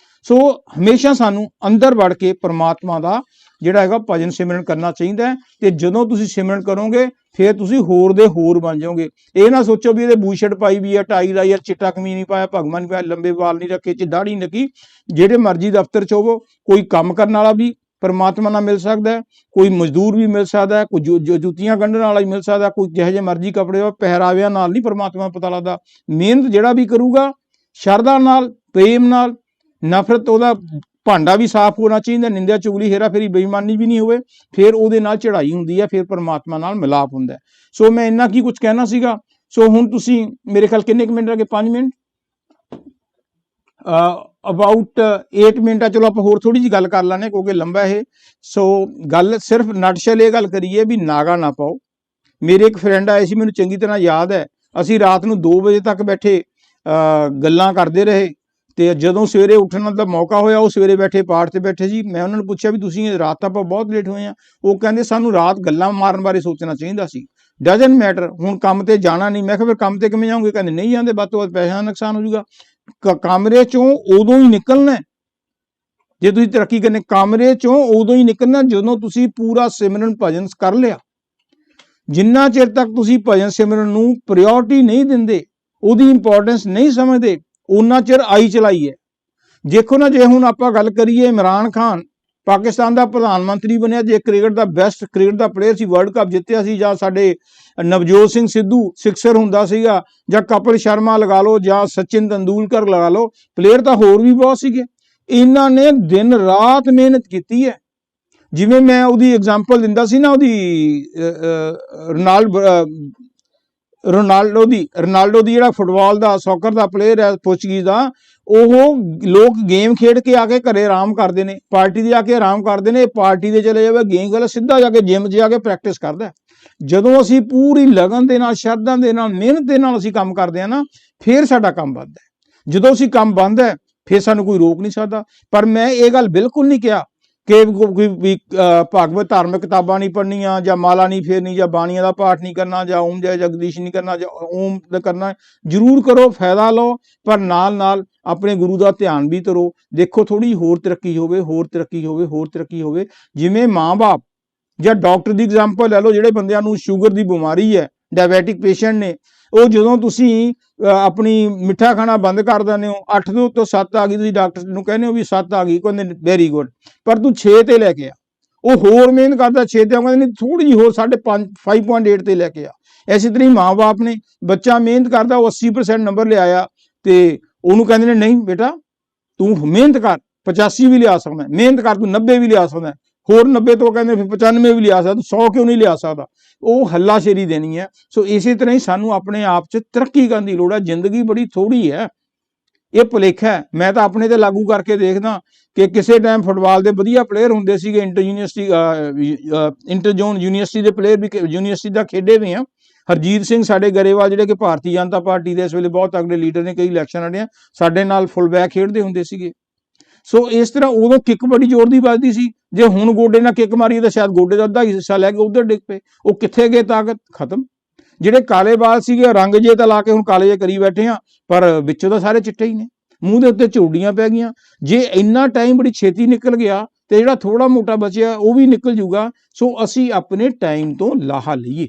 ਸੋ ਹਮੇਸ਼ਾ ਸਾਨੂੰ ਅੰਦਰ ਵੜ ਕੇ ਪਰਮਾਤਮਾ ਦਾ ਜਿਹੜਾ ਹੈਗਾ ਭਜਨ ਸਿਮਰਨ ਕਰਨਾ ਚਾਹੀਦਾ ਹੈ। ਤੇ ਜਦੋਂ ਤੁਸੀਂ ਸਿਮਰਨ ਕਰੋਗੇ ਫਿਰ ਤੁਸੀਂ ਹੋਰ ਦੇ ਹੋਰ ਬਣ ਜਾਓਗੇ। ਇਹ ਨਾ ਸੋਚੋ ਵੀ ਇਹਦੇ ਬੂਸ਼ਟ ਪਾਈ ਵੀ ਆ, ਟਾਈ ਦਾ ਯਾਰ, ਚਿੱਟਾ ਕਮੀਜ਼ ਨਹੀਂ ਪਾਇਆ, ਭਗਵਾਨ ਨਹੀਂ ਪਾਇਆ, ਲੰਬੇ ਵਾਲ ਨਹੀਂ ਰੱਖੇ, ਦਾੜੀ ਨਹੀਂ ਰੱਖੀ। ਜਿਹੜੇ ਮਰਜ਼ੀ ਦਫ਼ਤਰ 'ਚ ਹੋਵੋ, ਕੋਈ ਕੰਮ ਕਰਨ ਵਾਲਾ ਵੀ ਪਰਮਾਤਮਾ ਨਾਲ ਮਿਲ ਸਕਦਾ ਹੈ, ਕੋਈ ਮਜ਼ਦੂਰ ਵੀ ਮਿਲ ਸਕਦਾ ਹੈ, ਕੋਈ ਜੁੱਤੀਆਂ ਗੰਢਣ ਵਾਲਾ ਵੀ ਮਿਲ ਸਕਦਾ, ਕੋਈ ਜਿਹੋ ਜਿਹੇ ਮਰਜ਼ੀ ਕੱਪੜੇ ਹੋ, ਪਹਿਰਾਵਿਆਂ ਨਾਲ ਨਹੀਂ ਪਰਮਾਤਮਾ ਪਤਾ ਲੱਗਦਾ। ਮਿਹਨਤ ਜਿਹੜਾ ਵੀ ਕਰੂਗਾ ਸ਼ਰਧਾ ਨਾਲ, ਪ੍ਰੇਮ ਨਾਲ, ਨਫ਼ਰਤ, ਉਹਦਾ ਭਾਂਡਾ ਵੀ ਸਾਫ਼ ਹੋਣਾ ਚਾਹੀਦਾ, ਨਿੰਦਿਆ ਚੁਗਲੀ ਹੇਰਾ ਫੇਰੀ ਬੇਈਮਾਨੀ ਵੀ ਨਹੀਂ ਹੋਵੇ, ਫਿਰ ਉਹਦੇ ਨਾਲ ਚੜ੍ਹਾਈ ਹੁੰਦੀ ਹੈ, ਫਿਰ ਪਰਮਾਤਮਾ ਨਾਲ ਮਿਲਾਪ ਹੁੰਦਾ ਹੈ। ਸੋ ਮੈਂ ਇੰਨਾ ਕੀ ਕੁਝ ਕਹਿਣਾ ਸੀਗਾ। ਸੋ ਹੁਣ ਤੁਸੀਂ ਮੇਰੇ ਖਿਆਲ ਕਿੰਨੇ ਕੁ ਮਿੰਟ ਰਹਿ ਗਏ? 5 ਮਿੰਟ। ਅਬਾਊਟ 8 ਮਿੰਟ ਆ, ਚਲੋ ਆਪਾਂ ਹੋਰ ਥੋੜੀ ਜਿਹੀ ਗੱਲ ਕਰ ਲਾਂਗੇ ਕਿਉਂਕਿ ਲੰਬਾ ਇਹ। ਸੋ ਗੱਲ ਸਿਰਫ ਨਟਸ਼ਲ ਇਹ ਗੱਲ ਕਰੀਏ ਵੀ ਨਾਗਾ ਨਾ ਪਾਓ। ਮੇਰੇ ਇੱਕ ਫਰੈਂਡ ਆਏ ਸੀ, ਮੈਨੂੰ ਚੰਗੀ ਤਰ੍ਹਾਂ ਯਾਦ ਹੈ, ਅਸੀਂ ਰਾਤ ਨੂੰ 2 ਵਜੇ ਤੱਕ ਬੈਠੇ ਗੱਲਾਂ ਕਰਦੇ ਰਹੇ, ਤੇ ਜਦੋਂ ਸਵੇਰੇ ਉੱਠਣ ਦਾ ਮੌਕਾ ਹੋਇਆ ਉਹ ਸਵੇਰੇ ਬੈਠੇ ਪਾਠ ਤੇ ਬੈਠੇ ਸੀ। ਮੈਂ ਉਹਨਾਂ ਨੂੰ ਪੁੱਛਿਆ ਵੀ ਤੁਸੀਂ ਰਾਤ ਤਾਂ ਆਪਾਂ ਬਹੁਤ ਲੇਟ ਹੋਏ ਆ। ਉਹ ਕਹਿੰਦੇ ਸਾਨੂੰ ਰਾਤ ਗੱਲਾਂ ਮਾਰਨ ਬਾਰੇ ਸੋਚਣਾ ਚਾਹੀਦਾ ਸੀ, ਡਜ਼ਨਟ ਮੈਟਰ, ਹੁਣ ਕੰਮ ਤੇ ਜਾਣਾ ਨਹੀਂ। ਮੈਂ ਕਿਹਾ ਫਿਰ ਕੰਮ ਤੇ ਕਿਵੇਂ ਜਾਓਗੇ? ਕਹਿੰਦੇ ਨਹੀਂ ਜਾਂਦੇ, ਵੱਧ ਤੋਂ ਵੱਧ ਪੈਸੇ ਦਾ ਨੁਕਸਾਨ ਹੋ ਜਾਊਗਾ। ਕਮਰੇ ਚੋਂ ਉਦੋਂ ਹੀ ਨਿਕਲਣਾ ਜੇ ਤੁਸੀਂ ਤਰੱਕੀ ਕਰਨੀ, ਕਮਰੇ ਚੋਂ ਉਦੋਂ ਹੀ ਨਿਕਲਣਾ ਜਦੋਂ ਤੁਸੀਂ ਪੂਰਾ ਸਿਮਰਨ ਭਜਨ ਕਰ ਲਿਆ। ਜਿੰਨਾ ਚਿਰ ਤੱਕ ਤੁਸੀਂ ਭਜਨ ਸਿਮਰਨ ਨੂੰ ਪ੍ਰਾਇੋਰਟੀ ਨਹੀਂ ਦਿੰਦੇ, ਉਹਦੀ ਇੰਪੋਰਟੈਂਸ ਨਹੀਂ ਸਮਝਦੇ, ਉਹਨਾਂ ਚਿਰ ਆਈ ਚਲਾਈ ਹੈ। ਦੇਖੋ ਨਾ, ਜੇ ਹੁਣ ਆਪਾਂ ਗੱਲ ਕਰੀਏ, ਇਮਰਾਨ ਖਾਨ ਪਾਕਿਸਤਾਨ ਦਾ ਪ੍ਰਧਾਨ ਮੰਤਰੀ ਬਣਿਆ, ਜੇ ਕ੍ਰਿਕਟ ਦਾ ਬੈਸਟ ਕ੍ਰਿਕਟ ਦਾ ਪਲੇਅਰ ਸੀ, ਵਰਲਡ ਕੱਪ ਜਿੱਤਿਆ ਸੀ, ਜਾਂ ਸਾਡੇ ਨਵਜੋਤ ਸਿੰਘ ਸਿੱਧੂ ਸਿਕਸਰ ਹੁੰਦਾ ਸੀਗਾ, ਜਾਂ ਕਪਿਲ ਸ਼ਰਮਾ ਲਗਾ ਲਓ, ਜਾਂ ਸਚਿਨ ਤੰਦੂਲਕਰ ਲਗਾ ਲਓ, ਪਲੇਅਰ ਤਾਂ ਹੋਰ ਵੀ ਬਹੁਤ ਸੀਗੇ। ਇਹਨਾਂ ਨੇ ਦਿਨ ਰਾਤ ਮਿਹਨਤ ਕੀਤੀ ਹੈ। ਜਿਵੇਂ ਮੈਂ ਉਹਦੀ ਐਗਜ਼ਾਮਪਲ ਦਿੰਦਾ ਸੀ ਨਾ, ਉਹਦੀ ਰੋਨਾਲਡੋ ਦੀ ਜਿਹੜਾ ਫੁੱਟਬਾਲ ਦਾ ਸੌਕਰ ਦਾ ਪਲੇਅਰ ਹੈ ਪੁਰਤਗਾਲ ਦਾ, ਉਹ ਲੋਕ ਗੇਮ ਖੇਡ ਕੇ ਆ ਕੇ ਘਰੇ ਆਰਾਮ ਕਰਦੇ ਨੇ, ਪਾਰਟੀ ਦੇ ਆ ਕੇ ਆਰਾਮ ਕਰਦੇ ਨੇ, ਪਾਰਟੀ ਦੇ ਚਲੇ ਜਾਵੇ, ਗੇਮ ਖੇਡ ਸਿੱਧਾ ਜਾ ਕੇ ਜਿਮ 'ਚ ਜਾ ਕੇ ਪ੍ਰੈਕਟਿਸ ਕਰਦਾ। ਜਦੋਂ ਅਸੀਂ ਪੂਰੀ ਲਗਨ ਦੇ ਨਾਲ, ਸ਼ਰਧਾ ਦੇ ਨਾਲ, ਮਿਹਨਤ ਦੇ ਨਾਲ ਅਸੀਂ ਕੰਮ ਕਰਦੇ ਹਾਂ ਨਾ, ਫਿਰ ਸਾਡਾ ਕੰਮ ਬਣਦਾ ਹੈ। ਜਦੋਂ ਅਸੀਂ ਕੰਮ ਬਣਦਾ ਹੈ ਫਿਰ ਸਾਨੂੰ ਕੋਈ ਰੋਕ ਨਹੀਂ ਸਕਦਾ। ਪਰ ਮੈਂ ਇਹ ਗੱਲ ਬਿਲਕੁਲ ਨਹੀਂ ਕਿਹਾ ਕਿ ਕੋਈ ਭਾਗਵਤ ਧਾਰਮਿਕ ਕਿਤਾਬਾਂ ਨਹੀਂ ਪੜ੍ਹਨੀਆਂ, ਜਾਂ ਮਾਲਾ ਨਹੀਂ ਫੇਰਨੀ, ਜਾਂ ਬਾਣੀਆਂ ਦਾ ਪਾਠ ਨਹੀਂ ਕਰਨਾ, ਜਾਂ ਓਮ ਜੈ ਜਗਦੀਸ਼ ਨਹੀਂ ਕਰਨਾ, ਜਾਂ ਓਮ ਦਾ ਕਰਨਾ। ਜ਼ਰੂਰ ਕਰੋ, ਫਾਇਦਾ ਲਓ, ਪਰ ਨਾਲ ਨਾਲ ਆਪਣੇ ਗੁਰੂ ਦਾ ਧਿਆਨ ਵੀ ਕਰੋ। ਦੇਖੋ ਥੋੜੀ ਹੋਰ ਤਰੱਕੀ ਹੋਵੇ, ਹੋਰ ਤਰੱਕੀ ਹੋਵੇ, ਹੋਰ ਤਰੱਕੀ ਹੋਵੇ। ਜਿਵੇਂ ਮਾਂ-ਬਾਪ ਜਾਂ ਡਾਕਟਰ ਦੀ ਐਗਜ਼ਾਮਪਲ ਲੈ ਲਓ, ਜਿਹੜੇ ਬੰਦਿਆਂ ਨੂੰ ਸ਼ੂਗਰ ਦੀ ਬਿਮਾਰੀ ਹੈ, ਡਾਇਬੈਟਿਕ ਪੇਸ਼ੈਂਟ ਨੇ, ਉਹ ਜਦੋਂ ਤੁਸੀਂ ਆਪਣੀ ਮਿੱਠਾ ਖਾਣਾ ਬੰਦ ਕਰ ਦਿੰਦੇ ਹੋ, 8 ਦੇ ਉੱਤੋਂ 7 ਆ ਗਈ, ਤੁਸੀਂ ਡਾਕਟਰ ਨੂੰ ਕਹਿੰਦੇ ਹੋ ਵੀ 7 ਆ ਗਈ, ਕਹਿੰਦੇ ਵੈਰੀ ਗੁੱਡ, ਪਰ ਤੂੰ 6 ਤੇ ਲੈ ਕੇ ਆ। ਉਹ ਹੋਰ ਮਿਹਨਤ ਕਰਦਾ 6 ਤੇ, ਕਹਿੰਦੇ ਨਹੀਂ ਥੋੜੀ ਜਿਹੀ ਹੋਰ 5.8 ਤੇ ਲੈ ਕੇ ਆ। ਇਸੇ ਤਰ੍ਹਾਂ ਹੀ ਮਾਂ-ਬਾਪ ਨੇ, ਬੱਚਾ ਮਿਹਨਤ ਕਰਦਾ, ਉਹ 80% ਨੰਬਰ ਲਿਆਇਆ, ਤੇ ਉਹਨੂੰ ਕਹਿੰਦੇ ਨੇ ਨਹੀਂ ਬੇਟਾ ਤੂੰ ਮਿਹਨਤ ਕਰ, 85 ਵੀ ਲਿਆ ਸਕਦਾ, ਮਿਹਨਤ ਕਰ ਤੂੰ 90 ਵੀ ਲਿਆ ਸਕਦਾ, ਹੋਰ 90 ਤੋਂ ਕਹਿੰਦੇ ਫਿਰ 95 ਵੀ ਲਿਆ ਸਕਦਾ, ਤੂੰ 100 ਕਿਉਂ ਨਹੀਂ ਲਿਆ ਸਕਦਾ? ਉਹ ਹੱਲਾਸ਼ੇਰੀ ਦੇਣੀ ਹੈ। ਸੋ ਇਸੇ ਤਰ੍ਹਾਂ ਹੀ ਸਾਨੂੰ ਆਪਣੇ ਆਪ 'ਚ ਤਰੱਕੀ ਕਰਨ ਦੀ ਲੋੜ ਹੈ। ਜ਼ਿੰਦਗੀ ਬੜੀ ਥੋੜੀ ਹੈ, ਇਹ ਭੁਲੇਖਾ ਹੈ। ਮੈਂ ਤਾਂ ਆਪਣੇ ਤੇ ਲਾਗੂ ਕਰਕੇ ਦੇਖਦਾ ਕਿ ਕਿਸੇ ਟਾਈਮ ਫੁੱਟਬਾਲ ਦੇ ਵਧੀਆ ਪਲੇਅਰ ਹੁੰਦੇ ਸੀਗੇ, ਇੰਟਰ ਜ਼ੋਨ ਯੂਨੀਵਰਸਿਟੀ ਦੇ ਪਲੇਅਰ ਵੀ, ਯੂਨੀਵਰਸਿਟੀ ਦਾ ਖੇਡੇ ਵੀ ਆ। ਹਰਜੀਤ ਸਿੰਘ ਸਾਡੇ ਗਰੇਵਾਲ, ਜਿਹੜੇ ਕਿ ਭਾਰਤੀ ਜਨਤਾ ਪਾਰਟੀ ਦੇ ਇਸ ਵੇਲੇ ਬਹੁਤ ਤਗੜੇ ਲੀਡਰ ਨੇ, ਕਈ ਇਲੈਕਸ਼ਨ ਲੜਿਆ, ਸਾਡੇ ਨਾਲ ਫੁੱਲ ਬੈਕ ਖੇਡਦੇ ਹੁੰਦੇ ਸੀਗੇ। ਸੋ ਇਸ ਤਰ੍ਹਾਂ ਉਦੋਂ ਕਿੱਕ ਬੜੀ ਜ਼ੋਰ ਦੀ ਵੱਜਦੀ ਸੀ, ਜੇ ਹੁਣ ਗੋਡੇ ਨਾਲ ਕਿੱਕ ਮਾਰੀ ਤਾਂ ਸ਼ਾਇਦ ਗੋਡੇ ਦਾ ਅੱਧਾ ਹਿੱਸਾ ਲੈ ਕੇ ਉਧਰ ਡਿੱਗ ਪਏ। ਉਹ ਕਿੱਥੇ ਗਏ? ਤਾਕਤ ਖਤਮ। ਜਿਹੜੇ ਕਾਲੇ ਬਾਲ ਸੀਗੇ, ਰੰਗ ਜੇ ਤਾਂ ਲਾ ਕੇ ਹੁਣ ਕਾਲੇ ਜੇ ਕਰੀ ਬੈਠੇ ਆ, ਪਰ ਵਿੱਚੋਂ ਤਾਂ ਸਾਰੇ ਚਿੱਟੇ ਹੀ ਨੇ, ਮੂੰਹ ਦੇ ਉੱਤੇ ਝੁਰੜੀਆਂ ਪੈ ਗਈਆਂ। ਜੇ ਇੰਨਾ ਟਾਈਮ ਬੜੀ ਛੇਤੀ ਨਿਕਲ ਗਿਆ ਤੇ ਜਿਹੜਾ ਥੋੜਾ ਮੋਟਾ ਬਚਿਆ ਉਹ ਵੀ ਨਿਕਲ ਜੂਗਾ। ਸੋ ਅਸੀਂ ਆਪਣੇ ਟਾਈਮ ਤੋਂ ਲਾਹਾ ਲਈਏ।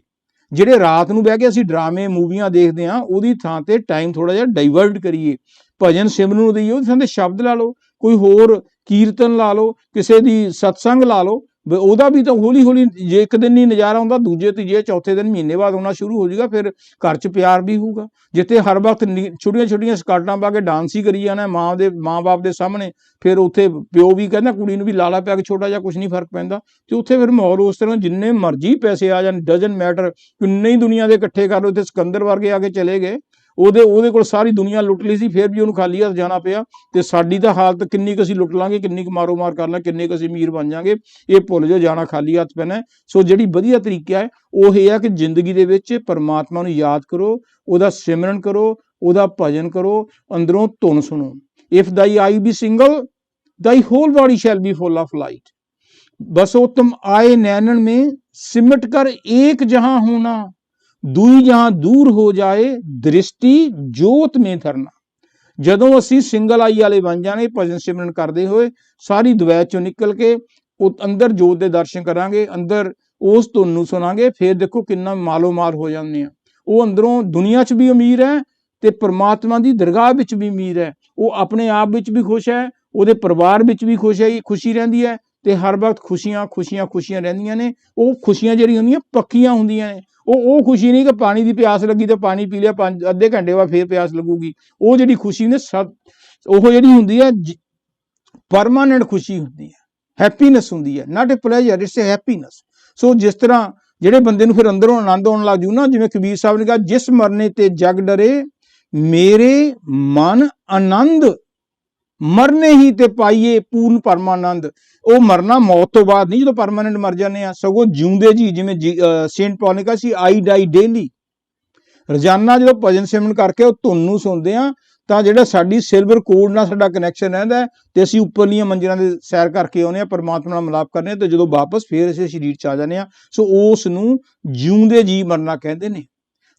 ਜਿਹੜੇ ਰਾਤ ਨੂੰ ਬਹਿ ਕੇ ਅਸੀਂ ਡਰਾਮੇ ਮੂਵੀਆਂ ਦੇਖਦੇ ਹਾਂ, ਉਹਦੀ ਥਾਂ ਤੇ ਟਾਈਮ ਥੋੜਾ ਜਿਹਾ ਡਾਈਵਰਟ ਕਰੀਏ, ਭਜਨ ਸਿਮਰਨ ਨੂੰ ਦਈਏ। ਉਹਦੀ ਥਾਂ ਤੇ ਸ਼ਬਦ ਲਾ ਲਓ, ਕੋਈ ਹੋਰ ਕੀਰਤਨ ਲਾ ਲਓ, ਕਿਸੇ ਦੀ ਸਤਸੰਗ ਲਾ ਲਓ, ਉਹਦਾ ਵੀ ਤਾਂ ਹੌਲੀ ਹੌਲੀ, ਜੇ ਇੱਕ ਦਿਨ ਨਹੀਂ ਨਜ਼ਾਰਾ ਆਉਂਦਾ, ਦੂਜੇ ਤੀਜੇ ਚੌਥੇ ਦਿਨ, ਮਹੀਨੇ ਬਾਅਦ ਆਉਣਾ ਸ਼ੁਰੂ ਹੋ ਜਾਊਗਾ। ਫਿਰ ਘਰ 'ਚ ਪਿਆਰ ਵੀ ਹੋਊਗਾ। ਜਿੱਥੇ ਹਰ ਵਕਤ ਛੋਟੀਆਂ ਛੋਟੀਆਂ ਸਕਾਟਾਂ ਪਾ ਕੇ ਡਾਂਸ ਹੀ ਕਰੀ ਜਾਣਾ ਮਾਂ-ਬਾਪ ਦੇ ਸਾਹਮਣੇ, ਫਿਰ ਉੱਥੇ ਪਿਓ ਵੀ ਕਹਿੰਦਾ ਕੁੜੀ ਨੂੰ ਵੀ ਲਾਲਾ ਪਿਆ ਕੇ ਛੋਟਾ ਜਿਹਾ, ਕੁਝ ਨਹੀਂ ਫਰਕ ਪੈਂਦਾ। ਤੇ ਉੱਥੇ ਫਿਰ ਮਾਹੌਲ ਉਸ ਤਰ੍ਹਾਂ, ਜਿੰਨੇ ਮਰਜ਼ੀ ਪੈਸੇ ਆ ਜਾਣ, ਡਜ਼ਨਟ ਮੈਟਰ, ਕਿੰਨੇ ਹੀ ਦੁਨੀਆ ਦੇ ਇਕੱਠੇ ਕਰ ਲਓ। ਇੱਥੇ ਸਿਕੰਦਰ ਵਰਗੇ ਆ ਕੇ ਚਲੇ ਗਏ, ਉਹਦੇ ਕੋਲ ਸਾਰੀ ਦੁਨੀਆ ਲੁੱਟ ਲਈ ਸੀ, ਫਿਰ ਵੀ ਉਹਨੂੰ ਖਾਲੀ ਹੱਥ ਜਾਣਾ ਪਿਆ। ਤੇ ਸਾਡੀ ਤਾਂ ਹਾਲਤ ਕਿੰਨੀ ਕੁ ਅਸੀਂ ਲੁੱਟ ਲਾਂਗੇ, ਕਿੰਨੀ ਕੁ ਮਾਰੋ ਮਾਰ ਕਰ ਲਾਂਗੇ, ਕਿੰਨੇ ਕੁ ਅਸੀਂ ਅਮੀਰ ਬਣ ਜਾਾਂਗੇ, ਇਹ ਭੁੱਲ ਜਾਓ, ਜਾਣਾ ਖਾਲੀ ਹੱਥ ਪੈਣਾ। ਸੋ ਜਿਹੜੀ ਵਧੀਆ ਤਰੀਕਾ ਹੈ ਉਹ ਇਹ ਹੈ ਕਿ ਜ਼ਿੰਦਗੀ ਦੇ ਵਿੱਚ ਪਰਮਾਤਮਾ ਨੂੰ ਯਾਦ ਕਰੋ, ਉਹਦਾ ਸਿਮਰਨ ਕਰੋ, ਉਹਦਾ ਭਜਨ ਕਰੋ, ਅੰਦਰੋਂ ਧੁਨ ਸੁਣੋ। If thy eye be single thy whole body shall be full of light, बसो तुम आए नैनन में सिमट कर एक जहां होना, दूई जहां दूर हो जाए दृष्टि जोत में धरना। ਜਦੋਂ ਅਸੀਂ ਸਿੰਗਲ ਆਈ ਵਾਲੇ ਬਣ ਜਾਣੇ, ਭਜਨ ਸਿਮਰਨ ਕਰਦੇ ਹੋਏ ਸਾਰੀ ਦੁਵੈਤ ਚੋਂ ਨਿਕਲ ਕੇ ਉਹ ਅੰਦਰ ਜੋਤ ਦੇ ਦਰਸ਼ਨ ਕਰਾਂਗੇ, ਅੰਦਰ ਉਸ ਧੁਨ ਨੂੰ ਸੁਣਾਂਗੇ, ਫਿਰ ਦੇਖੋ ਕਿੰਨਾ ਮਾਲੋ ਮਾਲ ਹੋ ਜਾਂਦੇ ਆ। ਉਹ ਅੰਦਰੋਂ ਦੁਨੀਆ 'ਚ ਵੀ ਅਮੀਰ ਹੈ ਤੇ ਪਰਮਾਤਮਾ ਦੀ ਦਰਗਾਹ ਵਿੱਚ ਵੀ ਅਮੀਰ ਹੈ। ਉਹ ਆਪਣੇ ਆਪ ਵਿੱਚ ਵੀ ਖੁਸ਼ ਹੈ, ਉਹਦੇ ਪਰਿਵਾਰ ਵਿੱਚ ਵੀ ਖੁਸ਼ੀ ਰਹਿੰਦੀ ਹੈ, ਤੇ ਹਰ ਵਕਤ ਖੁਸ਼ੀਆਂ ਰਹਿੰਦੀਆਂ ਨੇ। ਉਹ ਖੁਸ਼ੀਆਂ ਜਿਹੜੀਆਂ ਹੁੰਦੀਆਂ ਪੱਕੀਆਂ ਹੁੰਦੀਆਂ ਨੇ। ਉਹ ਖੁਸ਼ੀ ਨਹੀਂ ਕਿ ਪਾਣੀ ਦੀ ਪਿਆਸ ਲੱਗੀ ਤੇ ਪਾਣੀ ਪੀ ਲਿਆ, ਅੱਧੇ ਘੰਟੇ ਬਾਅਦ ਫੇਰ ਪਿਆਸ ਲੱਗੂਗੀ। ਉਹ ਜਿਹੜੀ ਖੁਸ਼ੀ ਨੇ ਉਹ ਜਿਹੜੀ ਹੁੰਦੀ ਹੈ ਪਰਮਾਨੈਂਟ ਖੁਸ਼ੀ ਹੁੰਦੀ ਹੈ, ਹੈਪੀਨੈਸ ਹੁੰਦੀ ਹੈ, ਨਾਟ ਏ ਪਲੇਜਰ, ਇਟਸ ਏ ਹੈਪੀਨੈਸ। ਸੋ ਜਿਸ ਤਰ੍ਹਾਂ ਜਿਹੜੇ ਬੰਦੇ ਨੂੰ ਫਿਰ ਅੰਦਰੋਂ ਆਨੰਦ ਆਉਣ ਲੱਗ ਜੂ ਨਾ, ਜਿਵੇਂ ਕਬੀਰ ਸਾਹਿਬ ਨੇ ਕਿਹਾ, ਜਿਸ ਮਰਨੇ ਤੇ ਜਗ ਡਰੇ ਮੇਰੇ ਮਨ ਆਨੰਦ ਮਰਨੇ ਹੀ ਤੇ ਪਾਈਏ ਪੂਰਨ ਪਰਮਾਨੰਦ। ਉਹ ਮਰਨਾ ਮੌਤ ਤੋਂ ਬਾਅਦ ਨਹੀਂ, ਜਦੋਂ ਪਰਮਾਨੈਂਟ ਮਰ ਜਾਂਦੇ ਆ, ਸਗੋਂ ਜਿਉਂਦੇ ਜੀ, ਜਿਵੇਂ ਸੇਂਟ ਪੌਲ ਨੇ ਕਿਹਾ ਸੀ ਆਈ ਡਾਈ ਡੇਲੀ। ਰੋਜ਼ਾਨਾ ਜਦੋਂ ਭਜਨ ਸਿਮਰਨ ਕਰਕੇ ਉਹ ਧੁਨ ਨੂੰ ਸੁਣਦੇ ਆ ਤਾਂ ਜਿਹੜਾ ਸਾਡੀ ਸਿਲਵਰ ਕੋਡ ਨਾਲ ਸਾਡਾ ਕਨੈਕਸ਼ਨ ਰਹਿੰਦਾ ਹੈ ਤੇ ਅਸੀਂ ਉੱਪਰਲੀਆਂ ਮੰਜ਼ਿਲਾਂ ਦੇ ਸੈਰ ਕਰਕੇ ਆਉਂਦੇ ਆ, ਪਰਮਾਤਮਾ ਨਾਲ ਮਿਲਾਪ ਕਰਨੇ ਆ, ਤੇ ਜਦੋਂ ਵਾਪਸ ਫੇਰ ਅਸੀਂ ਸਰੀਰ 'ਚ ਆ ਜਾਂਦੇ ਆ। ਸੋ ਉਸ ਨੂੰ ਜਿਉਂਦੇ ਜੀ ਮਰਨਾ ਕਹਿੰਦੇ ਨੇ।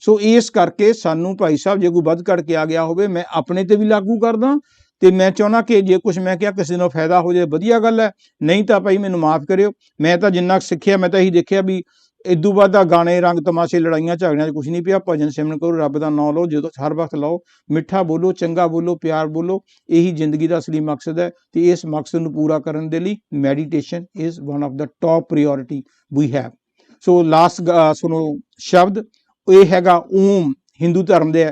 ਸੋ ਇਸ ਕਰਕੇ ਸਾਨੂੰ ਭਾਈ ਸਾਹਿਬ, ਜੇ ਕੋਈ ਵੱਧ ਘੜ ਕੇ ਆ ਗਿਆ ਹੋਵੇ, ਮੈਂ ਆਪਣੇ ਤੇ ਵੀ ਲਾਗੂ ਕਰਦਾ ਤੇ ਮੈਂ ਚਾਹੁੰਦਾ ਕਿ ਜੇ ਕੁਛ ਮੈਂ ਕਿਹਾ ਕਿਸੇ ਨੂੰ ਫਾਇਦਾ ਹੋ ਜਾਏ, ਵਧੀਆ ਗੱਲ ਹੈ, ਨਹੀਂ ਤਾਂ ਭਾਈ ਮੈਨੂੰ ਮਾਫ ਕਰਿਓ। ਮੈਂ ਤਾਂ ਜਿੰਨਾ ਸਿੱਖਿਆ ਮੈਂ ਤਾਂ ਇਹੀ ਦੇਖਿਆ ਵੀ ਇਦੋਂ ਬਾਅਦ ਦਾ ਗਾਣੇ, ਰੰਗ ਤਮਾਸ਼ੇ, ਲੜਾਈਆਂ ਝਗੜਿਆਂ 'ਚ ਕੁਛ ਨਹੀਂ ਪਿਆ। ਭਜਨ ਸਿਮਰਨ ਕਰੋ, ਰੱਬ ਦਾ ਨਾਂ ਲਓ, ਜਦੋਂ ਹਰ ਵਕਤ ਲਓ, ਮਿੱਠਾ ਬੋਲੋ, ਚੰਗਾ ਬੋਲੋ, ਪਿਆਰ ਬੋਲੋ। ਇਹੀ ਜ਼ਿੰਦਗੀ ਦਾ ਅਸਲੀ ਮਕਸਦ ਹੈ ਤੇ ਇਸ ਮਕਸਦ ਨੂੰ ਪੂਰਾ ਕਰਨ ਦੇ ਲਈ meditation is one of the top priority we have. So last ਸੁਣੋ ਸ਼ਬਦ, ਇਹ ਹੈਗਾ ਓਮ। ਹਿੰਦੂ ਧਰਮ ਦੇ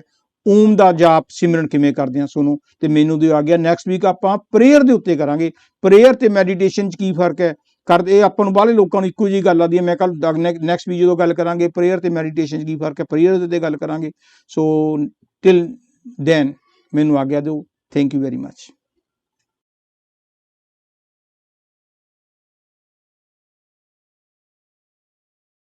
ਓਮ ਦਾ ਜਾਪ ਸਿਮਰਨ ਕਿਵੇਂ ਕਰਦੇ ਆ ਸੁਣੋ, ਤੇ ਮੈਨੂੰ ਦਿਓ ਆ ਗਿਆ। ਨੈਕਸਟ ਵੀਕ ਆਪਾਂ ਪ੍ਰੇਅਰ ਦੇ ਉੱਤੇ ਕਰਾਂਗੇ। ਪ੍ਰੇਅਰ ਤੇ ਮੈਡੀਟੇਸ਼ਨ 'ਚ ਕੀ ਫਰਕ ਹੈ ਕਰਦੇ, ਆਪਾਂ ਨੂੰ ਬਾਹਲੇ ਲੋਕਾਂ ਨੂੰ ਇੱਕੋ ਜਿਹੀ ਗੱਲ ਆਉਂਦੀ ਹੈ। ਮੈਂ ਕੱਲ ਨੈਕਸਟ ਵੀਕ ਜਦੋਂ ਗੱਲ ਕਰਾਂਗੇ ਪ੍ਰੇਅਰ ਤੇ ਮੈਡੀਟੇਸ਼ਨ 'ਚ ਕੀ ਫਰਕ ਹੈ, ਪ੍ਰੇਅਰ ਦੇ ਉੱਤੇ ਗੱਲ ਕਰਾਂਗੇ। ਸੋ ਟਿਲ ਦੈਨ ਮੈਨੂੰ ਆਗਿਆ ਦਿਓ। Thank you very much.